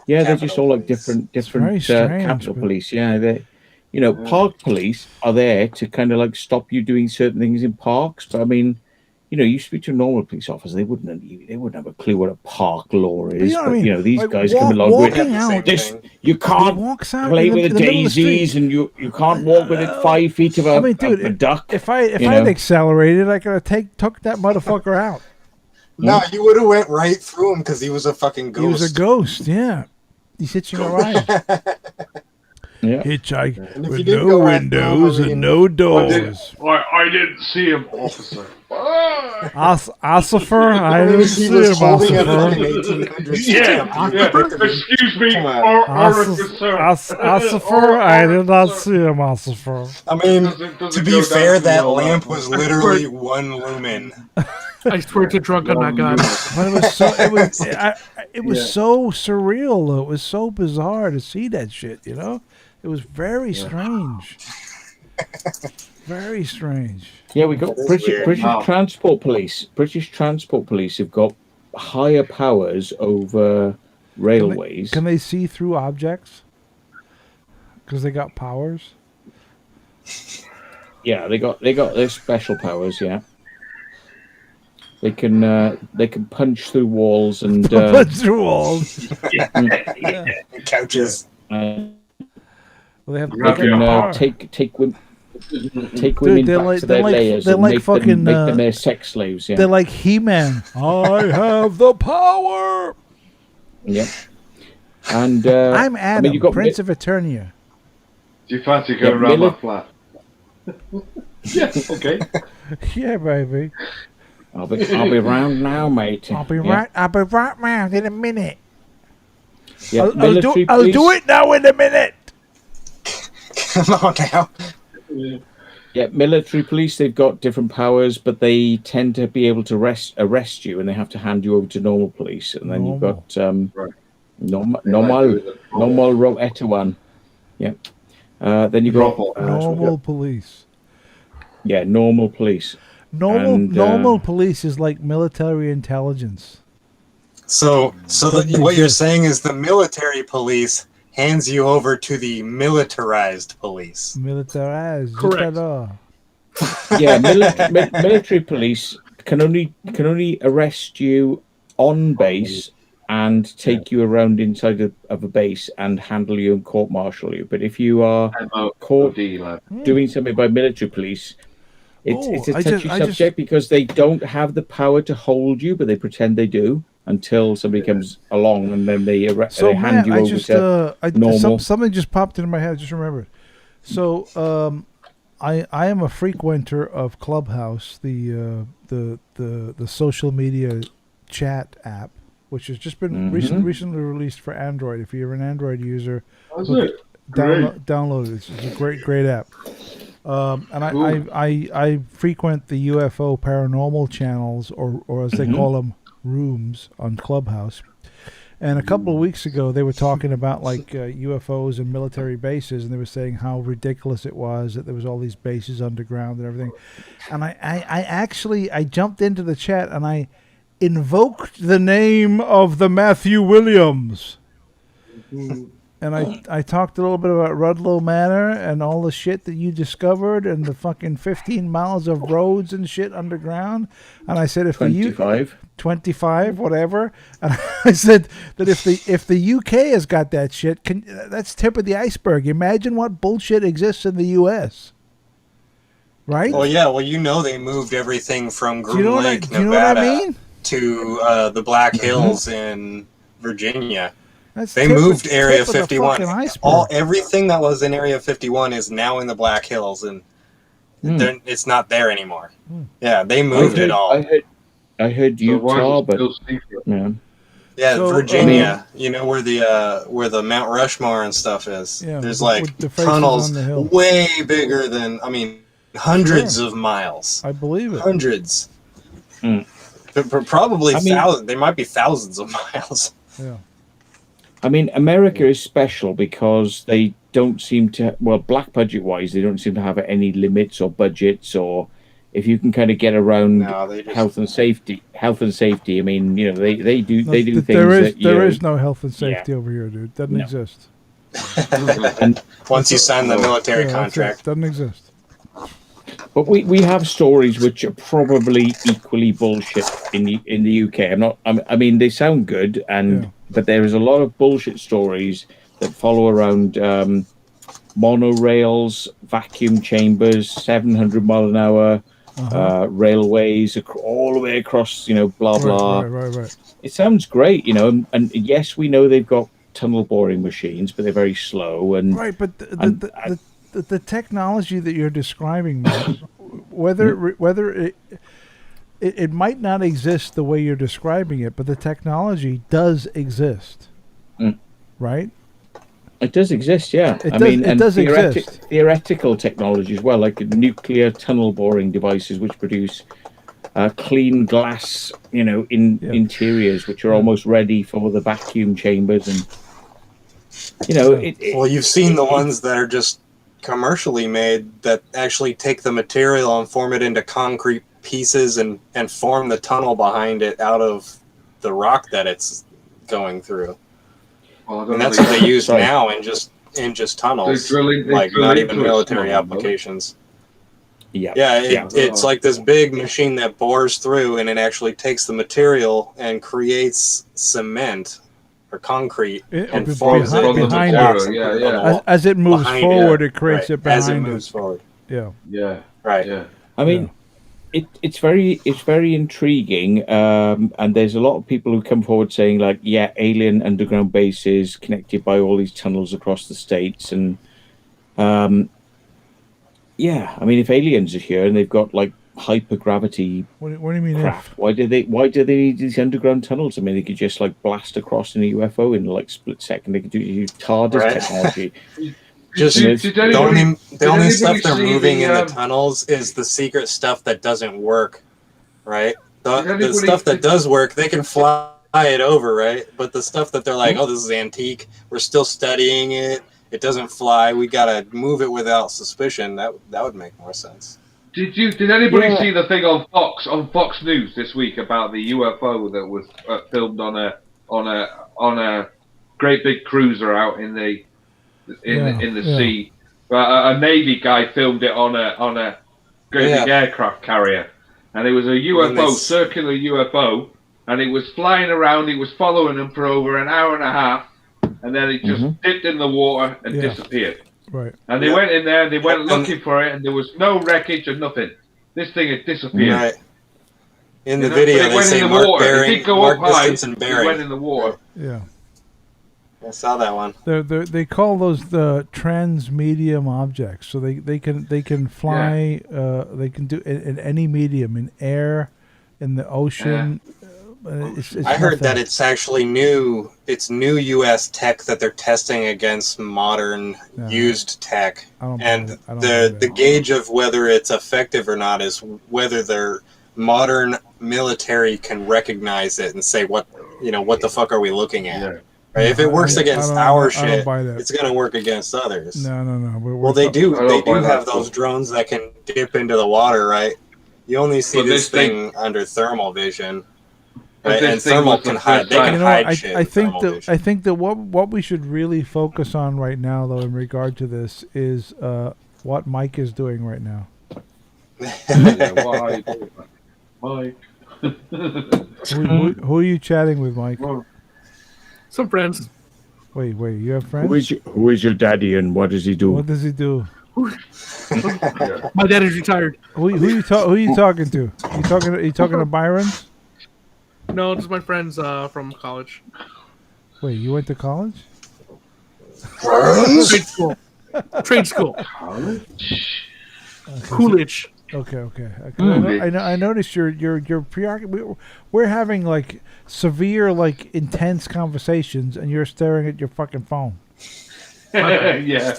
just all like different
very strange,
capital
but-
police. Yeah, they, you know, Park Police are there to kind of like stop you doing certain things in parks. But I mean, you know, you speak to a normal police officer, they wouldn't have a clue what a park law is.
you know what I mean?
You know, these
Like,
guys come along with
walking out-
this. You can't
walks out
play
in the-
with
in
the
the middle of the
daisies,
street.
and you can't walk with it 5 feet of a,
I mean, dude,
a duck.
If I
you
had
know?
accelerated, I could have took that motherfucker out.
No, you would have went right through him because he was a fucking ghost.
He was a ghost, yeah. He's hitching a ride.
Yeah.
Hitchhike
And if you
with
didn't
no
go after him,
windows
I mean-
and no doors.
I didn't see him, officer.
Ossifer? I didn't see
He
him,
was holding a
Ossifer.
fucking 1800s
Yeah.
stamp.
Excuse me,
Come on.
Ossifer? I did not see him, Ossifer.
I mean,
Doesn't
to
go
be
down
fair,
to
that
the
lamp
level.
was literally 1 lumen.
I swear to drunk on that guy.
But it was so surreal, though. It was so bizarre to see that shit, you know? It was very strange. Very strange.
Yeah, we got
That is
British,
weird.
British
Wow.
Transport Police. British Transport Police have got higher powers over railways.
Can they see through objects? Because they got powers?
Yeah, they got their special powers. Yeah. They can punch through walls and
Punch through walls.
Couches.
Well, they have
they can take women. Take women back to their layers and make them their sex slaves. Yeah.
They're like He-Man. I have the power.
Yep. And
I'm Adam,
you got
Prince of Eternia.
Do you fancy going around my flat? Yeah, okay.
Yeah, baby.
I'll be round now, mate.
I'll be right round in a minute.
Yeah,
I'll do it now in a minute.
Come on now.
Yeah, military police, they've got different powers, but they tend to be able to arrest you, and they have to hand you over to normal police. And then you've got normal Roetawan. Yeah. Then you've got
normal police.
Yeah, normal police.
Normal police is like military intelligence.
So what you're saying is the military police hands you over to the militarized police.
Militarized.
Correct.
Yeah, military police can only arrest you on base and take you around inside of a base and handle you and court-martial you. But if you are caught doing something by military police, it's a touchy subject because they don't have the power to hold you, but they pretend they do until somebody comes along and then they hand you over to normal.
Something just popped into my head. I just remembered. So I am a frequenter of Clubhouse, the social media chat app, which has just been recently released for Android. If you're an Android user, download it. It's a great app. And I frequent the UFO paranormal channels, or as they call them, rooms on Clubhouse. And a couple of weeks ago, they were talking about like UFOs and military bases, and they were saying how ridiculous it was that there was all these bases underground and everything. And I actually jumped into the chat and I invoked the name of the Matthew Williams. And I talked a little bit about Rudlow Manor and all the shit that you discovered and the fucking 15 miles of roads and shit underground. And I said, if 25, whatever. And I said that if the UK has got that shit, that's tip of the iceberg. Imagine what bullshit exists in the US. Right?
Well, yeah. Well, they moved everything from Groom Lake,
Nevada,
Nevada, to the Black Hills in Virginia. They moved Area 51. Everything that was in Area 51 is now in the Black Hills, and it's not there anymore. Yeah, they moved it all.
I heard Utah, but
Virginia. You know where the Mount Rushmore and stuff is. Yeah, there's like tunnels way bigger than hundreds of miles.
I believe it.
Hundreds. Probably thousands. There might be thousands of miles.
Yeah.
I mean, America is special because they don't seem to, black budget-wise, they don't seem to have any limits or budgets, or if you can kind of get around health and safety. I mean, they do things
there is no health and safety over here, dude. Doesn't exist.
And once you sign the military contract,
doesn't exist.
But we have stories which are probably equally bullshit in the UK. I mean, they sound good but there is a lot of bullshit stories that follow around monorails, vacuum chambers, 700 mile an hour railways all the way across, blah blah.
Right.
It sounds great, and yes, we know they've got tunnel boring machines, but they're very slow and
right. But the technology that you're describing, man, whether it might not exist the way you're describing it, but the technology does exist, right?
It does exist, yeah.
It does exist.
Theoretical technology as well, like nuclear tunnel boring devices, which produce clean glass, interiors, which are almost ready for the vacuum chambers, and
you've seen the ones that are just commercially made that actually take the material and form it into concrete pieces and form the tunnel behind it out of the rock that it's going through. And that's what they use now in just tunnels, not even military applications. It's like this big machine that bores through, and it actually takes the material and creates cement or concrete and forms it into
behind
blocks.
it. As it moves
Behind
forward, it creates it behind
as it moves forward.
Yeah.
Right.
Yeah.
I mean, it's very intriguing, and there's a lot of people who come forward saying like, yeah, alien underground bases connected by all these tunnels across the states, and yeah, I mean, if aliens are here and they've got like hypergravity
What do you mean?
craft, why do they need these underground tunnels? I mean, they could just like blast across in a UFO in like split second. They could use TARDIS technology.
The only stuff they're moving in the tunnels is the secret stuff that doesn't work, right? The stuff that does work, they can fly it over, right? But the stuff that they're like, oh, this is antique, we're still studying it, it doesn't fly, we gotta move it without suspicion. That would make more sense.
Did anybody see the thing on Fox News this week about the UFO that was filmed on a great big cruiser out in the sea? A Navy guy filmed it on a great big aircraft carrier, and it was a UFO, circular UFO, and it was flying around. It was following them for over an hour and a half, and then it just dipped in the water and disappeared.
Right.
And they went in there, and they went looking for it, and there was no wreckage or nothing. This thing had disappeared.
Right. In the video, they say mark bearing, mark distance and bearing.
It went in the water.
Yeah.
I saw that one.
They call those the transmedium objects. So they can fly. They can do in any medium, in air, in the ocean. It's
I heard that it's actually new. It's new U.S. tech that they're testing against modern used tech, and the gauge of whether it's effective or not is whether their modern military can recognize it and say what the fuck are we looking at? Yeah. Right? If it works against our shit, it's gonna work against others.
No.
Well, they do have those drones that can dip into the water, right? You only see this thing under thermal vision. Right? And thermal can hide. They can hide shit.
I think that what we should really focus on right now, though, in regard to this, is what Mike is doing right now.
Mike.
Who are you chatting with, Mike?
Some friends.
Wait, you have friends?
Who is your daddy and what does he do?
What does he do?
My dad is retired.
Who you talking to? You talking to Byron?
No, just my friends from college.
Wait, you went to college?
Trade school. Coolidge.
Okay. I noticed you're preoccupied. We're having like severe, like intense conversations, and you're staring at your fucking phone.
Yeah.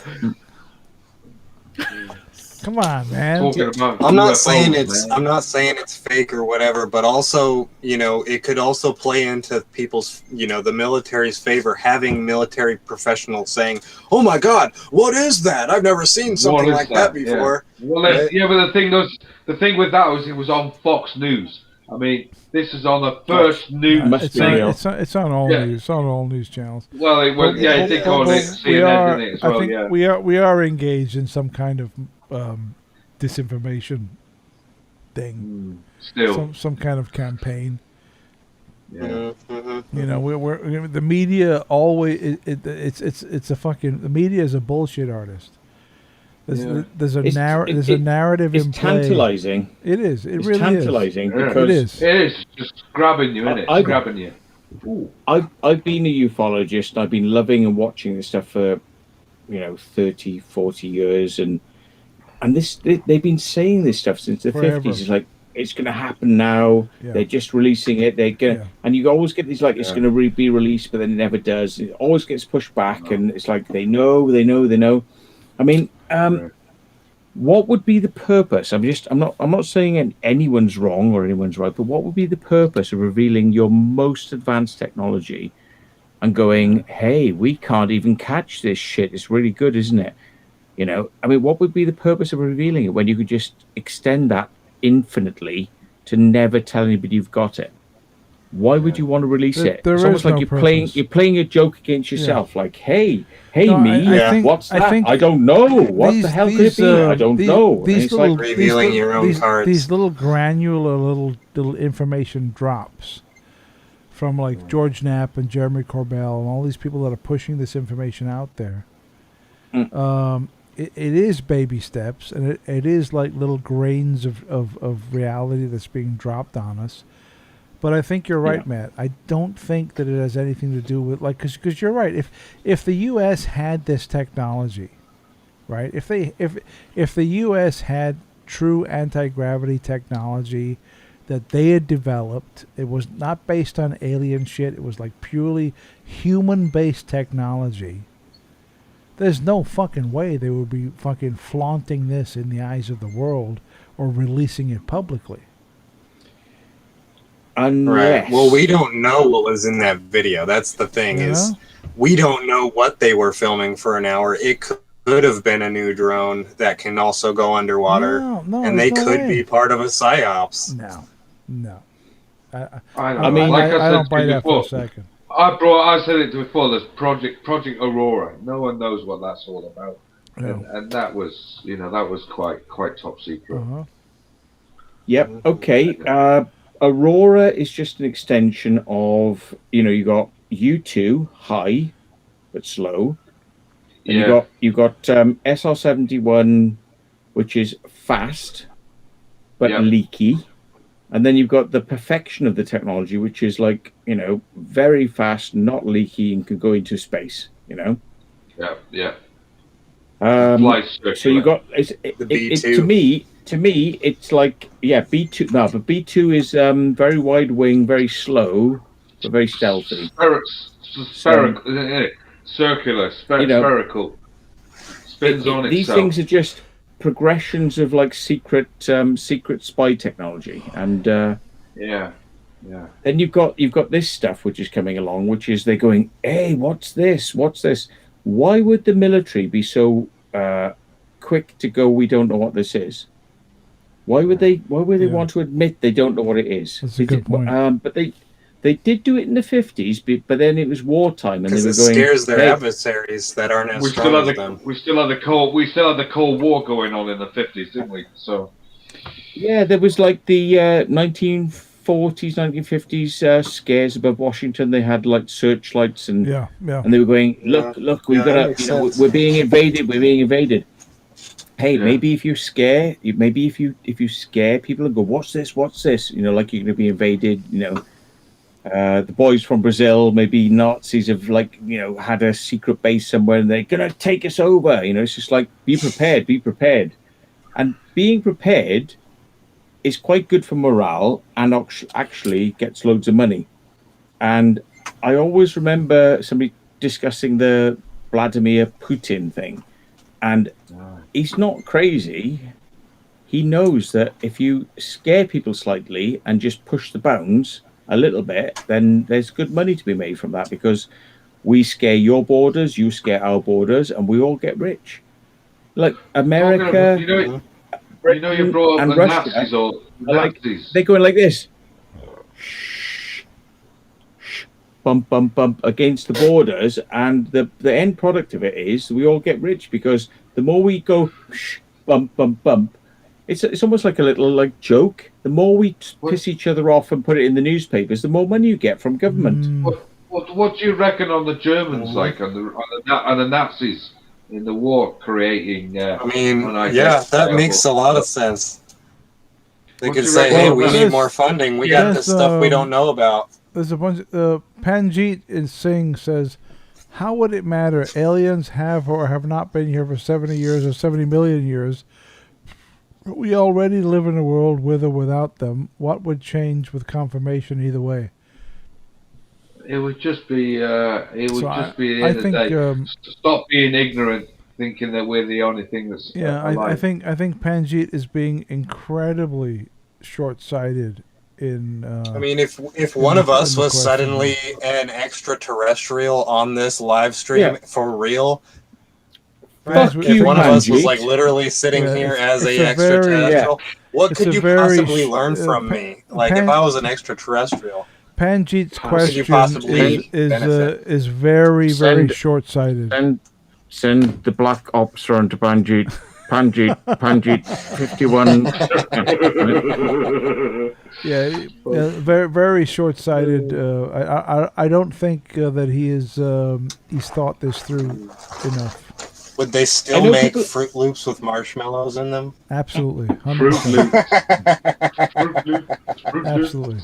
Come on, man.
I'm not saying it's fake or whatever, but also, it could also play into people's, the military's favor, having military professionals saying, "Oh my God, what is that? I've never seen something like that before."
Yeah. Well, right? But the thing with that was it was on Fox News. I mean, this is on the first news thing.
It's on all news. It's on all news channels.
Well, it did go on CNN, didn't it, as well?
I think we are engaged in some kind of disinformation thing.
Still,
some kind of campaign.
Yeah.
We're the media always. It's a fucking. The media is a bullshit artist. There's a narrative in play.
It's tantalizing.
It is. It's really
tantalizing because
it is just grabbing you, isn't it? It's grabbing you.
Ooh. I've been a ufologist. And I've been loving and watching this stuff for 30, 40 years, and they've been saying this stuff since the 50s. It's like it's going to happen now. Yeah. They're just releasing it. They're gonna, and you always get these it's going to be released, but then it never does. It always gets pushed back, and it's like they know. I mean, what would be the purpose? I'm not saying anyone's wrong or anyone's right, but what would be the purpose of revealing your most advanced technology and going, "Hey, we can't even catch this shit. It's really good, isn't it?" I mean, what would be the purpose of revealing it when you could just extend that infinitely to never tell anybody you've got it? Why would you want to release it?
There
It's
is
almost like
no
you're playing a joke against yourself. Like, hey,
No,
me,
I think-
what's that?
I think
I don't know. What the hell could it be? I don't know. And
These
it's
little,
like
revealing your own cards.
These little granular little information drops from like George Knapp and Jeremy Corbell and all these people that are pushing this information out there. It is baby steps, and it is like little grains of reality that's being dropped on us. But I think you're right, Matt. I don't think that it has anything to do with because you're right. If the U.S. had this technology, right? If the U.S. had true anti-gravity technology that they had developed, it was not based on alien shit. It was like purely human-based technology. There's no fucking way they would be fucking flaunting this in the eyes of the world or releasing it publicly.
Unless...
Right. Well, we don't know what was in that video. That's the thing is we don't know what they were filming for an hour. It could have been a new drone that can also go underwater, and they could be part of a psyops.
No.
I mean,
I don't buy that for a second.
I said it before. There's Project Aurora. No one knows what that's all about, and that was quite top secret.
Yep. Okay. Aurora is just an extension of you got U2 high but slow. And you got SR-71, which is fast but leaky. And then you've got the perfection of the technology, which is like, very fast, not leaky, and can go into space,
Yeah.
So you got
the B2.
To me, it's like B2. No, but B2 is very wide wing, very slow, but very stealthy.
Circular, spherical. Spins on itself.
These things are just progressions of like secret spy technology, and then you've got this stuff which is coming along, which is they're going, hey, what's this? Why would the military be so quick to go, we don't know what this is? Why would they want to admit they don't know what it is?
That's a good point.
But they did do it in the 50s, but then it was wartime, and they were going.
Scares their adversaries that aren't as strong as them.
We still had the Cold War going on in the 50s, didn't we? So
yeah, there was like the 1940s, 1950s scares above Washington. They had like searchlights and and they were going, look, we've got to, we're being invaded. Hey, maybe if you scare people and go, what's this? Like you're going to be invaded. The boys from Brazil, maybe Nazis have had a secret base somewhere and they're going to take us over. It's just like, be prepared. And being prepared is quite good for morale and actually gets loads of money. And I always remember somebody discussing the Vladimir Putin thing. And he's not crazy. He knows that if you scare people slightly and just push the bounds a little bit, then there's good money to be made from that, because we scare your borders, you scare our borders, and we all get rich. Like America,
you brought up
and
the
Russia,
Nazis or Nazis.
they're going like this. Bump, bump, bump against the borders, and the end product of it is we all get rich, because the more we go bump, bump, bump, it's almost like a little joke. The more we piss each other off and put it in the newspapers, the more money you get from government.
What do you reckon on the Germans on the Nazis in the war creating?
That makes a lot of sense. They could say, "Hey, we need more funding. We got this stuff we don't know about."
There's a bunch. Panjit Singh says, "How would it matter? Aliens have or have not been here for 70 years or 70 million years. We already live in a world with or without them. What would change with confirmation either way?"
It would just be. At the end of the day, stop being ignorant, thinking that we're the only thing that's.
I think Panjit is being incredibly short-sighted.
If one of us was suddenly an extraterrestrial on this live stream for real, if one of us was literally sitting here as a extraterrestrial, what could you possibly learn from me? If I was an extraterrestrial,
Panjit's
How could you
question
possibly
is very, very
Send-
short-sighted.
Send the black ops round to Panjit. Panjit 51.
Yeah, very, very short-sighted. I don't think that he's thought this through enough.
Would they
I
still
know
make
people-
Fruit Loops with marshmallows in them?
Absolutely,
Fruit
100%.
Loops.
Absolutely,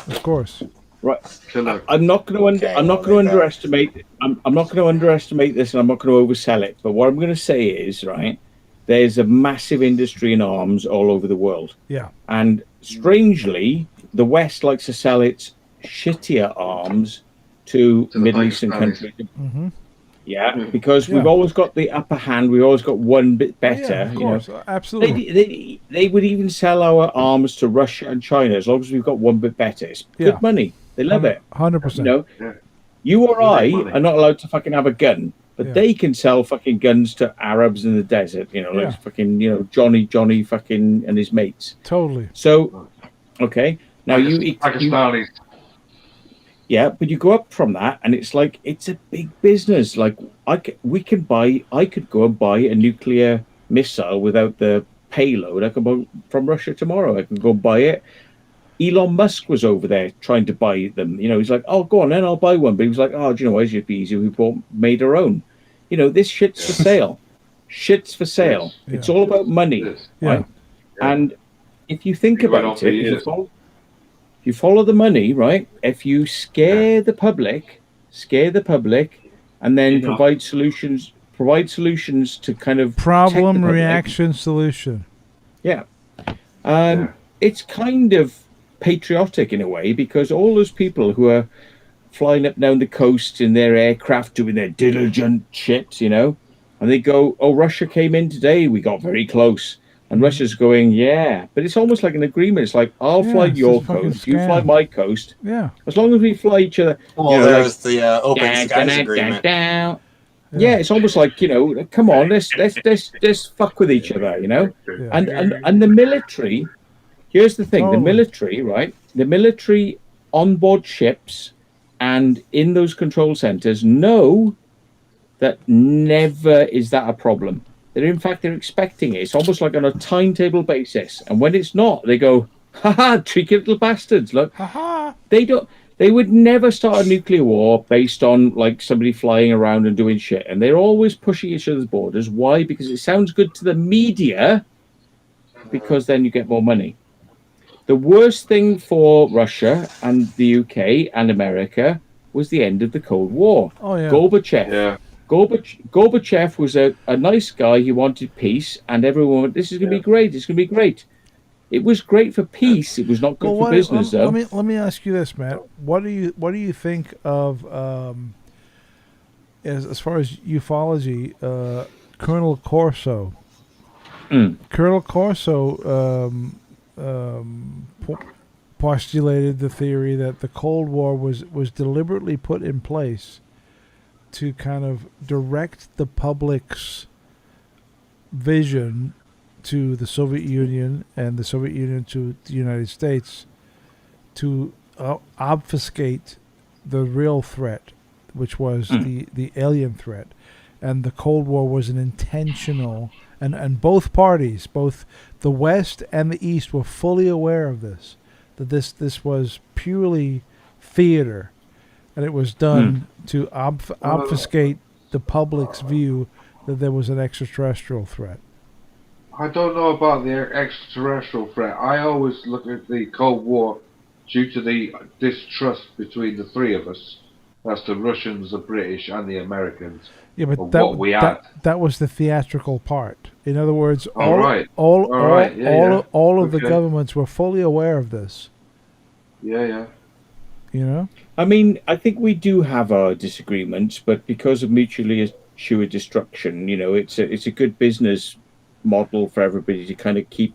of course.
Right.
Killer.
I'm not going to I'm not going to underestimate. I'm not going to underestimate this, and I'm not going to oversell it. But what I'm going to say is, right, there's a massive industry in arms all over the world,
Yeah.
and strangely, the West likes to sell its shittier arms to
To the
Middle Eastern
Pakistanis.
countries.
Mm-hmm.
Yeah, because we've
Yeah.
always got the upper hand. We've always got one bit better.
Yeah, of
you know.
course, absolutely.
They would even sell our arms to Russia and China as long as we've got one bit better. It's good
Yeah.
money. They love it.
100%.
You know,
Yeah.
you or I
They make money.
are not allowed to fucking have a gun, but
Yeah.
they can sell fucking guns to Arabs in the desert. You know, like
Yeah.
fucking, Johnny fucking and his mates.
Totally.
So, okay, now you
Pakistanis.
yeah, but you go up from that, and it's like it's a big business. Like I could go and buy a nuclear missile without the payload. I could buy from Russia tomorrow. I can go buy it. Elon Musk was over there trying to buy them. You know, he's like, "Oh, go on, then I'll buy one." But he was like, "Oh, do you know what? It'd be easier. Made our own." You know, this shit's for sale. Shit's for sale.
Yes.
It's
Yeah.
all about money,
Yes.
right?
Yeah.
And if you think
It went
about
on for
it, if
years.
you follow the money, right? If you scare the public, and then
Yeah.
provide solutions to kind of protect the
Problem,
public.
reaction, solution.
Yeah.
Yeah.
It's kind of patriotic in a way because all those people who are flying up down the coast in their aircraft doing their diligent shit, you know, and they go, "Oh, Russia came in today. We got very close." And Russia's going, "Yeah," but it's almost like an agreement. It's like, "I'll
Yeah,
fly
it's
your
just fucking
coast, you fly
scam.
my coast.
Yeah.
As long as we fly each other."
Well,
you know,
there
like,
was the Open Skies Agreement.
Yeah, it's almost like, you know, come on, let's fuck with each other, you know.
Yeah.
And the military. Here's the thing:
Totally.
the military, right? The military on board ships and in those control centers know that never is that a problem. They're expecting it. It's almost like on a timetable basis. And when it's not, they go, "Haha, tricky little bastards! Look,
Haha.
they don't." They would never start a nuclear war based on like somebody flying around and doing shit. And they're always pushing each other's borders. Why? Because it sounds good to the media. Because then you get more money. The worst thing for Russia and the UK and America was the end of the Cold War.
Oh yeah.
Gorbachev.
Yeah.
Gorbachev was a nice guy. He wanted peace, and everyone went, "This is going to be great. It's going to be great." It was great for peace. It was not good for business, though.
Let me ask you this, Matt. What do you think of as far as ufology, Colonel Corso? Colonel Corso postulated the theory that the Cold War was deliberately put in place to kind of direct the public's vision to the Soviet Union and the Soviet Union to the United States to obfuscate the real threat, which was the alien threat. And the Cold War was an intentional, and both parties, both the West and the East, were fully aware of this, that this was purely theater, and it was done to obfuscate the public's view that there was an extraterrestrial threat.
I don't know about the extraterrestrial threat. I always look at the Cold War due to the distrust between the three of us. That's the Russians, the British, and the Americans.
Yeah, but
Of what we had.
that was the theatrical part. In other words,
Oh, right.
all of the
Okay.
governments were fully aware of this.
Yeah.
You know?
I mean, I think we do have our disagreements, but because of mutually assured destruction, you know, it's a good business model for everybody to kind of keep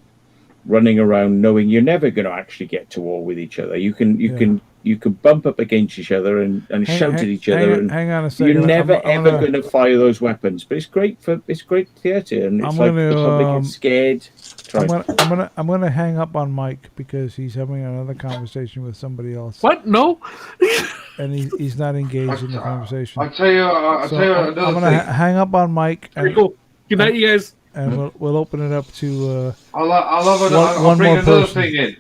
running around knowing you're never going to actually get to war with each other. You can you could bump up against each other and shout at each other, and
hang on a second.
you're never
I'm
ever going to fire those weapons. But it's great theatre, and it's the public gets scared.
I'm gonna hang up on Mike because he's having another conversation with somebody else.
What? No.
And he's not engaged in the conversation.
I'll tell you another
I'm gonna
thing.
hang up on Mike.
Very cool. Good night, you guys.
And we'll open it up to.
I'll bring
more
another
person.
thing in.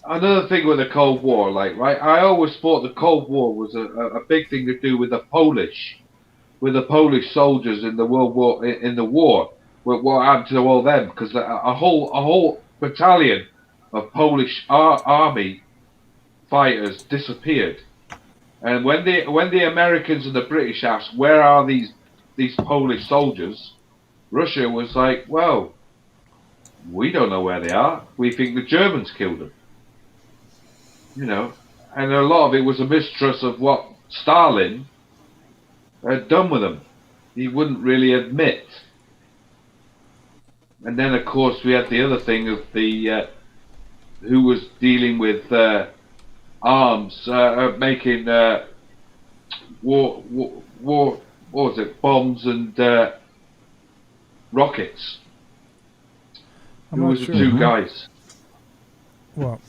Another thing with the Cold War, like, right? I always thought the Cold War was a big thing to do with the Polish soldiers in the war. What happened to all them? Because a whole battalion of Polish army fighters disappeared. And when the Americans and the British asked, where are these Polish soldiers? Russia was like, well, we don't know where they are. We think the Germans killed them. You know, and a lot of it was a mistrust of what Stalin had done with them. He wouldn't really admit. And then, of course, we had the other thing of the who was dealing with arms, making war. What was it? Bombs and rockets.
I'm
Who
not
was
sure.
the two guys?
What?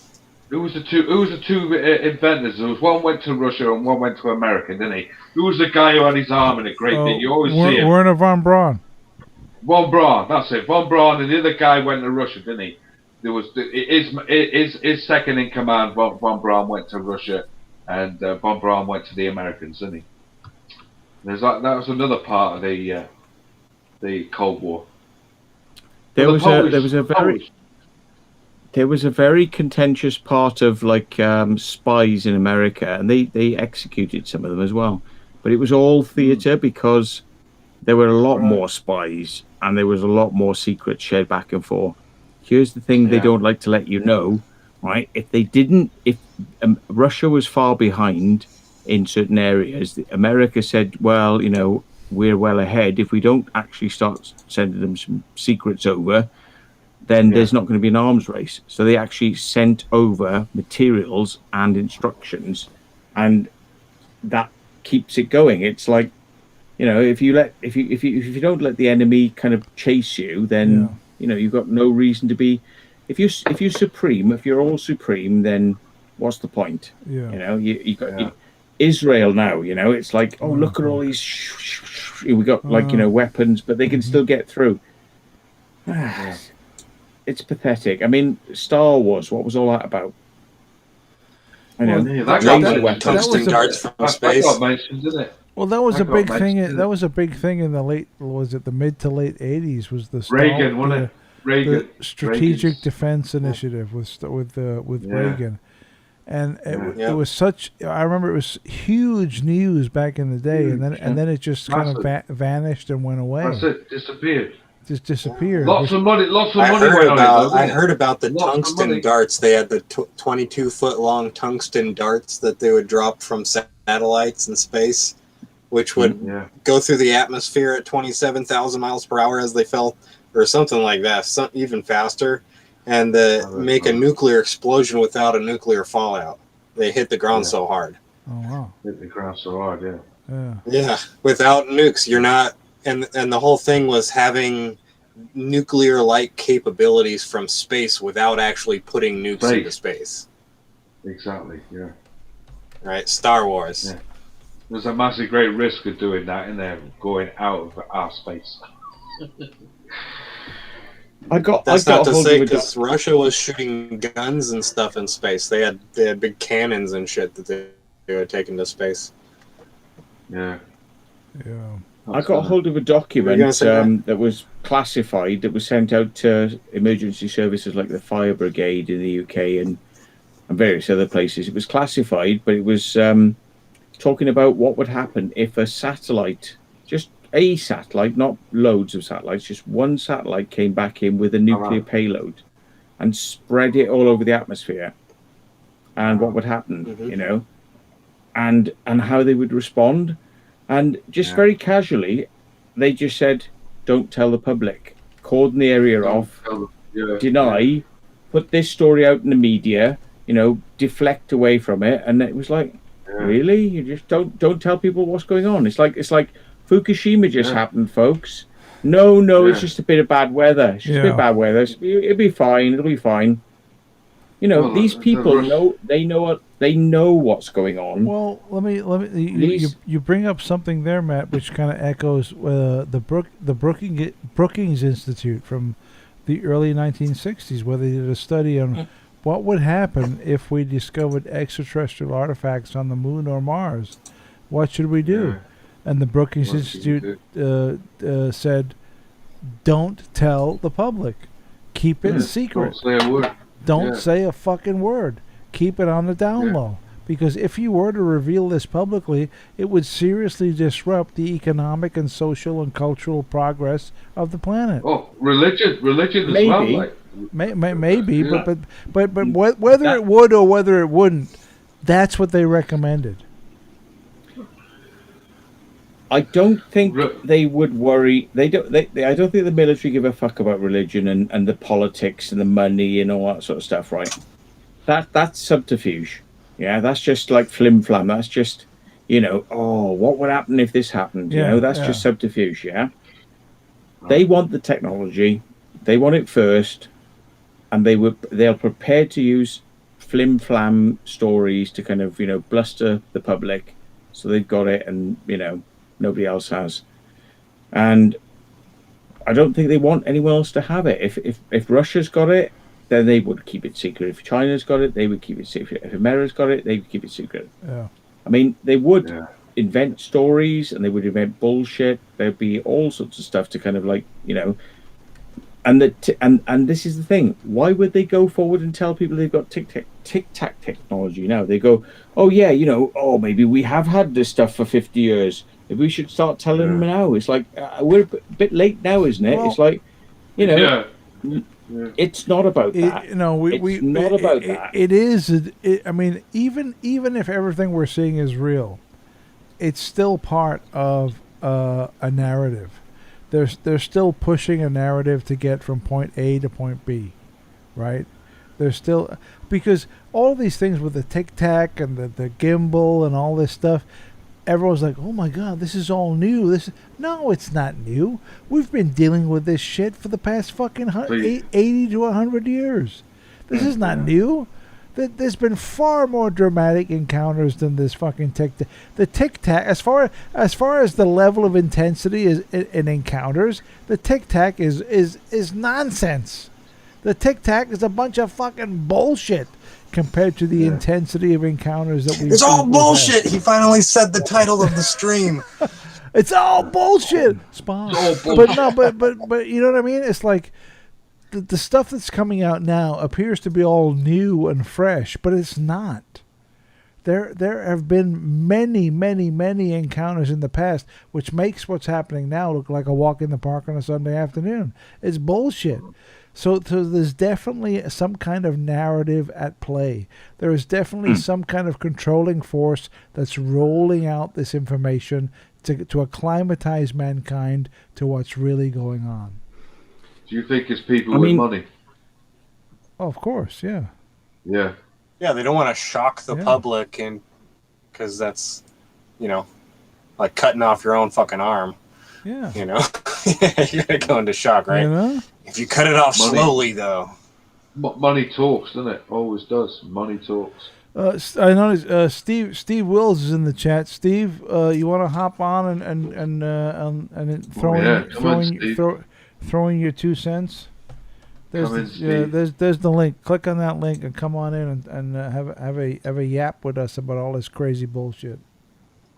Who was the two inventors? There was one went to Russia and one went to America, didn't he? Who was the guy who had his arm in a great thing? You always see him.
Werner von Braun.
Von Braun, that's it. Von Braun, and the other guy went to Russia, didn't he? There was his second in command. Von Braun went to Russia, and Von Braun went to the Americans, didn't he? That was another part of the Cold War.
There was a very contentious part of spies in America, and they executed some of them as well. But it was all theatre because there were a lot more spies and there was a lot more secrets shared back and forth. Here's the thing they don't like to let you know, right? If Russia was far behind in certain areas, America said, well, you know, we're well ahead. If we don't actually start sending them some secrets over, then there's not going to be an arms race. So they actually sent over materials and instructions, and that keeps it going. It's like, you know, if you don't let the enemy kind of chase you, then you know you've got no reason to be. If you're supreme, if you're all supreme, then what's the point?
Yeah.
You know, you got Israel now. You know, it's like, oh, look at all these. We got weapons, but they can still get through. It's pathetic. I mean, Star Wars. What was all that about? I know.
Tungsten darts from space.
That got mentioned, didn't it?
Well, that was a big thing. That was a big thing in the mid to late '80s. Was the
Reagan, wasn't it? Reagan,
the Strategic Defense Initiative with Reagan, and it was such. I remember it was huge news back in the day, and then it just kind of vanished and went away.
That's it. Disappeared.
Just disappeared.
Lots of money.
I heard about the tungsten darts. They had the 22-foot long tungsten darts that they would drop from satellites in space, which would go through the atmosphere at 27,000 miles per hour as they fell, or something like that, even faster, and make a nuclear explosion without a nuclear fallout. They hit the ground so hard.
Oh wow!
Hit the ground so hard,
Yeah, without nukes, you're not. And the whole thing was having nuclear-like capabilities from space without actually putting nukes into space.
Exactly. Yeah.
Right. Star Wars.
Yeah. There's a massive great risk of doing that in there, going out of our space.
That's not to say because Russia was shooting guns and stuff in space. They had big cannons and shit that they were taking to space.
Yeah.
Yeah.
I got hold of a document that was classified that was sent out to emergency services like the fire brigade in the UK and various other places. It was classified, but it was talking about what would happen if a satellite, just a satellite, not loads of satellites, just one satellite came back in with a nuclear payload and spread it all over the atmosphere, and what would happen, you know, and how they would respond. And just very casually, they just said, don't tell the public. Cordon the area off, deny, put this story out in the media, deflect away from it. And it was like, really? You just don't tell people what's going on. It's like Fukushima just happened, folks. No, it's just a bit of bad weather. It's just a bit of bad weather. It'll be fine. It'll be fine. These people they know what's going on.
Well, let me. You bring up something there, Matt, which kind of echoes the Brookings Institute from the early 1960s, where they did a study on what would happen if we discovered extraterrestrial artifacts on the moon or Mars. What should we do? And the Brookings Institute said, "Don't tell the public. Keep it secret.
Don't say a word.
Don't say a fucking word. Keep it on the down low. Because if you were to reveal this publicly, it would seriously disrupt the economic and social and cultural progress of the planet."
Oh, religion as well. Like.
Maybe, but whether it would or whether it wouldn't, that's what they recommended.
I don't think they would worry. I don't think the military give a fuck about religion and the politics and the money and all that sort of stuff, right? That's subterfuge. Yeah, that's just like flim flam. That's just, what would happen if this happened? That's just subterfuge. Yeah, they want the technology, they want it first, and they're prepared to use flim flam stories to kind of bluster the public, so they've got it, and nobody else has. And I don't think they want anyone else to have it. If Russia's got it, then they would keep it secret. If China's got it, they would keep it secret. If America's got it, they would keep it secret.
Yeah.
I mean, they would invent stories and they would invent bullshit. There'd be all sorts of stuff to kind of and this is the thing. Why would they go forward and tell people they've got tic-tac technology now? They go, oh yeah, maybe we have had this stuff for 50 years. Maybe we should start telling them now. It's like, we're a bit late now, isn't it? Well, it's like, it's not about that. It's not about that.
It is. I mean, even if everything we're seeing is real, it's still part of a narrative. They're still pushing a narrative to get from point A to point B, right? They're still, because all these things with the tic-tac and the gimbal and all this stuff, everyone's like, oh my God, this is all new. No, it's not new. We've been dealing with this shit for the past fucking 80 to 100 years. This is not new. There's been far more dramatic encounters than this fucking tic-tac. The tic-tac, as far as the level of intensity is in encounters, the tic-tac is nonsense. The tic-tac is a bunch of fucking bullshit compared to the intensity of encounters that we.
It's all bullshit. He finally said the title of the stream.
It's all bullshit. Spawn. But you know what I mean? It's like the stuff that's coming out now appears to be all new and fresh, but it's not. There have been many encounters in the past, which makes what's happening now look like a walk in the park on a Sunday afternoon. It's bullshit. So there's definitely some kind of narrative at play. There is definitely some kind of controlling force that's rolling out this information to acclimatize mankind to what's really going on.
Do you think it's people with money?
Oh, of course, yeah.
Yeah.
Yeah, they don't want to shock the public, and because that's, like cutting off your own fucking arm.
Yeah.
You're gonna go into shock, right? If you cut it off slowly, though.
Money talks, doesn't it? Always does. Money talks.
I noticed Steve Wills is in the chat. Steve, you want to hop on and throwing your 2 cents? There's the link. Click on that link and come on in and have a yap with us about all this crazy bullshit.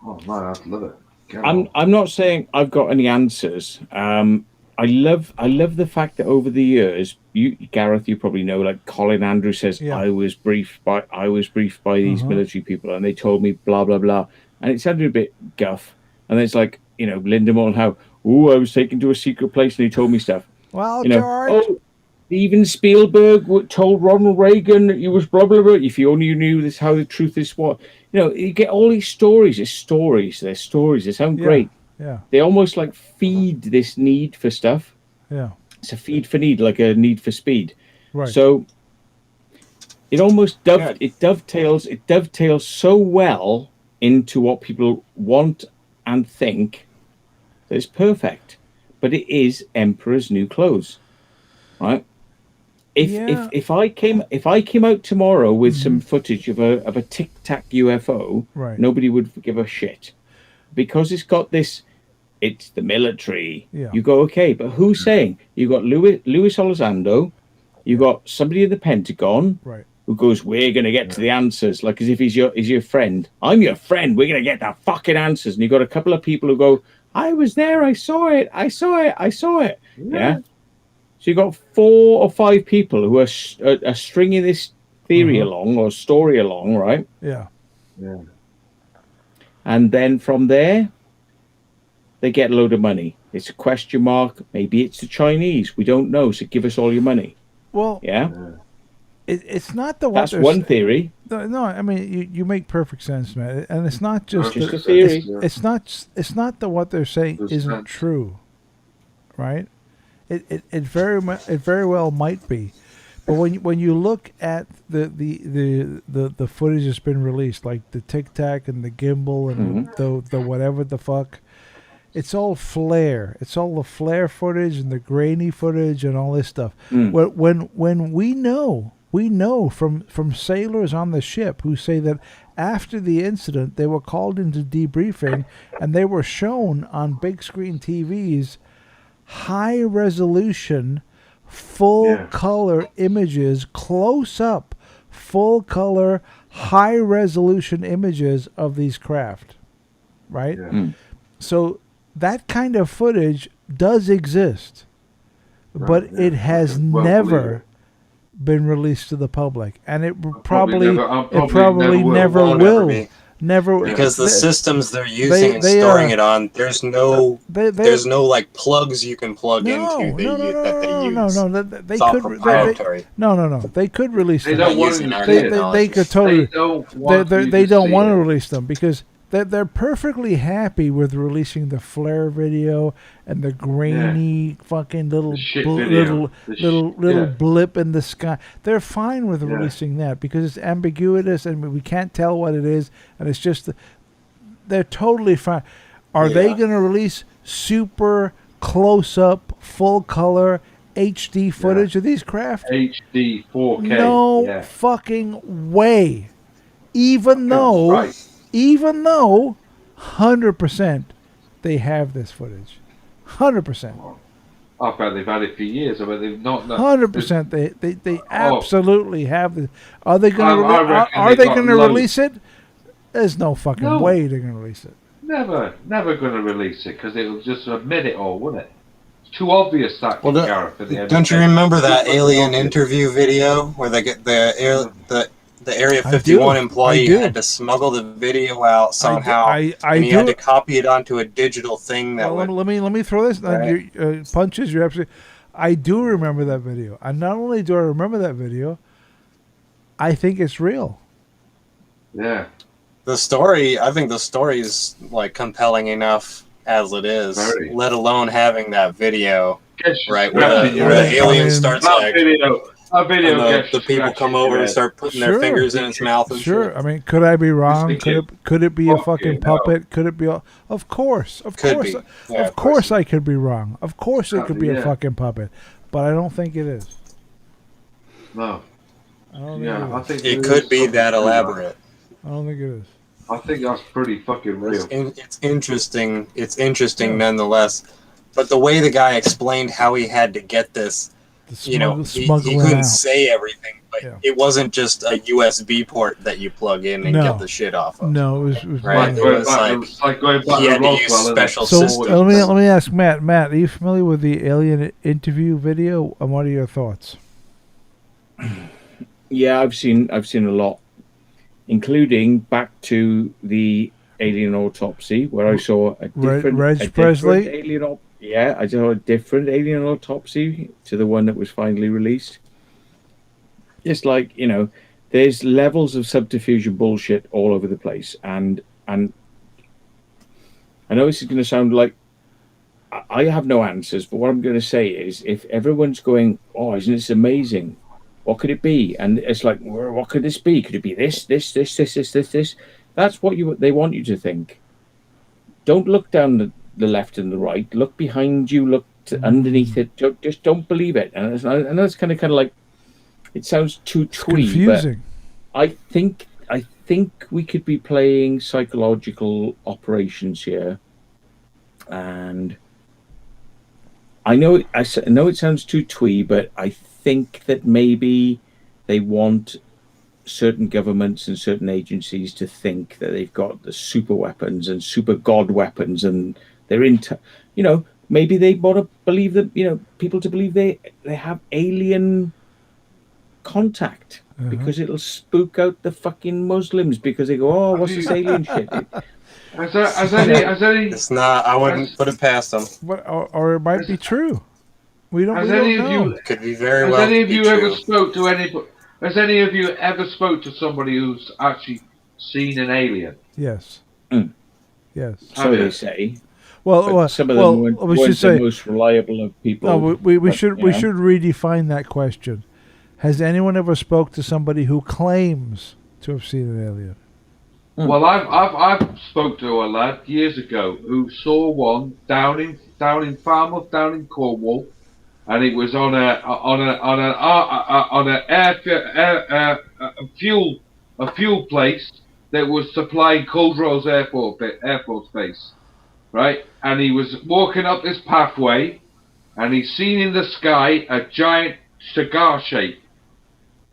Oh man, I'd love it.
I'm not saying I've got any answers. I love the fact that over the years, Gareth, you probably know, like Colin Andrews says, I was briefed by these military people, and they told me blah blah blah, and it sounded a bit guff. And then it's like, Linda Moore, how, I was taken to a secret place and he told me stuff.
Well, George.
Even Spielberg told Ronald Reagan that he was blah blah blah. If you only knew this, how the truth is, what you get all these stories. It's stories. They're stories. They sound great.
Yeah.
They almost like feed this need for stuff.
Yeah.
It's a feed for need, like a need for speed.
Right.
So it almost dovetails so well into what people want and think that it's perfect. But it is Emperor's New Clothes, right? If I came out tomorrow with some footage of a Tic Tac UFO,
Right.
nobody would give a shit, because it's got this. It's the military.
Yeah.
You go, okay, but who's saying? You got Luis Elizondo, you got somebody in the Pentagon,
Right.
who goes, we're going to get to the answers, like as if he's your friend. I'm your friend. We're going to get the fucking answers. And you've got a couple of people who go, I was there. I saw it. Yeah. So you've got 4 or 5 people who are stringing this theory along or story along, right?
Yeah.
Yeah.
And then from there, they get a load of money. It's a question mark. Maybe it's the Chinese. We don't know. So give us all your money.
Well,
yeah.
It's not the
That's one theory.
No, I mean you make perfect sense, man. And it's not just
Just a theory.
It's not that what they're saying isn't true, right? It very well might be, but when you look at the footage that's been released, like the Tic Tac and the gimbal and the whatever the fuck, it's all flare. It's all the flare footage and the grainy footage and all this stuff. When we know from sailors on the ship who say that after the incident they were called into debriefing and they were shown on big screen TVs high resolution full color images, close up full color high resolution images of these craft, right? So that kind of footage does exist, but it has never been released to the public, and it probably never will. Never,
because the systems they're using and storing it on, there's no like plugs you can plug into that they use.
No,
it's all proprietary.
No. They could release them. They could totally. They don't want to release them because they're perfectly happy with releasing the flare video and the grainy fucking little blip in the sky. They're fine with releasing that because it's ambiguous and we can't tell what it is, and it's just they're totally fine. Are they going to release super close up, full color HD footage of these craft?
HD 4K.
No fucking way. Even though 100% they have this footage. 100%.
I bet they've had it for years. I bet they've not.
100%. They absolutely have this. Are they going to release it? There's no fucking way they're going to release it.
Never going to release it because it'll just admit it all, wouldn't it? It's too obvious that.
Don't you remember that alien interview video where they get the Area 51 employee had to smuggle the video out somehow, and he had to copy it onto a digital thing that would...
Let me throw this. Punches, you're absolutely... I do remember that video. And not only do I remember that video, I think it's real.
Yeah.
I think the story is like compelling enough as it is, let alone having that video, right, where the alien starts like...
A video
and the people come over and start putting their fingers in its mouth and shit.
I mean, could I be wrong? Could it be a fucking puppet? Could it be of course. Of course I could be wrong. Of course it could be a fucking puppet. But I don't think it is.
No.
I don't think
it could be that elaborate.
I don't think it is.
I think that's pretty fucking real.
It's interesting. It's interesting nonetheless. But the way the guy explained how he had to get this, he couldn't say everything, but it wasn't just a USB port that you plug in and get the shit off of.
No, it was
right. It was like going back he had to use special systems.
Let me ask Matt. Matt, are you familiar with the alien interview video? And what are your thoughts?
Yeah, I've seen a lot, including back to the alien autopsy, where I saw a different alien. Yeah, I saw a different alien autopsy to the one that was finally released. It's like, there's levels of subterfuge and bullshit all over the place. And I know this is going to sound like I have no answers, but what I'm going to say is if everyone's going, oh, isn't this amazing? What could it be? And it's like, well, what could this be? Could it be this? That's what they want you to think. Don't look down the left and the right. Look behind you. Look underneath it. Just don't believe it. And it's kind of like, it sounds too twee,
confusing.
But I think we could be playing psychological operations here, and I know it sounds too twee, but I think that maybe they want certain governments and certain agencies to think that they've got the super weapons and super god weapons, and they're into, maybe they want to believe that, people to believe they have alien contact, because it'll spook out the fucking Muslims, because they go, oh, what's this alien shit?
It's not. I wouldn't put it past them.
Or it might be true. We don't know.
It could be very well.
Has any of you ever spoke to anybody? Has any of you ever spoke to somebody who's actually seen an alien?
Yes. Yes.
So they say.
Well,
some of them weren't the most reliable of people.
No, we should redefine that question. Has anyone ever spoke to somebody who claims to have seen an alien?
Well, I've spoke to a lad years ago who saw one down in Falmouth, down in Cornwall, and it was on a fuel place that was supplying Culdrose Air Force Base, right? And he was walking up this pathway, and he's seen in the sky a giant cigar shape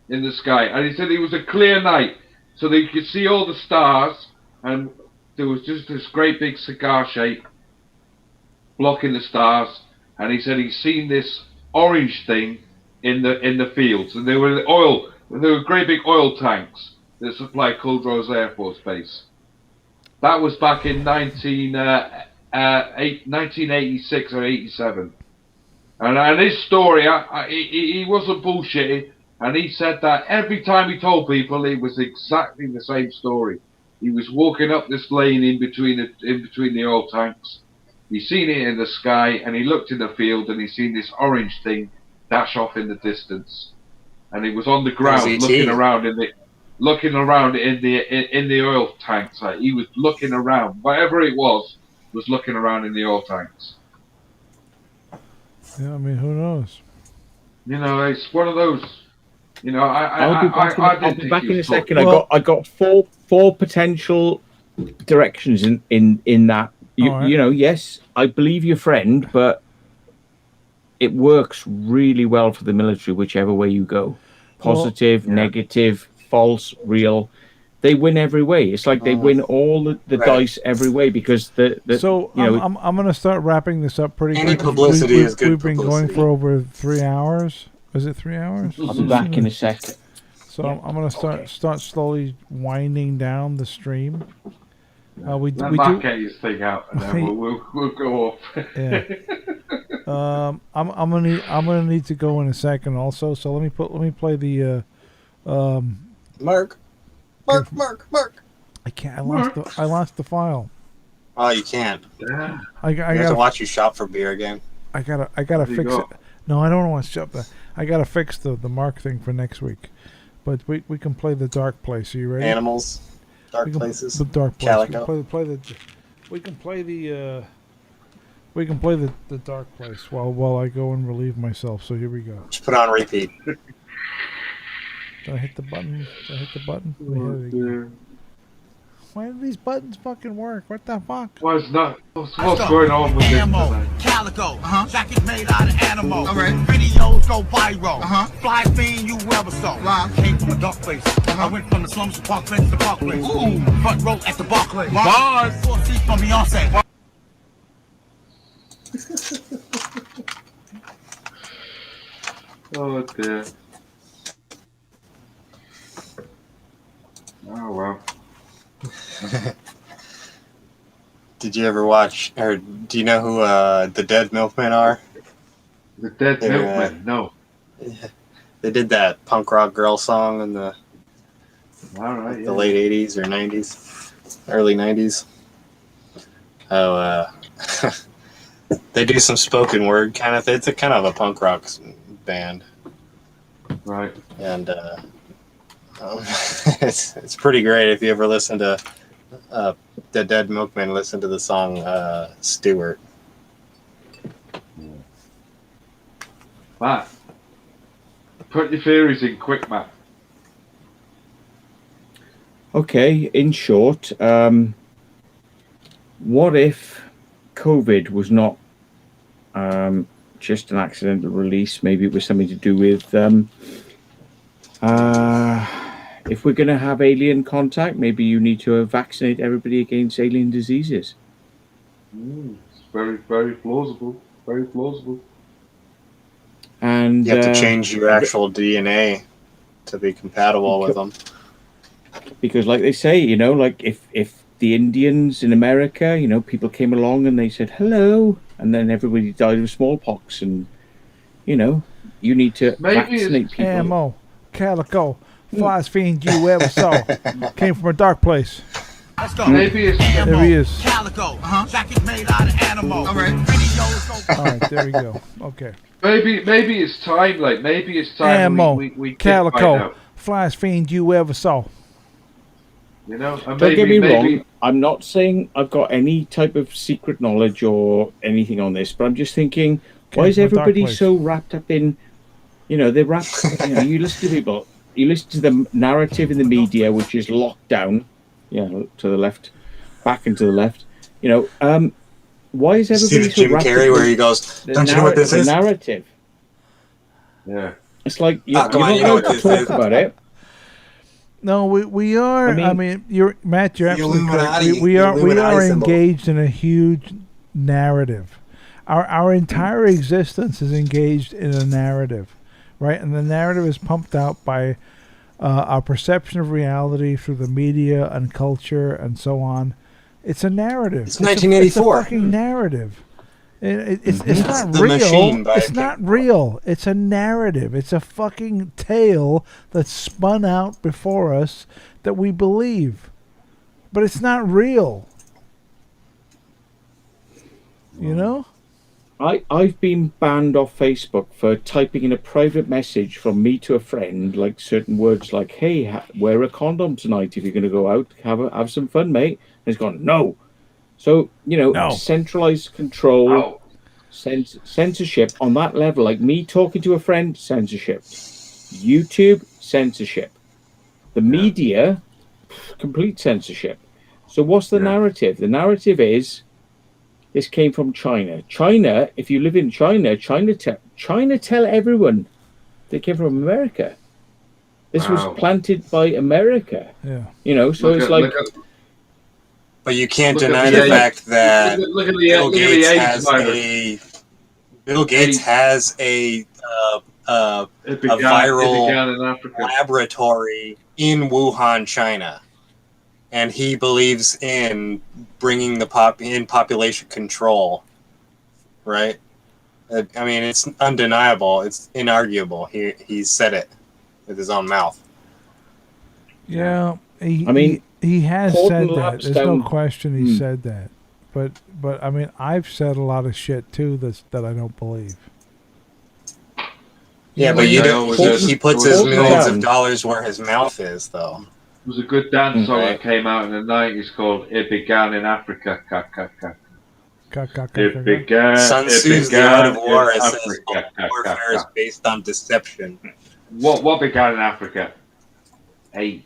in the sky, and he said it was a clear night, so that you could see all the stars, and there was just this great big cigar shape blocking the stars. And he said he's seen this orange thing in the fields, and there were great big oil tanks that supplied Culdrose Air Force Base. That was back in 1986 or 87. And his story, he wasn't bullshitting, and he said that every time he told people, it was exactly the same story. He was walking up this lane in between the oil tanks. He seen it in the sky, and he looked in the field, and he seen this orange thing dash off in the distance. And he was on the ground looking around in the oil tanks. Like, he was looking around, whatever it was looking around in the oil tanks.
Yeah, I mean, who knows?
It's one of those.
I'll be back in a second. I got four potential directions in that. Yes, I believe your friend, but it works really well for the military, whichever way you go. Positive, negative, false, real. They win every way. It's like they win all the dice every way, because I'm going to start wrapping this up pretty quick.
Any publicity is good.
We've been going for over 3 hours. Is it 3 hours?
I'll be back in a second.
So I'm going to start slowly winding down the stream. We
get his thing out, and then we'll go off.
Yeah. I'm gonna need to go in a second also. So let me play the
Mark.
I can't. I lost the file.
Oh, you can't.
Yeah.
I
have to watch you shop for beer again.
I gotta fix it. No, I don't want to shop that. I gotta fix the Mark thing for next week. But we can play the Dark Place. Are you ready?
Animals. Dark Places.
The Dark Place.
Calico.
We can play the Dark Place while I go and relieve myself. So here we go.
Just put on repeat.
Did I hit the button? Why do these buttons fucking work? What the fuck?
What's going on with
ammo,
this?
Calico, jacket made out of animal. Videos go viral. Fly fiend you ever saw. Came from a dark place. I went from the slums to Park Place to Park Place. Front row at the Barclays. Bars. 4 seats from Beyonce.
Oh dear. Oh well.
Did you ever watch, or do you know who the Dead Milkmen are?
The Dead Milkmen? No.
They did that punk rock girl song in the late 80s or 90s, early 90s. Oh, they do some spoken word kind of. It's a kind of a punk rock band.
Right.
And it's pretty great if you ever listen to the Dead Milkman. Listen to the song Stewart.
Matt, put your theories in quick, Matt.
Okay, in short, what if COVID was not just an accidental release? Maybe it was something to do with if we're going to have alien contact, maybe you need to vaccinate everybody against alien diseases.
It's very, very plausible. Very plausible.
And
you have to change your actual DNA to be compatible with them.
Because, like they say, you know, like if the Indians in America, you know, people came along and they said hello, and then everybody died of smallpox, and you know, you need to vaccinate people.
Ammo, calico, flies fiend you ever saw. Came from a dark place.
Let's go.
Maybe it's
There he is.
Calico, jacket made out of animal. All right.
All right, there we go. Okay.
Maybe it's time. Like maybe it's time.
Ammo,
we find
calico,
out.
flies fiend you ever saw.
You know, and
Don't get me wrong. I'm not saying I've got any type of secret knowledge or anything on this, but I'm just thinking, why is everybody so wrapped up in, you know, they're wrapped. You know, you listen to people, you listen to the narrative in the media, which is locked down. Yeah, to the left, back and to the left. You know, why is everybody so
Jim
wrapped
Carrey
up
where
in
he goes, "Don't you know what this is?"
The narrative.
Yeah.
It's like you
come on,
don't
you know what this
talk
is.
about it.
No, we are. I mean, you're Matt. You're
The
absolutely correct.
Illuminati-
We
the
are
Illuminati symbol.
engaged in a huge narrative. Our entire existence is engaged in a narrative, right? And the narrative is pumped out by our perception of reality through the media and culture and so on. It's a narrative.
It's 1984.
It's a fucking narrative. It's not
The
real.
Machine by
It's not real. It's a narrative. It's a fucking tale that's spun out before us that we believe. But it's not real. You know?
I've been banned off Facebook for typing in a private message from me to a friend, like certain words like, hey, wear a condom tonight if you're going to go out, have some fun, mate. And it's gone, no. So, you know, centralized control, censorship on that level, like me talking to a friend, censorship. YouTube, censorship. The media, complete censorship. So what's the narrative? The narrative is, this came from China. China, if you live in China, China tell everyone they came from America. This was planted by America.
Yeah.
You know, so it's like...
But you can't deny the fact that Bill Gates has a viral laboratory in Wuhan, China, and he believes in bringing the population control. Right? I mean, it's undeniable. It's inarguable. He said it with his own mouth.
Yeah, he has said that. There's no question he said that. But I mean, I've said a lot of shit too that I don't believe.
Yeah, but you don't. He puts his millions of dollars where his mouth is, though.
There was a good dance song that came out in the 90s called "It Began in Africa." It began.
Sun Tzu's The Art of War says warfare is based on deception.
What began in Africa? AIDS.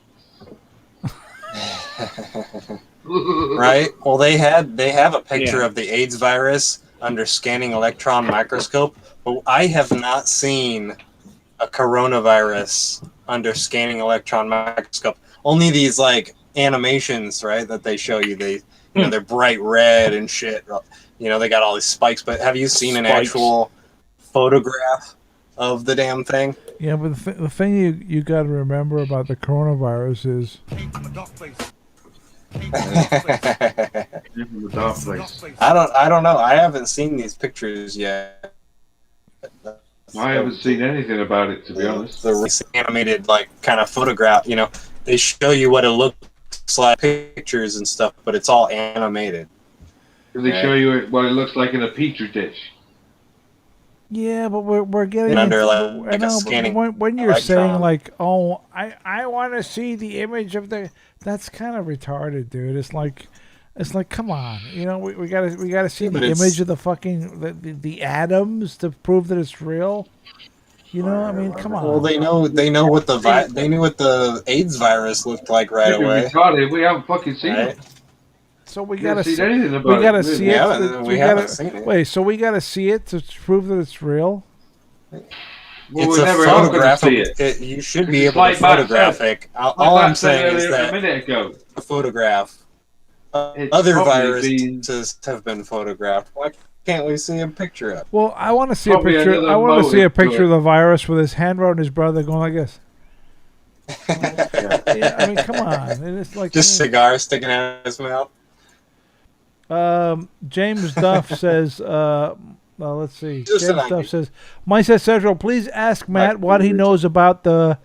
Right? Well, they have a picture of the AIDS virus under scanning electron microscope, but I have not seen a coronavirus under scanning electron microscope. Only these like animations, right, that they show you. They're bright red and shit. You know, they got all these spikes. But have you seen an actual photograph of the damn thing?
Yeah, but the thing you got to remember about the coronavirus is
I don't know. I haven't seen these pictures yet.
I haven't seen anything about it, to be honest.
The animated, like, kind of photograph. You know, they show you what it looks like, pictures and stuff, but it's all animated.
They show you what it looks like in a petri dish.
Yeah, but we're getting
under
into,
like a scanning
when you're saying
electron.
like, oh, I want to see the image of the, that's kind of retarded, dude. It's like, come on, we gotta see
but
the
it's-
image of the fucking the atoms to prove that it's real. I mean, come on.
Well, they know what they knew what the AIDS virus looked like right
You've been
away.
retarded. We haven't fucking seen
Right?
it.
So we
We haven't
gotta
seen
see.
anything about
We gotta
it.
see
really.
it.
Yeah, we haven't seen it.
Wait, so we gotta see it to prove that it's real?
Well,
It's
we
a
never are going to see
photographic.
it.
You should be
It's
able to
like Matt
photograph
said.
it. All I'm saying is
a
that
minute ago.
a photograph.
It's
Other
probably
viruses have been photographed. Why can't we see a picture of it?
Well, I want to see
Probably
a picture.
another
I want to see a
motive to
picture
it.
of the virus with his hand around his brother, going like this. Yeah, I mean, come on. And it's like
Just cigar sticking out of his mouth.
James Duff says. Let's see.
Just
James
an
Duff
idea.
says, "Mindset Central, please ask Matt what he knows about the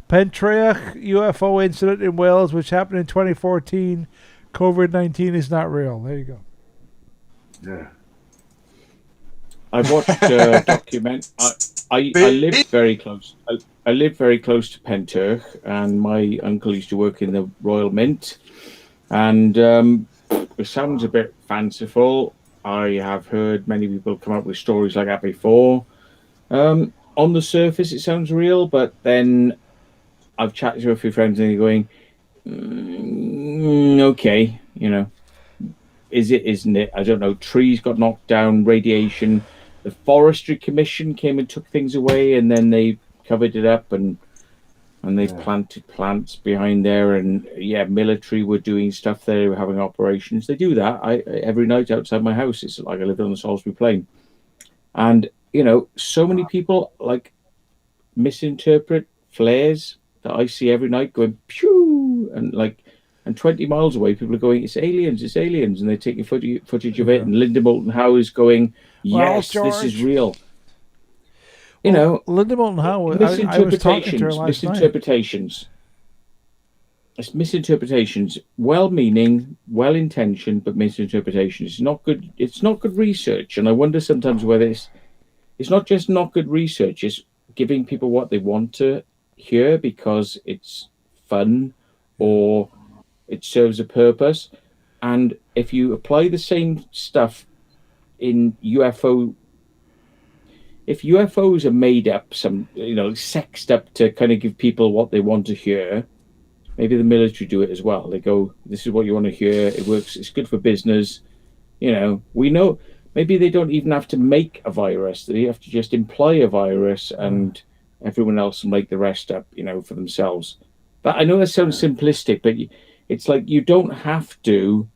Pentraeach UFO incident in Wales, which happened in 2014. COVID-19 is not real." There you go.
Yeah.
I watched a document. I lived very close. I lived very close to Pentraeach, and my uncle used to work in the Royal Mint. And it sounds a bit fanciful. I have heard many people come up with stories like that before. On the surface, it sounds real, but then I've chatted to a few friends, and they're going, "Okay, is it? Isn't it? I don't know. Trees got knocked down, radiation." The Forestry Commission came and took things away, and then they covered it up, and they've planted plants behind there, and military were doing stuff there. They were having operations. They do that. Every night outside my house. It's like I live on the Salisbury Plain, and so many people like misinterpret flares that I see every night going pew, and 20 miles away, people are going, it's aliens, and they're taking footage of it, and Linda Moulton Howe is going, yes, this is real.
Linda Moulton Howe, I was talking to her last night.
It's misinterpretations, well-meaning, well-intentioned, but misinterpretations. It's not good. It's not good research, and I wonder sometimes whether it's not just not good research. It's giving people what they want to hear because it's fun or it serves a purpose. And if you apply the same stuff in UFO, if UFOs are made up, sexed up to kind of give people what they want to hear, maybe the military do it as well. They go, this is what you want to hear. It works. It's good for business. We know maybe they don't even have to make a virus. They have to just imply a virus and everyone else will make the rest up, for themselves. But I know that sounds simplistic, but it's like you don't have to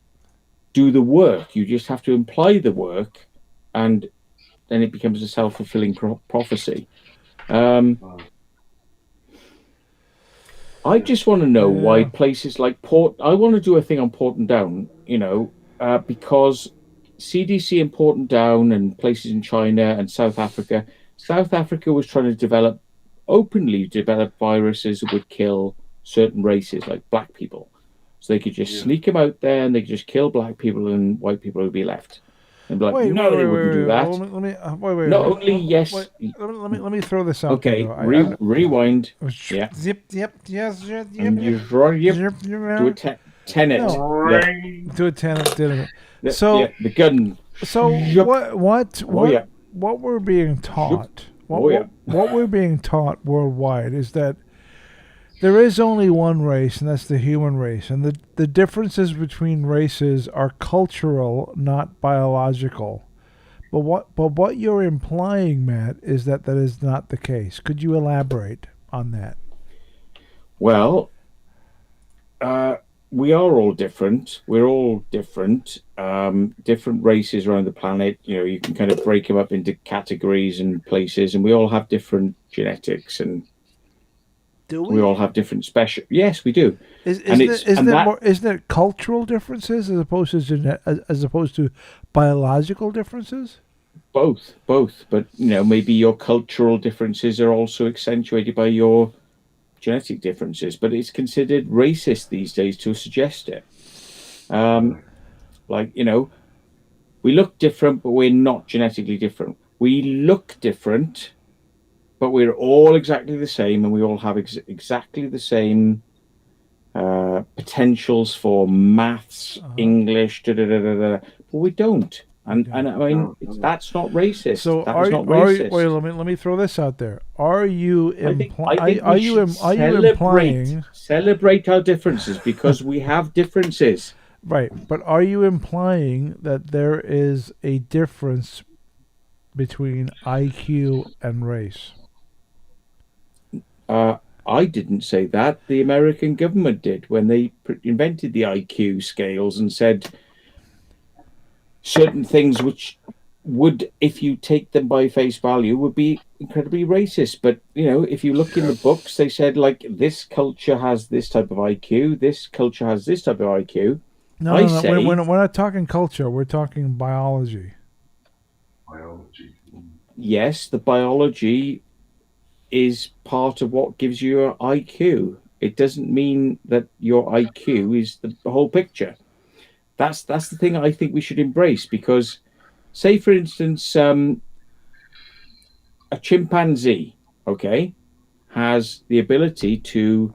do the work. You just have to imply the work, and then it becomes a self-fulfilling prophecy. I just want to know why places like I want to do a thing on Porton Down, because CDC in Porton Down and places in China and South Africa was trying to openly develop viruses that would kill certain races, like black people. So they could just sneak them out there, and they could just kill black people, and white people would be left. And be like, they wouldn't do that.
Let me throw this out.
Okay,
there,
rewind.
Yeah. Zip. Yes.
And you do a tenet.
Do a tenet. So
the gun.
So what we're being taught, what we're being taught worldwide is that there is only one race, and that's the human race. And the differences between races are cultural, not biological. But what you're implying, Matt, is that is not the case. Could you elaborate on that?
Well, we are all different. We're all different. Different races around the planet. You can kind of break them up into categories and places, and we all have different genetics and.
Do we?
We all have different special. Yes, we do.
Isn't it cultural differences as opposed to biological differences?
Both. But maybe your cultural differences are also accentuated by your genetic differences. But it's considered racist these days to suggest it. We look different, but we're not genetically different. we look different, but we're all exactly the same, and we all have exactly the same potentials for maths, English, but we don't. And I mean, that's not racist.
So
that is not racist.
wait, let me throw this out there. Are you implying
celebrate our differences because we have differences?
Right, but are you implying that there is a difference between IQ and race?
I didn't say that. The American government did when they invented the IQ scales and said certain things which would, if you take them by face value, would be incredibly racist. But, you know, if you look in the books, they said, like, this culture has this type of IQ, this culture has this type of IQ.
No, we're not talking culture. We're talking biology.
Yes, the biology is part of what gives you your IQ. It doesn't mean that your IQ is the whole picture. That's the thing I think we should embrace, because, say, for instance, a chimpanzee, okay, has the ability to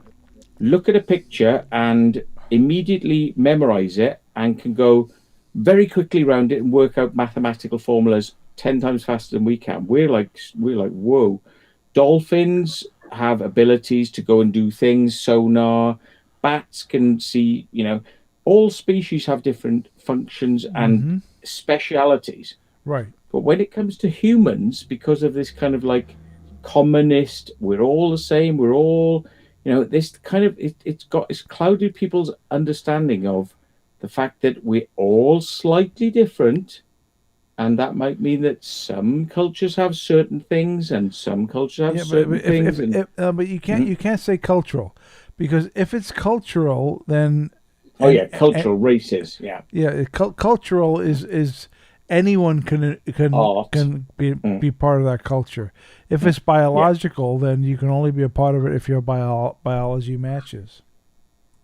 look at a picture and immediately memorize it and can go very quickly around it and work out mathematical formulas 10 times faster than we can. We're like, whoa. Dolphins have abilities to go and do things, sonar. Bats can see, you know, all species have different functions and specialities.
Right.
But when it comes to humans, because of this kind of like communist, we're all the same, we're all, you know, this kind of, it's clouded people's understanding of the fact that we're all slightly different. And that might mean that some cultures have certain things and some cultures have certain things.
But you can't say cultural, because if it's cultural, then
cultural races,
cultural is anyone can be part of that culture. If it's biological, then you can only be a part of it if your biology matches.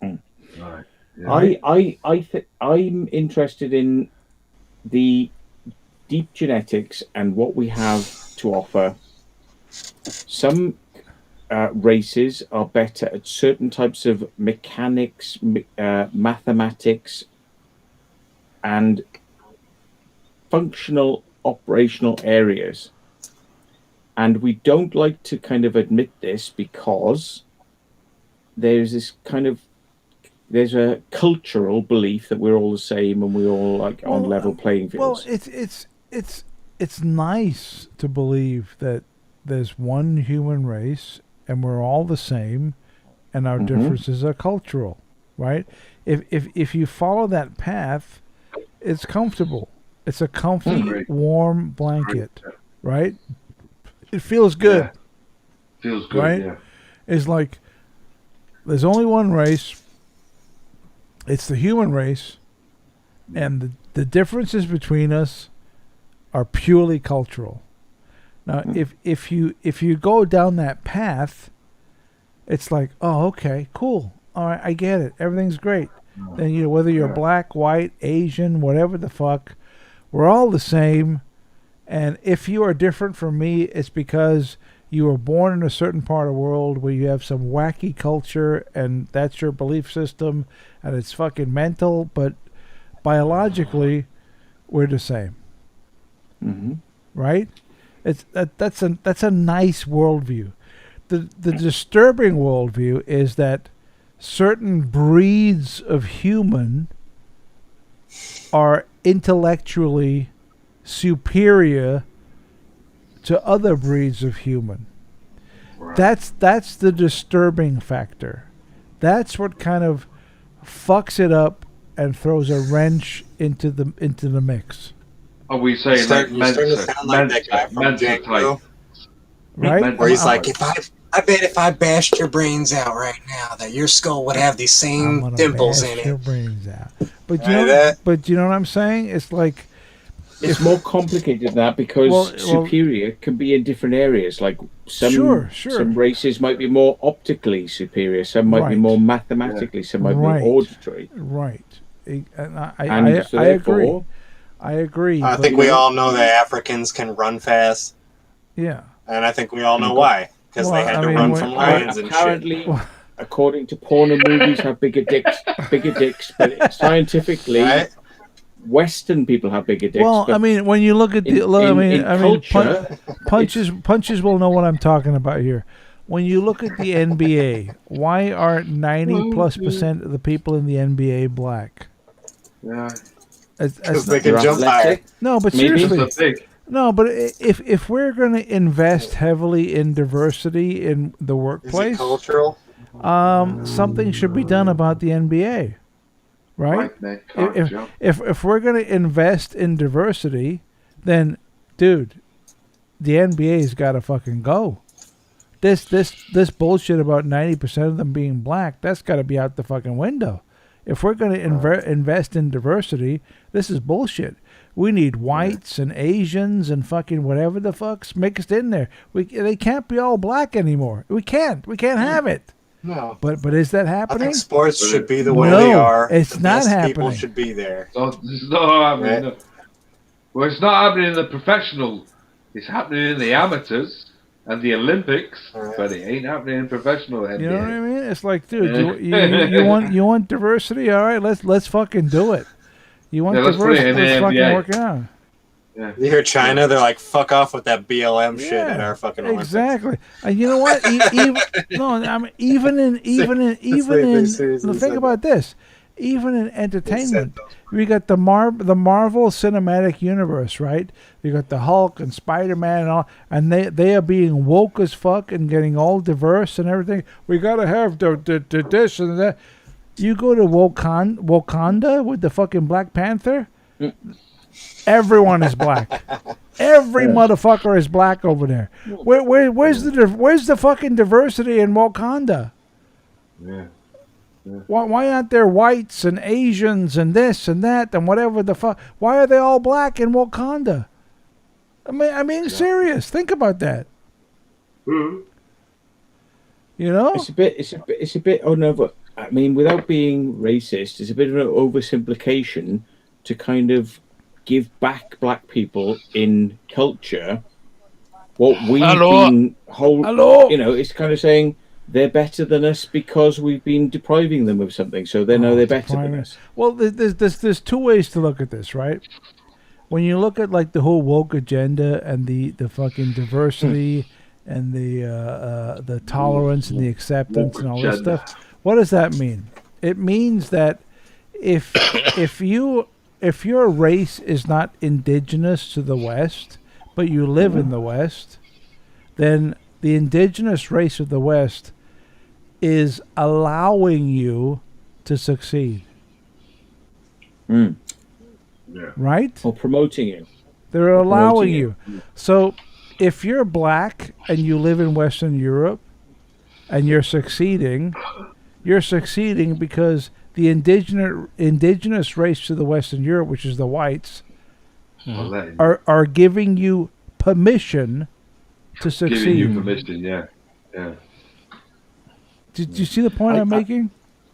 Right.
Yeah. I'm interested in the deep genetics and what we have to offer. Some races are better at certain types of mechanics, mathematics, and functional operational areas. And we don't like to kind of admit this because there's a cultural belief that we're all the same and we're all like on level playing fields.
Well, it's nice to believe that there's one human race and we're all the same and our differences are cultural, right? If you follow that path, it's comfortable. It's a comfy, warm blanket, right? It feels good.
Yeah. Feels good,
right?
Yeah.
It's like there's only one race. It's the human race, and the differences between us are purely cultural. Now, if you go down that path, it's like, oh, okay, cool, all right, I get it, everything's great. Then whether you're black, white, Asian, whatever the fuck, we're all the same. And if you are different from me, it's because you were born in a certain part of the world where you have some wacky culture and that's your belief system and it's fucking mental, but biologically we're the same. Right? That's a nice worldview. The disturbing worldview is that certain breeds of human are intellectually superior to other breeds of human. Right. That's the disturbing factor. That's what kind of fucks it up and throws a wrench into the mix.
Are we saying
you're starting to sound like that guy from Django,
right?
Where he's like, I bet if I bashed your brains out right now, that your skull would have these same dimples in it.
Your brains out. But you know what I'm saying? It's like
it's more complicated than that because superior can be in different areas. Like some races might be more optically superior, some might be more mathematically, some might be auditory.
Right. And
I agree.
I agree.
I think we all know that Africans can run fast.
Yeah.
And I think we all know why. Because they had to run from lions and
apparently,
shit.
According to porno movies, have bigger dicks, but scientifically,
right?
Western people have bigger dicks.
Well, I mean, when you look at the,
culture,
punches will know what I'm talking about here. When you look at the NBA, why aren't 90+% of the people in the NBA black?
Yeah.
Because they can jump higher.
No, but seriously. No, but if we're going to invest heavily in diversity in the workplace,
is it cultural?
Something should be done about the NBA, right? If we're going to invest in diversity, then, dude, the NBA's got to fucking go. This bullshit about 90% of them being black, that's got to be out the fucking window. If we're going to invest in diversity, this is bullshit. We need whites and Asians and fucking whatever the fuck's mixed in there. They can't be all black anymore. We can't have it.
No.
But is that happening?
I think sports should be the way they are.
It's not happening.
People should be there.
So it's not happening. Right? No. Well, it's not happening in the professional. It's happening in the amateurs and the Olympics, but it ain't happening in professional NBA.
You know what I mean? It's like, dude, you want diversity? All right, let's fucking do it. You want diversity? Let's fucking work it out.
Yeah. You hear China? They're like, "Fuck off with that BLM shit in our fucking Olympics."
Exactly. And you know what? Even think about this. Even in entertainment, we got the Marvel Cinematic Universe, right? You got the Hulk and Spider-Man and all, and they are being woke as fuck and getting all diverse and everything. We gotta have the this and that. You go to Wakanda with the fucking Black Panther. Everyone is black. Every motherfucker is black over there. Where's the fucking diversity in Wakanda?
Yeah.
Why aren't there whites and Asians and this and that and whatever the fuck? Why are they all black in Wakanda? I mean, serious. Think about that.
Mm-hmm.
You know,
it's a bit. Oh no, but I mean, without being racist, it's a bit of an oversimplification to kind of give back black people in culture what we've been you know, it's kind of saying they're better than us because we've been depriving them of something, so they know they're better than us.
Well, there's two ways to look at this, right? When you look at like the whole woke agenda and the fucking diversity and the tolerance and the acceptance and all this stuff, what does that mean? It means that if your race is not indigenous to the West, but you live in the West, then the indigenous race of the West is allowing you to succeed.
Mm.
Yeah.
Right?
Or promoting you.
They're allowing you. So if you're black and you live in Western Europe and you're succeeding because the indigenous race to the Western Europe, which is the whites, are giving you permission to succeed.
Giving you permission, yeah.
Did you see the point I'm making?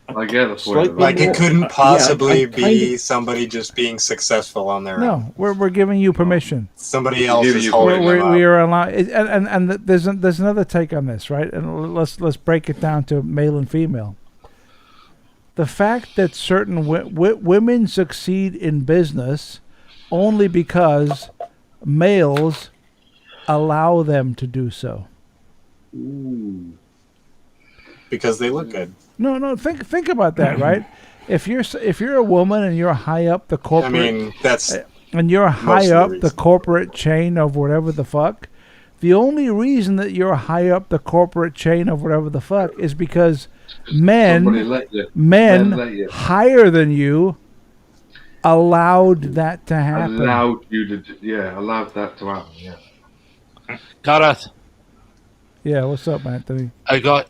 I get the point.
Like it couldn't possibly be somebody just being successful on their own.
No, we're giving you permission.
Somebody else is holding them up.
We are allowed, and there's another take on this, right? And let's break it down to male and female. The fact that certain women succeed in business only because males allow them to do so.
Ooh.
Because they look good.
No. Think about that, right? If you're a woman and you're high up the corporate,
I mean, that's
and you're high up the corporate chain of whatever the fuck. The only reason that you're high up the corporate chain of whatever the fuck is because men higher than you allowed that to happen.
Allowed that to happen. Yeah.
Gareth.
Yeah, what's up, Anthony?
I got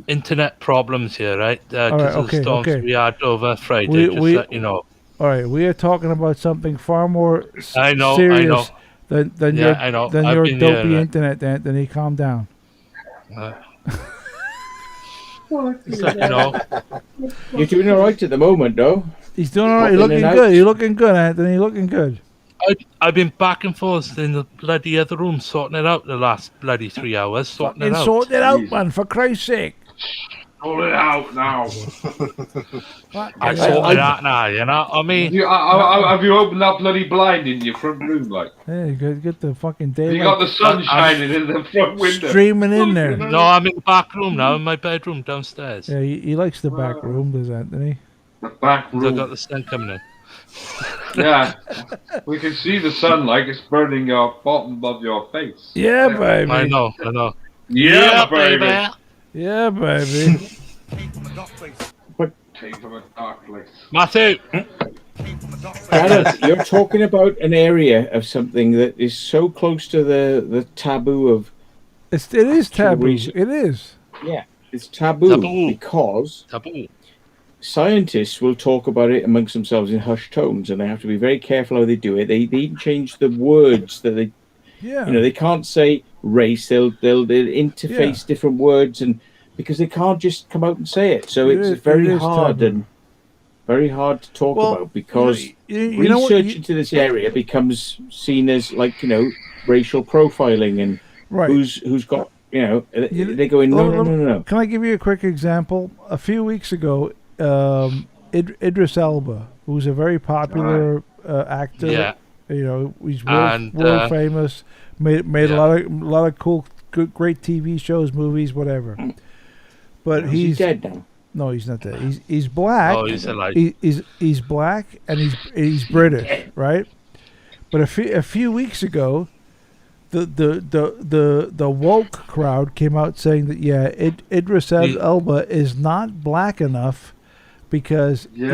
internet problems here, right? Because of the storms we had over Friday. Just let you know.
All right, we are talking about something far more
serious
than your dopey internet, Anthony. Calm down.
Just let you know.
You're doing all right at the moment, though.
He's doing all right. You're looking good. You're looking good, Anthony. You're looking good.
I've been back and forth in the bloody other room sorting it out the last bloody 3 hours. Sorting it out.
Sort it out, man, for Christ's sake.
Sort it out now.
I sorted it out now, you know what I mean?
Have you opened that bloody blind in your front room, like?
Yeah, you get the fucking daylight.
You got the sun shining in the front window.
Streaming in there.
No, I'm in the back room now, in my bedroom downstairs.
Yeah, he likes the back room, does Anthony?
The back room.
I got the sun coming in.
Yeah, we can see the sun like it's burning your bottom of your face.
Yeah, baby.
I know.
Yeah, baby.
Yeah, baby.
But
came from a dark place.
Matthew,
Gareth, you're talking about an area of something that is so close to the taboo of.
It is taboo. It is.
Yeah, it's taboo. Because scientists will talk about it amongst themselves in hushed tones, and they have to be very careful how they do it. They even change the words that they.
Yeah.
You know, they can't say race. They'll interface different words, and because they can't just come out and say it. So it's very hard and very hard to talk about because research into this area becomes seen as racial profiling and who's got they go in no.
Can I give you a quick example? A few weeks ago, Idris Elba, who's a very popular actor.
Yeah.
He's world famous. Made a lot of cool, great TV shows, movies, whatever. But he's
dead now.
No, he's not dead. He's black.
Oh, he's alive.
He's black and he's British, right? But a few weeks ago, the woke crowd came out saying that Idris Elba is not black enough. Because he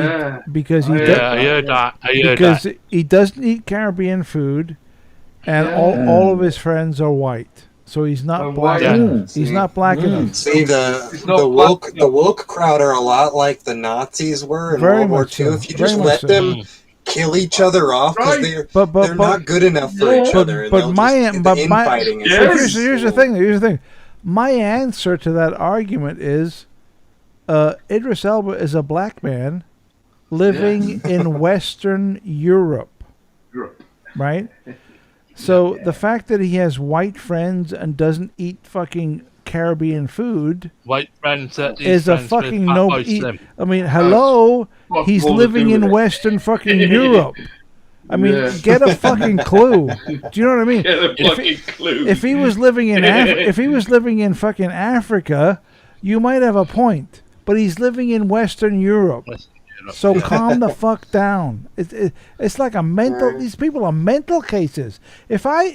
doesn't eat Caribbean food, and all of his friends are white, so he's not black. He's not black enough.
See, the woke crowd are a lot like the Nazis were in World War II. If you just let them kill each other off because they're not good enough for each other. Here's
the thing. My answer to that argument is. Idris Elba is a black man living in Western Europe. Right? So the fact that he has white friends and doesn't eat fucking Caribbean food
white friends
is a fucking no. I mean, hello, he's living in Western fucking Europe. I mean, get a fucking clue. Do you know what I mean?
Get a fucking clue.
If he was living in fucking Africa, you might have a point. But he's living in Western Europe, so calm the fuck down. It's like a mental. These people are mental cases. If I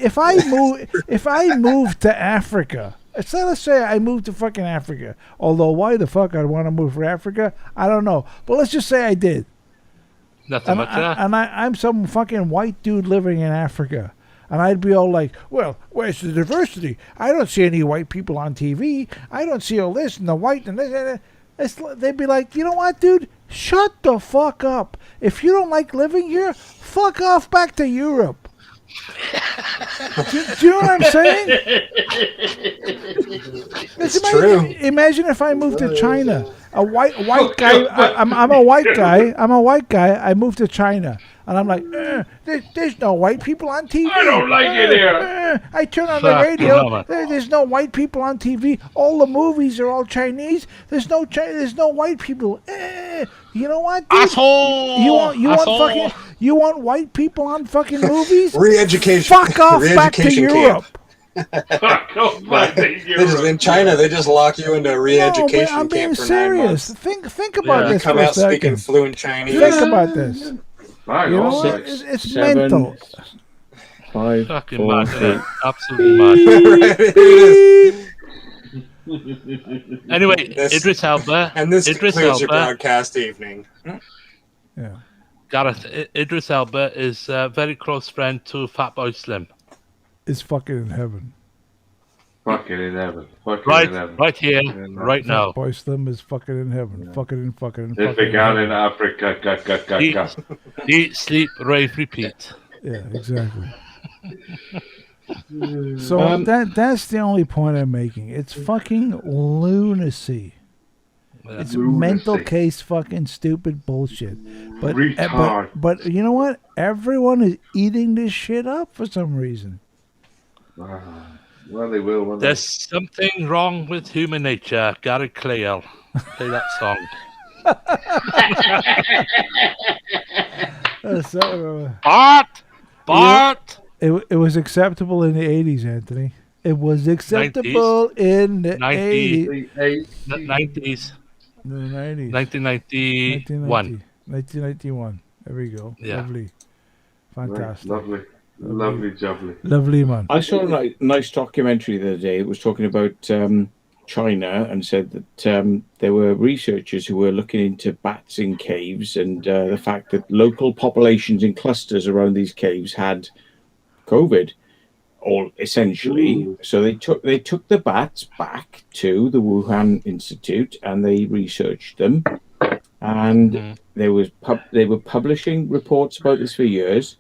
move to Africa, let's say I move to fucking Africa. Although why the fuck I'd want to move to Africa, I don't know. But let's just say I did.
Nothing much.
And I'm some fucking white dude living in Africa. And I'd be all like, well, where's the diversity? I don't see any white people on TV. I don't see all this and the white and this. They'd be like, you know what, dude? Shut the fuck up. If you don't like living here, fuck off back to Europe. do you know what I'm saying? Imagine if I moved to China. A white guy. I'm a white guy. I moved to China. And I'm like, there's no white people on TV.
I don't like it here.
I turn on the radio. There's no white people on TV. All the movies are all Chinese. There's no white people. You know what, dude?
Asshole.
You want white people on fucking movies?
Re-education.
Fuck off back to Europe.
Fuck off back to Europe.
In China, they just lock you into a re-education
I'm being
camp for
serious.
9 months.
Think about this
come
for a
out
second.
speaking fluent Chinese.
Think about this. You know, it's
7,
mental.
5,
Fucking
4,
mad,
3.
innit? Absolutely mad. Anyway, Idris Elba.
And this
Idris
concludes your
Elba.
broadcast evening.
Yeah.
Gareth, Idris Elba is a very close friend to Fatboy Slim.
Is fucking in heaven.
Fucking in heaven.
Right here, right now.
Boy Slim is fucking in heaven. Yeah. Fucking
It began in Africa.
Eat, sleep, rave, repeat.
Yeah, exactly. So that's the only point I'm making. It's fucking lunacy. It's mental case fucking stupid bullshit. But,
Retard.
but you know what? Everyone is eating this shit up for some reason.
Well, they will. Won't
There's something wrong with human nature. Gary Clare. Play that song. Bart!
It was acceptable in the 80s, Anthony. It was acceptable in the 80s.
90s.
The 90s.
1991.
1991. There we go.
Yeah.
Lovely. Fantastic.
Lovely,
man.
I saw a nice documentary the other day. It was talking about China and said that there were researchers who were looking into bats in caves and the fact that local populations in clusters around these caves had COVID, all essentially. Ooh. So they took the bats back to the Wuhan Institute and they researched them, and they were publishing reports about this for years.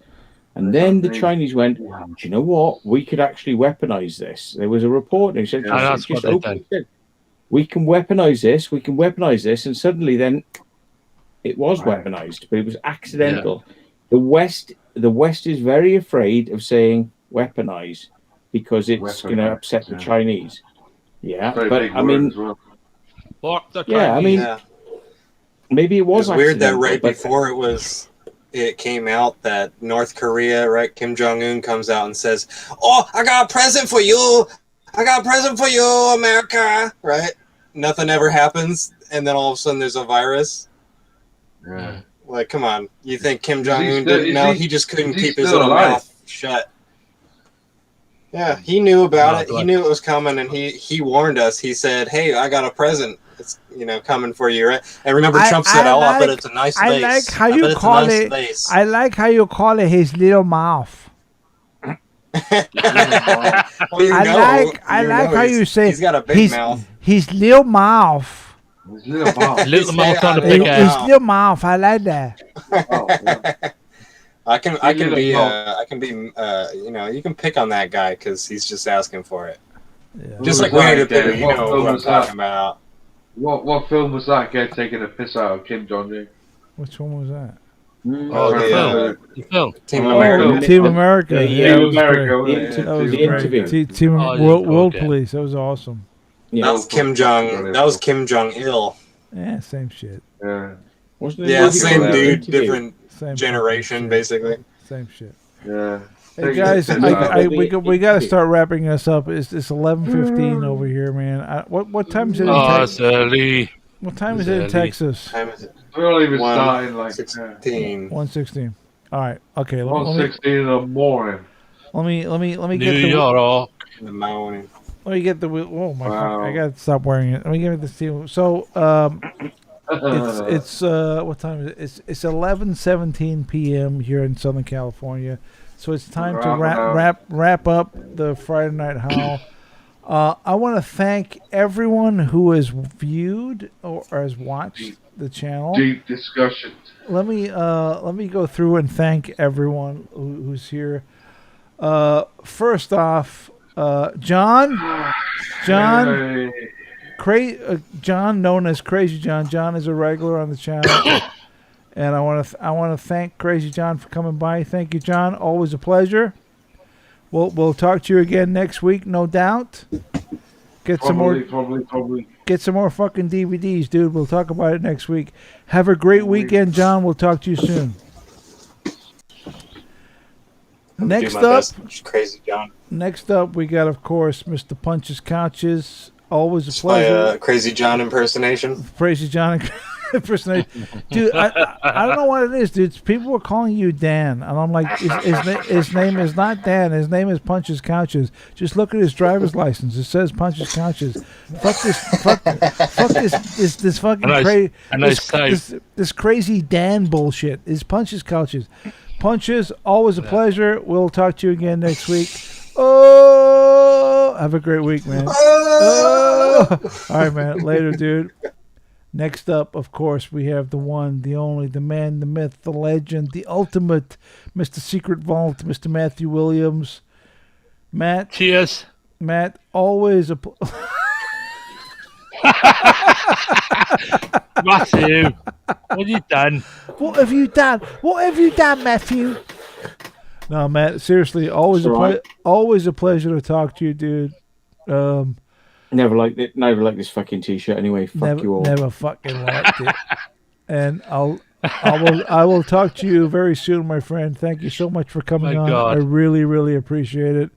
And then the Chinese went, do you know what? We could actually weaponize this. There was a report and they said, we can weaponize this. We can weaponize this. And suddenly then it was weaponized, but it was accidental. Yeah. The West is very afraid of saying weaponize because it's going to upset the Chinese. Yeah. But I mean, maybe it was
weird that right before it came out that North Korea, right, Kim Jong-un comes out and says, "Oh, I got a present for you. I got a present for you, America." Right? Nothing ever happens, and then all of a sudden there's a virus.
Yeah.
Like, come on. You think Kim Jong-un didn't know? He just couldn't keep his little mouth shut. Yeah, he knew about it. He knew it was coming, and he warned us. He said, "Hey, I got a present. It's coming for you, right?" And remember, Trump said, I bet it's a nice vase.
I like how you call it. I like how you call it his little mouth. I like how you say
he's got a big mouth.
His little mouth.
His little mouth on a big ass.
His little mouth. I like that.
I can be you can pick on that guy because he's just asking for it. Yeah. Just like Winnie the Pooh, you know what I'm talking about.
What film was that guy taking a piss out of Kim Jong-un?
Which one was that?
The film.
Team America.
Team America.
Yeah, Team America.
That was great. Team World Police. That was awesome.
Yeah. That was Kim Jong. That was Kim Jong Il.
Yeah, same shit.
Yeah, same dude, different generation, basically.
Same shit.
Yeah.
Hey guys, we got to start wrapping this up. It's 11:15 over here, man. What time is it?
It's early.
What time is it in Texas?
We're only even starting like
1:16.
All right. Okay.
1:16 in the morning.
Let me
New
get
York.
In the morning.
Let me get the. Oh my God! I gotta stop wearing it. Let me give it this to you. So it's what time is it? It's 11:17 p.m. here in Southern California. So it's time to wrap up the Friday Night Howl. I want to thank everyone who has viewed or has watched the channel.
Deep discussion.
Let me go through and thank everyone who's here. First off, John, John, known as Crazy John. John is a regular on the channel. And I want to thank Crazy John for coming by. Thank you, John. Always a pleasure. We'll talk to you again next week, no doubt. Get some more fucking DVDs, dude. We'll talk about it next week. Have a great weekend, John. We'll talk to you soon. Next up,
Crazy John.
Next up, we got, of course, Mr. Punch's Couches. Always a pleasure.
My Crazy John impersonation.
Crazy John impersonation. Dude, I don't know what it is, dude. People were calling you Dan. And I'm like, his name is not Dan. His name is Punch's Couches. Just look at his driver's license. It says Punch's Couches. Fuck this fucking this crazy Dan bullshit. Is Punch's Couches. Punches, always a pleasure. We'll talk to you again next week. Oh, have a great week, man. Oh. All right, man. Later, dude. Next up, of course, we have the one, the only, the man, the myth, the legend, the ultimate, Mr. Secret Vault, Mr. Matthew Williams. Matt.
Cheers.
Matt, always a...
Matthew, what have you done?
What have you done? What have you done, Matthew? No, Matt. Seriously, always always a pleasure to talk to you, dude.
Never liked it. Never liked this fucking t-shirt. Anyway, fuck you all.
Never fucking liked it. And I will talk to you very soon, my friend. Thank you so much for coming on.
God.
I really, really appreciate it.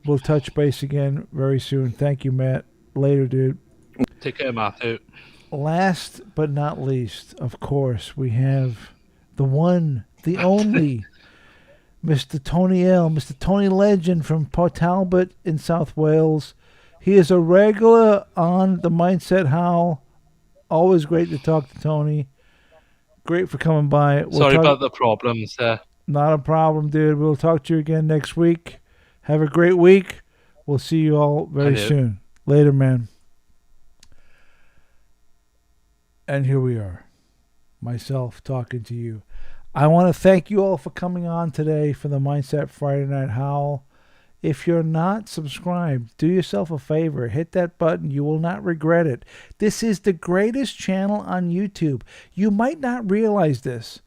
We'll touch base again very soon. Thank you, Matt. Later, dude.
Take care, Matthew.
Last but not least, of course, we have the one, the only, Mr. Tony L., Mr. Tony Legend from Port Talbot in South Wales. He is a regular on the Mindset Howl. Always great to talk to Tony. Great for coming by.
Sorry about the problems there.
Not a problem, dude. We'll talk to you again next week. Have a great week. We'll see you all very soon. Later, man. And here we are. Myself talking to you. I want to thank you all for coming on today for the Mindset Friday Night Howl. If you're not subscribed, do yourself a favor. Hit that button. You will not regret it. This is the greatest channel on YouTube. You might not realize this.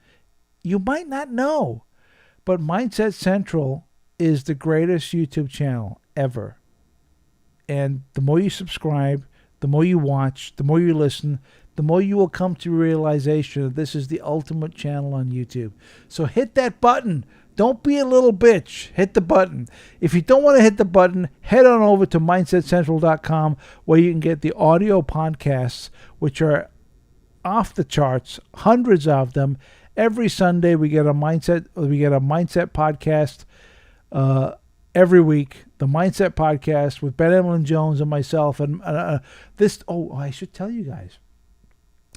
You might not know. But Mindset Central is the greatest YouTube channel ever. And the more you subscribe, the more you watch, the more you listen, the more you will come to realization that this is the ultimate channel on YouTube. So hit that button. Don't be a little bitch. Hit the button. If you don't want to hit the button, head on over to mindsetcentral.com where you can get the audio podcasts, which are off the charts, hundreds of them. Every Sunday we get a mindset podcast every week. The Mindset Podcast with Ben Emlyn Jones and myself. And I should tell you guys.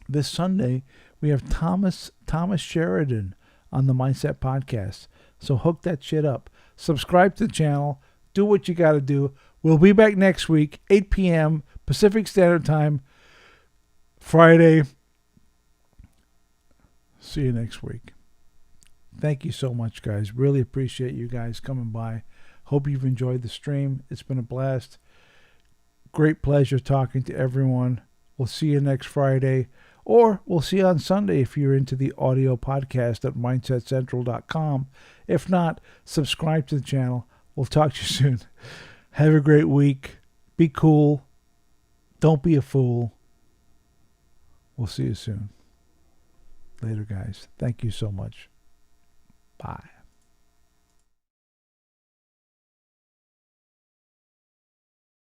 This Sunday we have Thomas Sheridan on the Mindset Podcast. So hook that shit up. Subscribe to the channel. Do what you got to do. We'll be back next week, 8 p.m. Pacific Standard Time, Friday. See you next week. Thank you so much, guys. Really appreciate you guys coming by. Hope you've enjoyed the stream. It's been a blast. Great pleasure talking to everyone. We'll see you next Friday. Or we'll see you on Sunday if you're into the audio podcast at mindsetcentral.com. If not, subscribe to the channel. We'll talk to you soon. Have a great week. Be cool. Don't be a fool. We'll see you soon. Later, guys. Thank you so much. Bye.